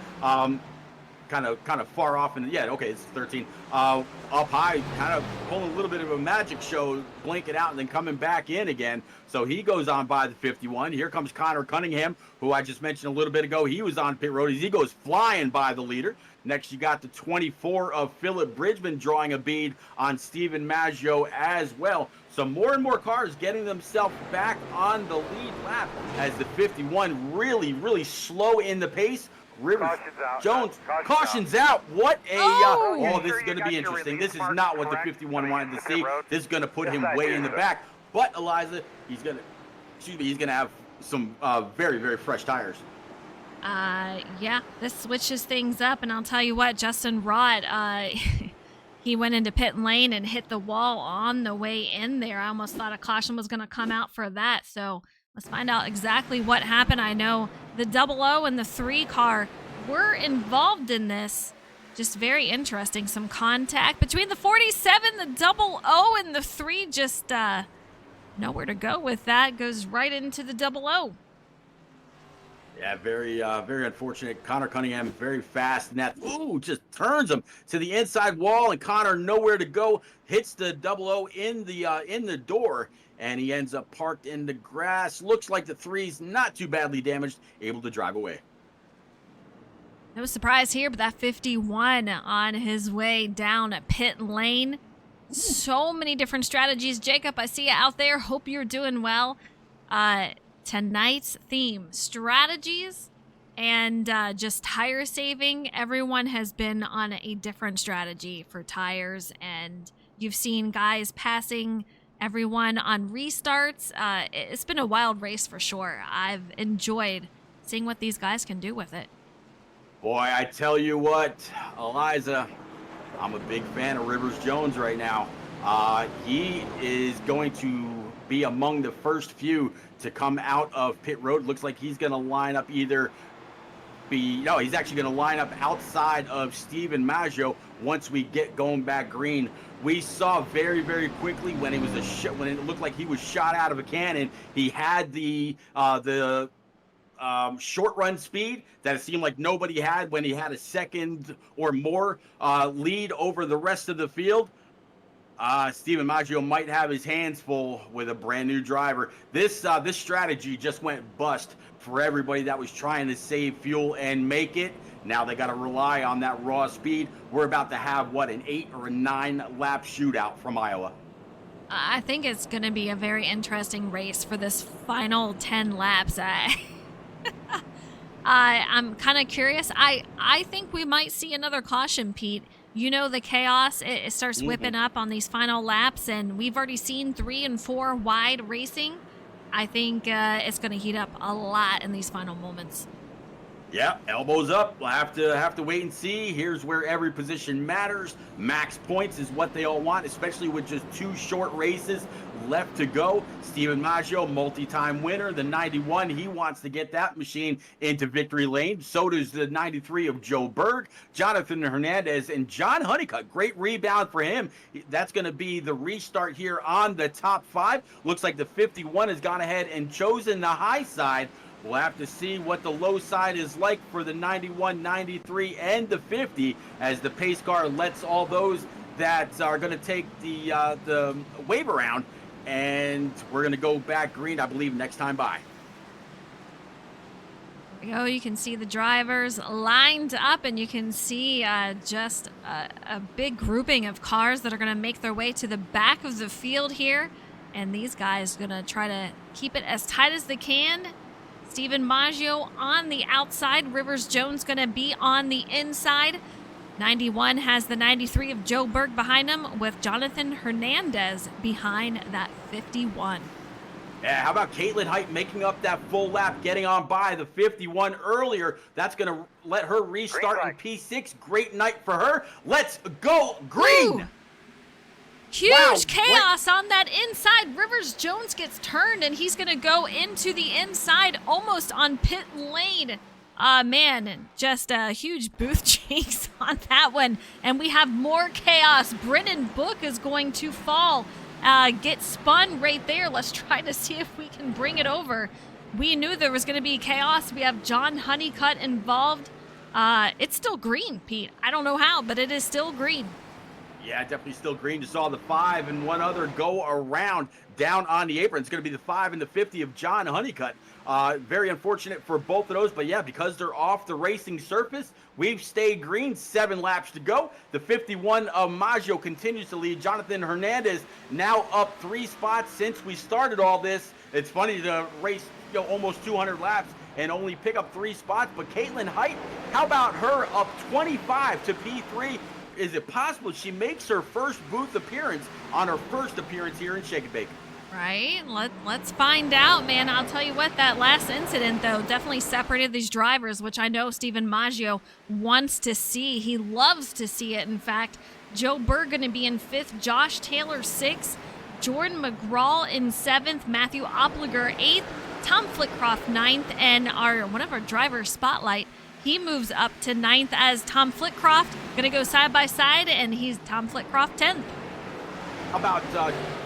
Kind of far off it's 13. Up high, kind of pulling a little bit of a magic show, blinking out and then coming back in again. So he goes on by the 51. Here comes Connor Cunningham, who I just mentioned a little bit ago. He was on pit road. He goes flying by the leader. Next, you got the 24 of Philip Bridgman drawing a bead on Steven Maggio as well. So more and more cars getting themselves back on the lead lap as the 51 really, really slow in the pace. Rivers Jones cautions out. What a this is going to be interesting. This is not what the 51 wanted to see. This is going to put him way in the back. But Eliza, he's going to have some very, very fresh tires. Yeah, this switches things up, and I'll tell you what, Justin Rod, he went into pit lane and hit the wall on the way in there. I almost thought a caution was going to come out for that. So let's find out exactly what happened. I know the 00 and the 3 car were involved in this. Just very interesting. Some contact between the 47, the 00, and the 3. Just nowhere to go with that. Goes right into the 00. Yeah, very unfortunate. Connor Cunningham is very fast, and that just turns him to the inside wall, and Connor nowhere to go. Hits the 00 in the door, and he ends up parked in the grass. Looks like the 3's not too badly damaged, able to drive away. No surprise here, but that 51 on his way down at pit lane. So many different strategies. Jacob, I see you out there. Hope you're doing well. Tonight's theme, strategies and just tire saving. Everyone has been on a different strategy for tires, and you've seen guys passing everyone on restarts. It's been a wild race for sure. I've enjoyed seeing what these guys can do with it. Boy, I tell you what, Eliza, I'm a big fan of Rivers Jones right now. He is going to be among the first few to come out of pit road. Looks like he's going to line up he's actually going to line up outside of Steven Maggio once we get going back green. We saw very, very quickly when it was when it looked like he was shot out of a cannon. He had the short run speed that it seemed like nobody had when he had a second or more lead over the rest of the field. Steven Maggio might have his hands full with a brand new driver. This strategy just went bust for everybody that was trying to save fuel and make it. Now they got to rely on that raw speed. We're about to have an 8 or a 9 lap shootout from Iowa. I think it's going to be a very interesting race for this final 10 laps. I'm kind of curious. I think we might see another caution, Pete. You know, the chaos, it starts whipping up on these final laps, and we've already seen 3 and 4 wide racing. I think it's going to heat up a lot in these final moments. Yeah, elbows up. We'll have to wait and see. Here's where every position matters. Max points is what they all want, especially with just 2 short races left to go. Steven Maggio, multi-time winner. The 91, he wants to get that machine into victory lane. So does the 93 of Joe Berg, Jonathan Hernandez, and John Honeycutt. Great rebound for him. That's going to be the restart here on the top 5. Looks like the 51 has gone ahead and chosen the high side. We'll have to see what the low side is like for the 91, 93, and the 50 as the pace car lets all those that are going to take the wave around. And we're going to go back green, I believe, next time by. There we go. You can see the drivers lined up, and you can see just a big grouping of cars that are going to make their way to the back of the field here. And these guys are going to try to keep it as tight as they can. Steven Maggio on the outside. Rivers Jones going to be on the inside. 91 has the 93 of Joe Berg behind him, with Jonathan Hernandez behind that 51. Yeah, how about Caitlin Height making up that full lap, getting on by the 51 earlier? That's going to let her restart in P6. Great night for her. Let's go green! Ooh. Huge chaos on that inside. Rivers Jones gets turned, and he's going to go into the inside almost on pit lane. Man, just a huge booth jinx on that one. And we have more chaos. Brennan Book is going to fall. Get spun right there. Let's try to see if we can bring it over. We knew there was going to be chaos. We have John Honeycutt involved. It's still green, Pete. I don't know how, but it is still green. Yeah, definitely still green. Just saw the 5 and one other go around down on the apron. It's going to be the 5 and the 50 of John Honeycutt. Very unfortunate for both of those, but yeah, because they're off the racing surface, we've stayed green. 7 laps to go. The 51 of Maggio continues to lead. Jonathan Hernandez now up 3 spots since we started all this. It's funny to race almost 200 laps and only pick up 3 spots, but Caitlin Height, how about her up 25 to P3? Is it possible she makes her first booth appearance on her first appearance here in Shake and Bake? Right, let's find out, man. I'll tell you what, that last incident, though, definitely separated these drivers, which I know Steven Maggio wants to see. He loves to see it, in fact. Joe Berg going to be in 5th, Josh Taylor 6th, Jordan McGraw in 7th, Matthew Opliger 8th, Tom Flitcroft 9th, and one of our drivers, Spotlight, he moves up to 9th as Tom Flitcroft. Going to go side by side, and he's Tom Flitcroft 10th. How about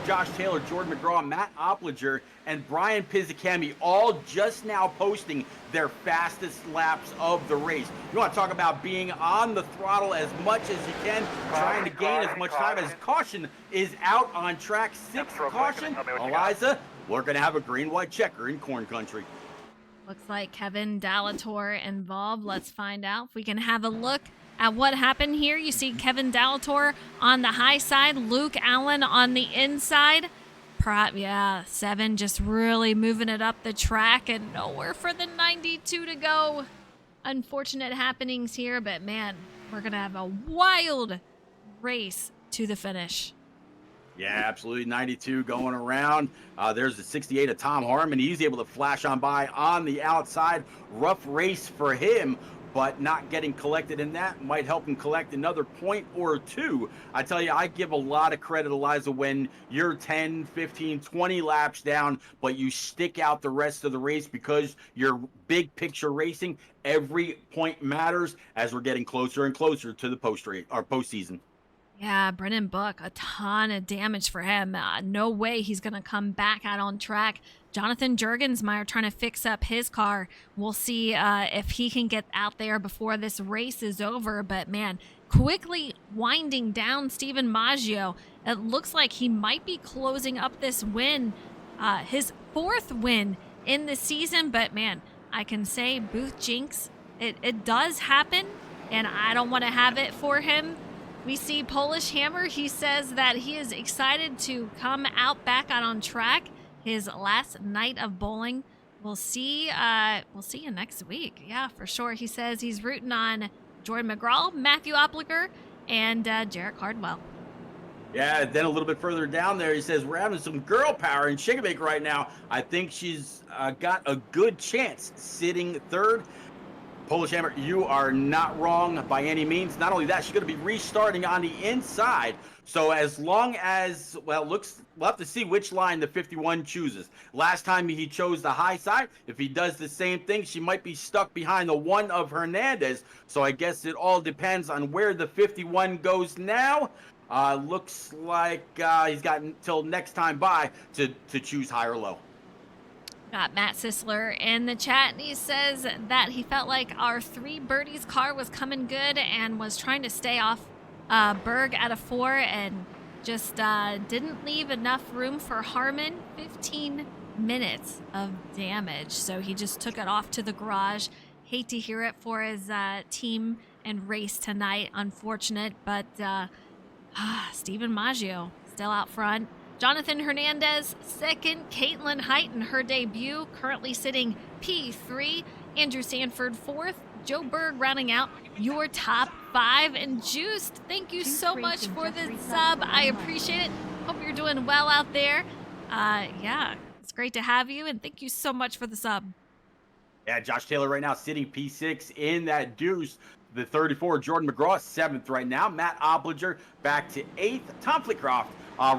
Josh Taylor, Jordan McGraw, Matt Opliger, and Brian Pizzacami all just now posting their fastest laps of the race. You want to talk about being on the throttle as much as you can, trying to gain as much time as caution is out on track 6 caution. Eliza, we're going to have a green-white checker in corn country. Looks like Kevin Dallator involved. Let's find out if we can have a look at what happened here. You see Kevin Dallator on the high side, Luke Allen on the inside. 7 just really moving it up the track, and nowhere for the 92 to go. Unfortunate happenings here, but man, we're going to have a wild race to the finish. Yeah, absolutely. 92 going around. There's the 68 of Tom Harmon. He's able to flash on by on the outside. Rough race for him, but not getting collected in that might help him collect another point or 2. I tell you, I give a lot of credit, Eliza, when you're 10, 15, 20 laps down, but you stick out the rest of the race because you're big picture racing. Every point matters as we're getting closer and closer to the postseason. Yeah, Brennan Book, a ton of damage for him. No way he's going to come back out on track. Jonathan Jurgensmeyer trying to fix up his car. We'll see if he can get out there before this race is over. But, man, quickly winding down Steven Maggio. It looks like he might be closing up this win, his 4th win in the season. But, man, I can say booth jinx, it does happen, and I don't want to have it for him. We see Polish Hammer. He says that he is excited to come out back out on track. His last night of bowling. We'll see you next week. Yeah, for sure. He says he's rooting on Jordan McGraw, Matthew Opliger, and Jarrett Cardwell. Yeah, then a little bit further down there, he says, we're having some girl power in Shake and Bake right now. I think she's got a good chance sitting 3rd. Polish Hammer, you are not wrong by any means. Not only that, she's going to be restarting on the inside. So as long as, we'll have to see which line the 51 chooses. Last time he chose the high side. If he does the same thing, she might be stuck behind the 1 of Hernandez. So I guess it all depends on where the 51 goes now. Looks like he's got until next time by to choose high or low. Got Matt Sisler in the chat, and he says that he felt like our 3 birdies car was coming good and was trying to stay off Berg at a 4 and just didn't leave enough room for Harmon. 15 minutes of damage, so he just took it off to the garage. Hate to hear it for his team and race tonight. Unfortunate, but Steven Maggio still out front. Jonathan Hernandez second. Caitlin Height in her debut, currently sitting P3. Andrew Sanford fourth. Joe Berg rounding out your top 5. And Juiced, thank you so much for the sub. I appreciate it. Hope you're doing well out there. Yeah, it's great to have you, and thank you so much for the sub. Yeah, Josh Taylor right now sitting P6 in that deuce. The 34, Jordan McGraw, 7th right now. Matt Opliger back to 8th. Tom Flitcroft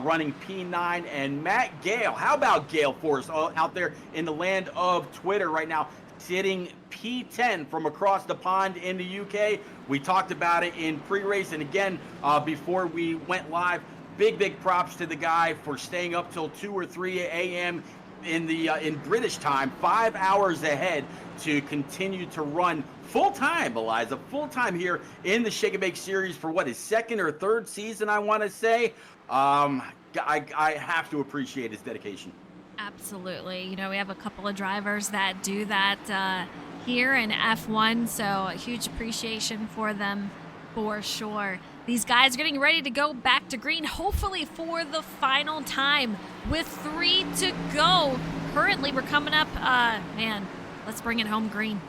running P9. And Matt Gale, how about Gale Force out there in the land of Twitter right now, sitting P10 from across the pond in the UK. We talked about it in pre-race, and again, before we went live, big props to the guy for staying up till 2 or 3 a.m. in British time, 5 hours ahead, to continue to run full-time, Eliza, full-time here in the Shake and Bake series for what, his 2nd or 3rd season, I want to say. I have to appreciate his dedication. Absolutely. You know, we have a couple of drivers that do that here in F1, so a huge appreciation for them for sure. These guys are getting ready to go back to green, hopefully for the final time with 3 to go. Currently, we're coming up, man, let's bring it home green.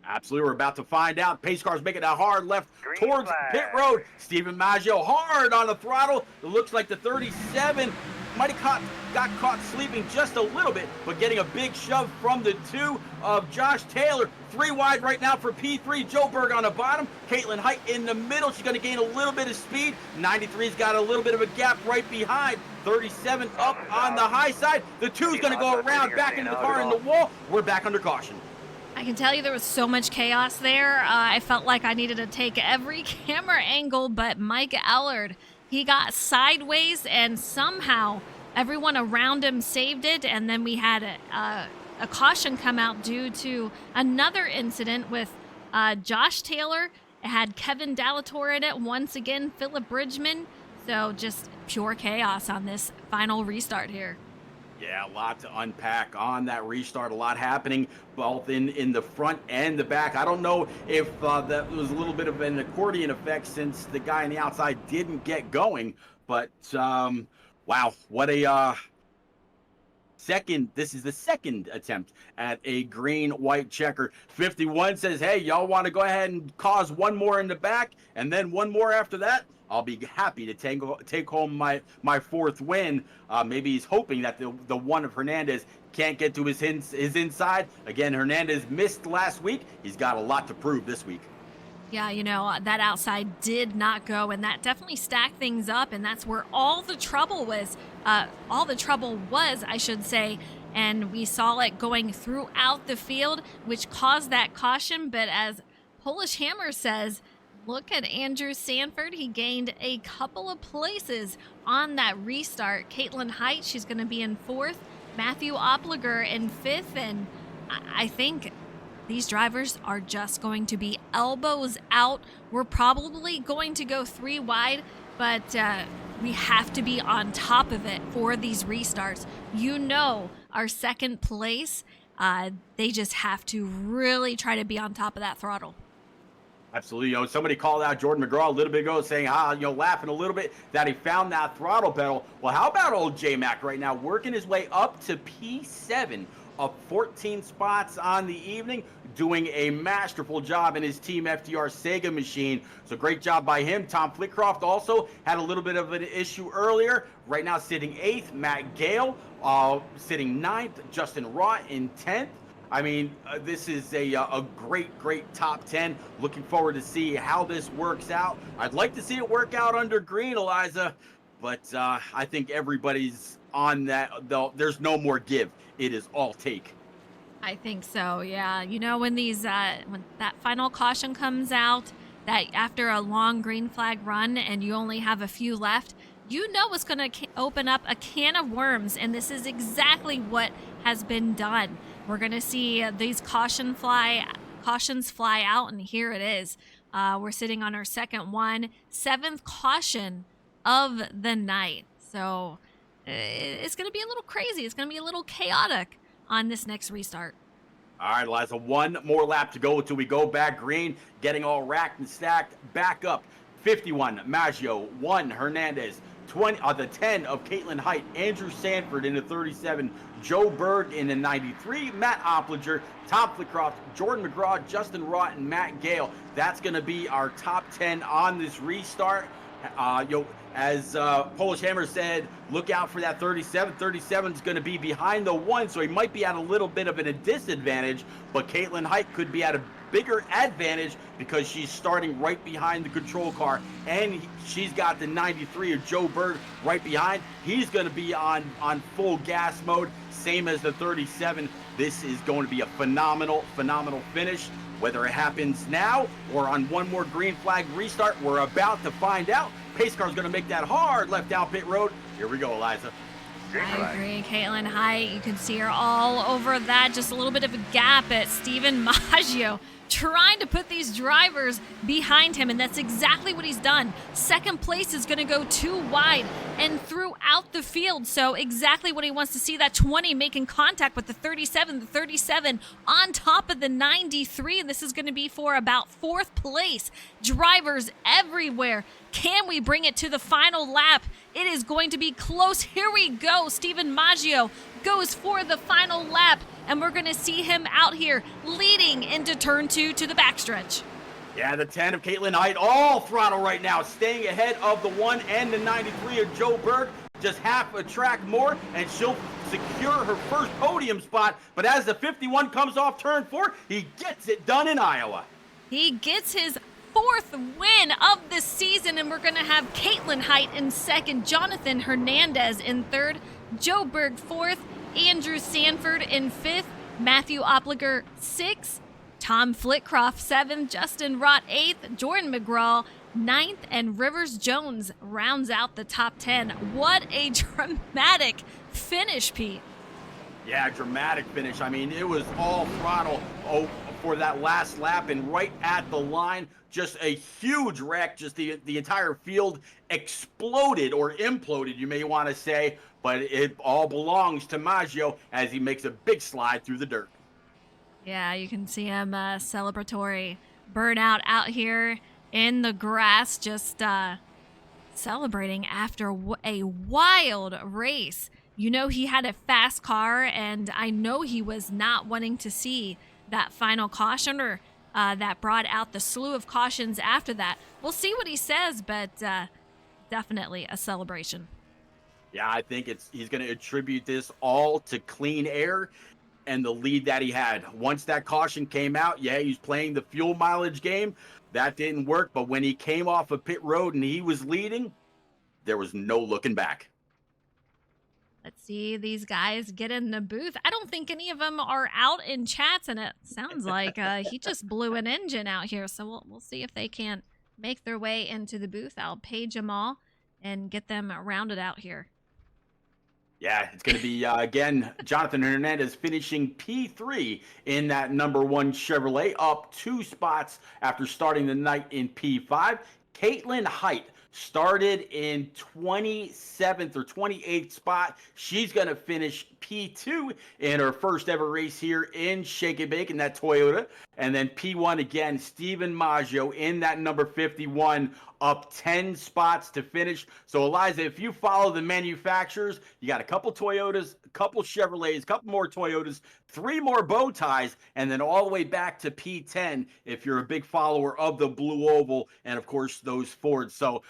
Absolutely, we're about to find out. Pace car's making a hard left Green towards flag. pit road. Steven Maggio hard on the throttle. It looks like the 37 might have got caught sleeping just a little bit, but getting a big shove from the 2 of Josh Taylor. 3 wide right now for P3. Joe Berg on the bottom. Caitlin Height in the middle. She's going to gain a little bit of speed. 93's got a little bit of a gap right behind. 37 up on the high side. The 2's going to go around back into the car in the wall. We're back under caution. I can tell you there was so much chaos there. I felt like I needed to take every camera angle, but Mike Allard, he got sideways and somehow everyone around him saved it. And then we had a caution come out due to another incident with Josh Taylor. It had Kevin Dallator in it. Once again, Philip Bridgman. So just pure chaos on this final restart here. Yeah, a lot to unpack on that restart. A lot happening both in the front and the back. I don't know if that was a little bit of an accordion effect since the guy on the outside didn't get going. But, wow, what a second. This is the second attempt at a green-white checker. 51 says, hey, y'all want to go ahead and cause one more in the back and then one more after that? I'll be happy to take home my 4th win. Maybe he's hoping that the one of Hernandez can't get to his inside. Again, Hernandez missed last week. He's got a lot to prove this week. Yeah, you know, that outside did not go, and that definitely stacked things up, and that's where all the trouble was, I should say, and we saw it going throughout the field, which caused that caution. But as Polish Hammer says, look at Andrew Sanford. He gained a couple of places on that restart. Caitlin Height, she's going to be in 4th. Matthew Opliger in 5th. And I think these drivers are just going to be elbows out. We're probably going to go 3 wide, but we have to be on top of it for these restarts. You know, our 2nd place, they just have to really try to be on top of that throttle. Absolutely. You know, somebody called out Jordan McGraw a little bit ago saying, laughing a little bit that he found that throttle pedal. Well, how about old J-Mac right now working his way up to P7 of 14 spots on the evening, doing a masterful job in his Team FDR Sega machine. So great job by him. Tom Flitcroft also had a little bit of an issue earlier. Right now sitting 8th. Matt Gale sitting 9th. Justin Rott in 10th. I mean, this is a great top 10. Looking forward to see how this works out. I'd like to see it work out under green, Eliza, but I think everybody's on that. There's no more give. It is all take. I think so, yeah. You know, when these when that final caution comes out, that after a long green flag run and you only have a few left, you know it's going to open up a can of worms, and this is exactly what has been done. We're going to see these cautions fly out, and here it is. We're sitting on our 2nd one, 7th caution of the night. So it's going to be a little crazy. It's going to be a little chaotic on this next restart. All right, Eliza, one more lap to go until we go back green, getting all racked and stacked. Back up, 51, Maggio, 1, Hernandez, 20, the 10 of Caitlin Height, Andrew Sanford in the 37, Joe Berg in the 93, Matt Oplinger, Tom Flickroft, Jordan McGraw, Justin Rott, and Matt Gale. That's going to be our top 10 on this restart. As Polish Hammer said, look out for that 37. 37 is going to be behind the 1, so he might be at a little bit of a disadvantage, but Caitlin Height could be at a bigger advantage because she's starting right behind the control car, and she's got the 93 of Joe Berg right behind. He's going to be on full gas mode, same as the 37. This is going to be a phenomenal finish. Whether it happens now or on one more green flag restart, we're about to find out. Pace car's going to make that hard left down pit road. Here we go, Eliza. I agree. Caitlin Height, you can see her all over that. Just a little bit of a gap at Steven Maggio, trying to put these drivers behind him, and that's exactly what he's done. Second place is going to go too wide and throughout the field, so exactly what he wants to see, that 20 making contact with the 37, the 37 on top of the 93, and this is going to be for about 4th place. Drivers everywhere. Can we bring it to the final lap? It is going to be close. Here we go. Steven Maggio goes for the final lap, and we're going to see him out here leading into turn 2 to the backstretch. Yeah, the 10 of Caitlin Height, all throttle right now, staying ahead of the 1 and the 93 of Joe Berg. Just half a track more, and she'll secure her first podium spot. But as the 51 comes off turn 4, he gets it done in Iowa. He gets his 4th win of the season, and we're going to have Caitlin Height in 2nd, Jonathan Hernandez in 3rd, Joe Berg 4th, Andrew Sanford in 5th, Matthew Opliger 6th, Tom Flitcroft 7th, Justin Rott 8th, Jordan McGraw 9th, and Rivers Jones rounds out the top 10. What a dramatic finish, Pete. Yeah, dramatic finish. I mean, it was all throttle for that last lap, and right at the line, just a huge wreck. Just the entire field exploded, or imploded, you may want to say, but it all belongs to Maggio as he makes a big slide through the dirt. Yeah, you can see him celebratory burnout out here in the grass, just celebrating after a wild race. You know, he had a fast car, and I know he was not wanting to see that final caution, or that brought out the slew of cautions after that. We'll see what he says, but definitely a celebration. Yeah, I think he's going to attribute this all to clean air and the lead that he had. Once that caution came out, yeah, he's playing the fuel mileage game. That didn't work, but when he came off of pit road and he was leading, there was no looking back. Let's see these guys get in the booth. I don't think any of them are out in chats, and it sounds like he just blew an engine out here. So we'll see if they can make their way into the booth. I'll page them all and get them rounded out here. Yeah, it's going to be, again, Jonathan Hernandez finishing P3 in that number 1 Chevrolet, up 2 spots after starting the night in P5. Caitlin Height started in 27th or 28th spot. She's going to finish P2 in her first ever race here in Shake and Bake in that Toyota. And then P1 again, Steven Maggio in that number 51, up 10 spots to finish. So Eliza, if you follow the manufacturers, you got a couple Toyotas, a couple Chevrolets, a couple more Toyotas, 3 more bow ties, and then all the way back to P10 if you're a big follower of the Blue Oval, and of course those Fords. So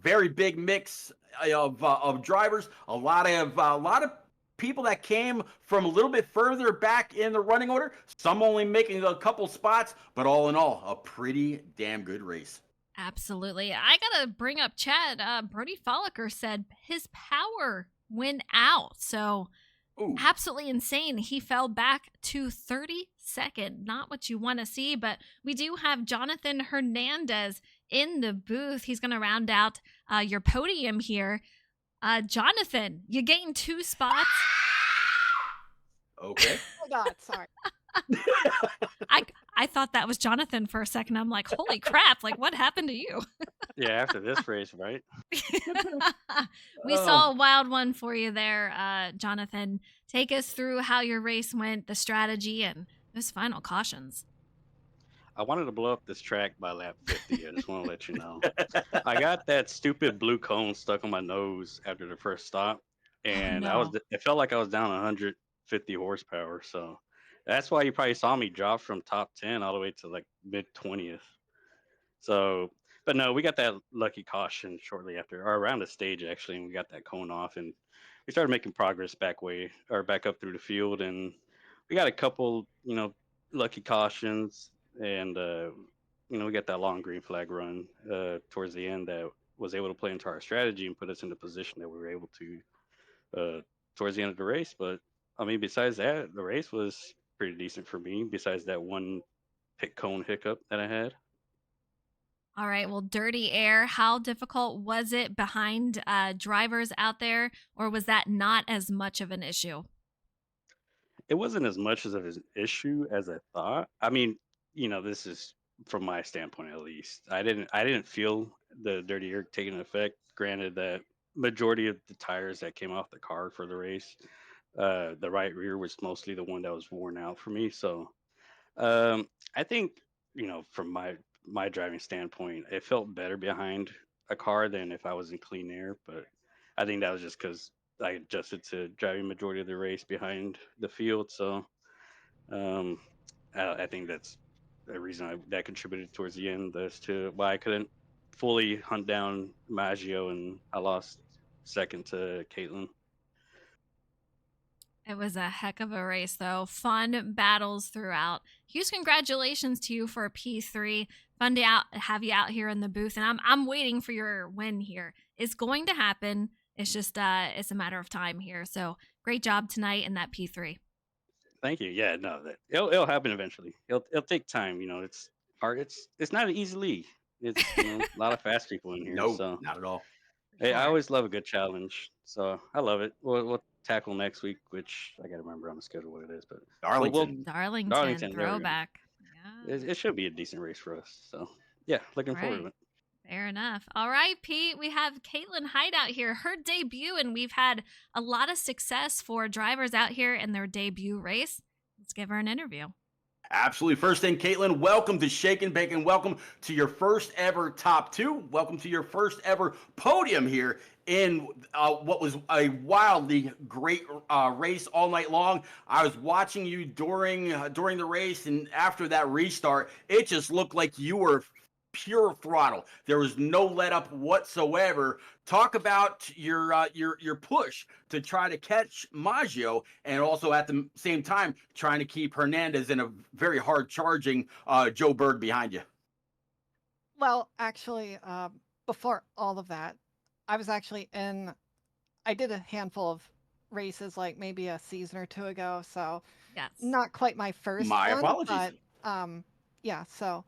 very big mix of drivers, a lot of people that came from a little bit further back in the running order, some only making a couple spots, but all in all, a pretty damn good race. Absolutely. I got to bring up Chad. Brody Folliker said his power went out. So Ooh. Absolutely insane. He fell back to 32nd. Not what you want to see, but we do have Jonathan Hernandez in the booth. He's going to round out your podium here. Jonathan, you gained 2 spots. Okay. Oh God, sorry. I thought that was Jonathan for a second. I'm like, holy crap, like what happened to you? Yeah, after this race, right? We saw a wild one for you there, Jonathan. Take us through how your race went, the strategy, and Those final cautions. I wanted to blow up this track by lap 50. I just want to let you know. I got that stupid blue cone stuck on my nose after the first stop, Oh and no. it felt like I was down 150 horsepower. So that's why you probably saw me drop from top 10 all the way to like mid 20th. So, but no, we got that lucky caution shortly after, or around the stage actually, and we got that cone off, and we started making progress back up through the field, and we got a couple, lucky cautions, and we got that long green flag run towards the end that was able to play into our strategy and put us in the position that we were able to towards the end of the race. But I mean, besides that, the race was pretty decent for me. Besides that one pit cone hiccup that I had. All right. Well, dirty air. How difficult was it behind drivers out there, or was that not as much of an issue? It wasn't as much as of an issue as I thought. I mean, this is from my standpoint at least. I didn't feel the dirty air taking effect. Granted that majority of the tires that came off the car for the race, the right rear was mostly the one that was worn out for me. So I think, from my driving standpoint, it felt better behind a car than if I was in clean air. But I think that was just because I adjusted to driving majority of the race behind the field. So um, I think that's the reason that contributed towards the end as to why I couldn't fully hunt down Maggio, and I lost second to Caitlin. It was a heck of a race, though. Fun battles throughout. Huge congratulations to you for a P3. Fun to have you out here in the booth, and I'm waiting for your win here. It's going to happen. It's just it's a matter of time here. So great job tonight in that P3. Thank you. Yeah, no, that it'll happen eventually. It'll take time. It's hard. It's not an easy league. It's a lot of fast people in here. No, So not at all. hey, I Sure. always love a good challenge. So I love it. We'll tackle next week, which I gotta remember on the schedule what it is, but we'll Darlington. Darlington Darlington. There we go. throwback. Yeah. It should be a decent race for us. So yeah, looking forward to Right. it. Fair enough. All right, Pete, we have Caitlin Hyde out here, her debut, and we've had a lot of success for drivers out here in their debut race. Let's give her an interview. Absolutely. First thing, Caitlin, welcome to Shake and Bake, and welcome to your first ever top two. Welcome to your first ever podium here in what was a wildly great race all night long. I was watching you during the race, and after that restart, it just looked like you were pure throttle. There was no let up whatsoever. Talk about your push to try to catch Maggio, and also at the same time trying to keep Hernandez in a very hard charging Joe Bird behind you. Well, actually, before all of that, I was actually I did a handful of races like maybe a season or two ago, so Yes. not quite my first My one, apologies. but yeah, so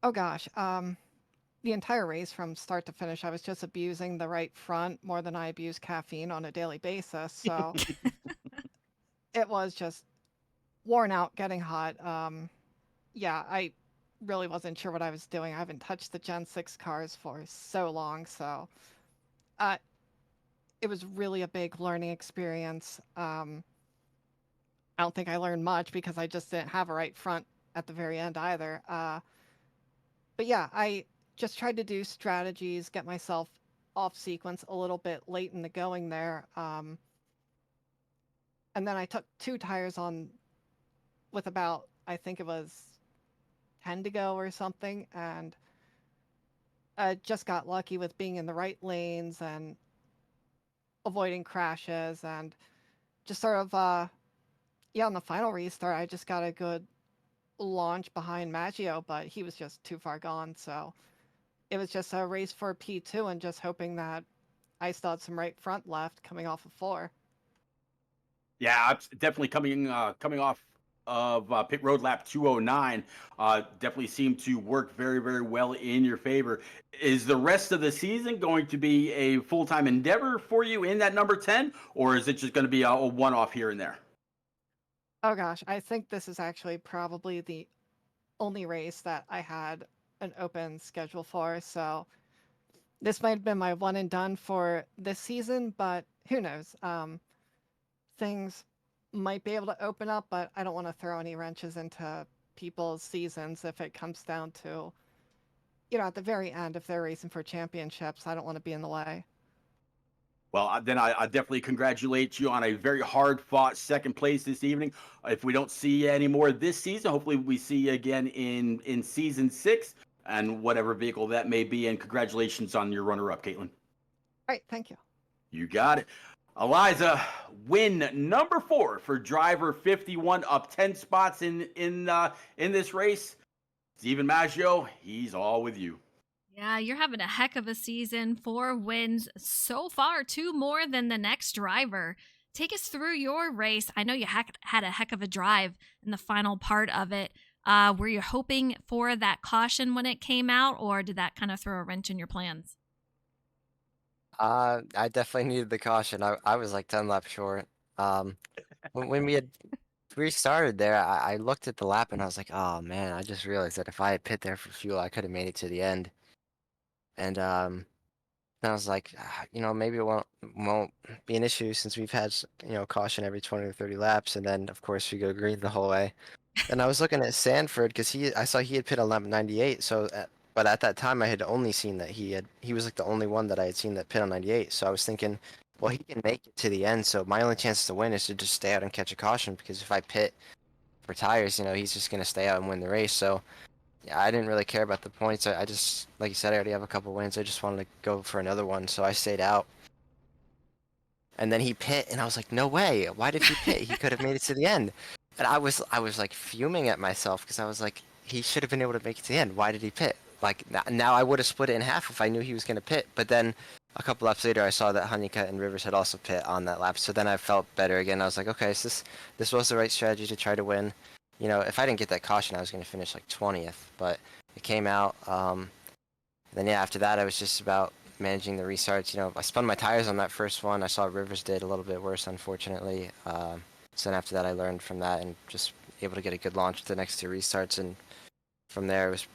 oh gosh, the entire race from start to finish, I was just abusing the right front more than I abuse caffeine on a daily basis, so it was just worn out, getting hot. Yeah, I really wasn't sure what I was doing. I haven't touched the Gen 6 cars for so long, so uh, it was really a big learning experience. I don't think I learned much because I just didn't have a right front at the very end either. But yeah, I just tried to do strategies, get myself off sequence a little bit late in the going there. And then I took two tires on with about, I think it was 10 to go or something, and just got lucky with being in the right lanes and avoiding crashes, and just sort of yeah, on the final restart I just got a good launch behind Maggio, but he was just too far gone, so it was just a race for P2 and just hoping that I still had some right front left coming off of 4. Yeah, definitely coming off of pit road lap 209. Definitely seemed to work very, very well in your favor. Is the rest of the season going to be a full-time endeavor for you in that number 10, or is it just going to be a one-off here and there? Oh gosh, I think this is actually probably the only race that I had an open schedule for, so this might have been my one and done for this season, but who knows? Things might be able to open up, but I don't want to throw any wrenches into people's seasons if it comes down to, at the very end, if they're racing for championships, I don't want to be in the way. Well, then I definitely congratulate you on a very hard-fought second place this evening. If we don't see you anymore this season, hopefully we see you again in season 6 and whatever vehicle that may be. And congratulations on your runner-up, Caitlin. All right, thank you. You got it. Eliza, win number 4 for driver 51, up 10 spots in this race. Steven Maggio, he's all with you. Yeah, you're having a heck of a season. 4 wins so far, 2 more than the next driver. Take us through your race. I know you had a heck of a drive in the final part of it. Were you hoping for that caution when it came out, or did that kind of throw a wrench in your plans? I definitely needed the caution. I was like 10 laps short. When we had restarted there, I looked at the lap and I was like, oh man, I just realized that if I had pit there for fuel, I could have made it to the end. And then I was like, maybe it won't be an issue since we've had caution every 20 or 30 laps, and then of course we go green the whole way. And I was looking at Sanford because I saw he had pit on lap 98. So, but at that time I had only seen that he was like the only one that I had seen that pit on 98. So I was thinking, well, he can make it to the end. So my only chance to win is to just stay out and catch a caution, because if I pit for tires, he's just gonna stay out and win the race. So yeah, I didn't really care about the points. I just, like you said, I already have a couple wins. I just wanted to go for another one, so I stayed out. And then he pit, and I was like, no way! Why did he pit? He could have made it to the end. And I was like fuming at myself, because I was like, he should have been able to make it to the end. Why did he pit? Like now I would have split it in half if I knew he was going to pit. But then a couple laps later, I saw that Honeycutt and Rivers had also pit on that lap. So then I felt better again. I was like, okay, so this was the right strategy to try to win. If I didn't get that caution, I was going to finish like 20th, but it came out. Then yeah, after that, I was just about managing the restarts. I spun my tires on that first one. I saw Rivers did a little bit worse, unfortunately. So then after that, I learned from that and just able to get a good launch with the next 2 restarts. And from there, it was,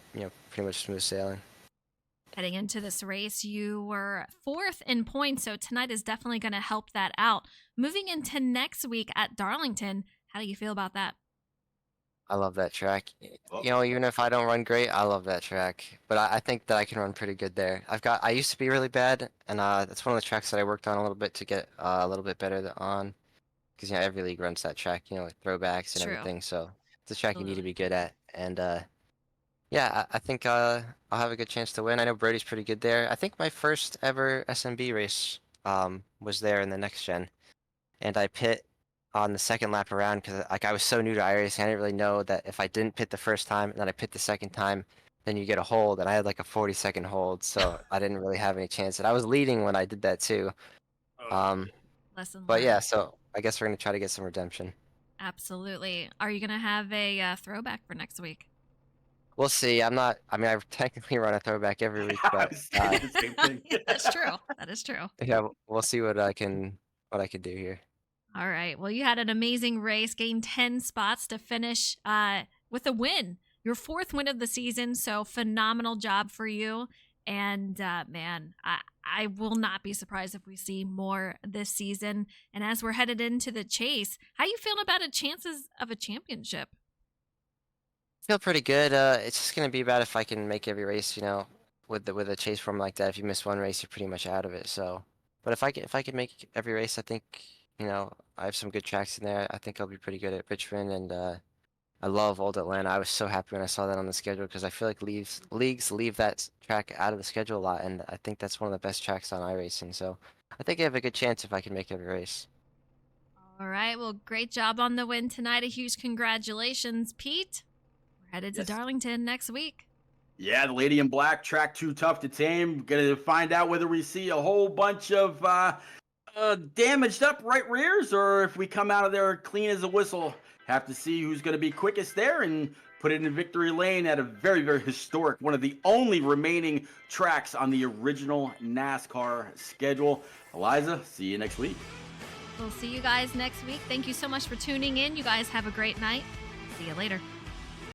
pretty much smooth sailing. Heading into this race, you were 4th in points, so tonight is definitely going to help that out. Moving into next week at Darlington, how do you feel about that? I love that track. Oh. Even if I don't run great, I love that track. But I think that I can run pretty good there. I used to be really bad, and that's one of the tracks that I worked on a little bit to get a little bit better on. Because every league runs that track, like throwbacks and True. everything. So it's a track you need to Absolutely. be good at. And yeah, I think I'll have a good chance to win. I know Brody's pretty good there. I think my first ever SnB race was there in the next gen, and I pit on the second lap around because I was so new to iRacing. I didn't really know that if I didn't pit the first time and then I pit the second time, then you get a hold, and I had like a 40-second hold, so I didn't really have any chance. And I was leading when I did that too. Lesson But learned. yeah, so I guess we're gonna try to get some redemption. Absolutely. Are you going to have a throwback for next week? We'll see. I technically run a throwback every week, I but was thinking the same thing. That's true. That is true. yeah, we'll see what I can do here. All right. Well, you had an amazing race, gained 10 spots to finish with a win. Your 4th win of the season, so phenomenal job for you. And man, I will not be surprised if we see more this season. And as we're headed into the chase, how you feeling about a chances of a championship? Feel pretty good. It's just gonna be about if I can make every race, with a chase form like that. If you miss one race, you're pretty much out of it. So, but if I can make every race, I think, I have some good tracks in there. I think I'll be pretty good at Richmond, and I love Old Atlanta. I was so happy when I saw that on the schedule because I feel like leagues leave that track out of the schedule a lot, and I think that's one of the best tracks on iRacing. So I think I have a good chance if I can make every race. All right. Well, great job on the win tonight. A huge congratulations, Pete. We're headed to Yes. Darlington next week. Yeah, the Lady in Black, track too tough to tame. Gonna find out whether we see a whole bunch of damaged up right rears, or if we come out of there clean as a whistle. Have to see who's going to be quickest there and put it in victory lane at a very, very historic, one of the only remaining tracks on the original NASCAR schedule. Eliza, see you next week. We'll see you guys next week. Thank you so much for tuning in. You guys have a great night. See you later.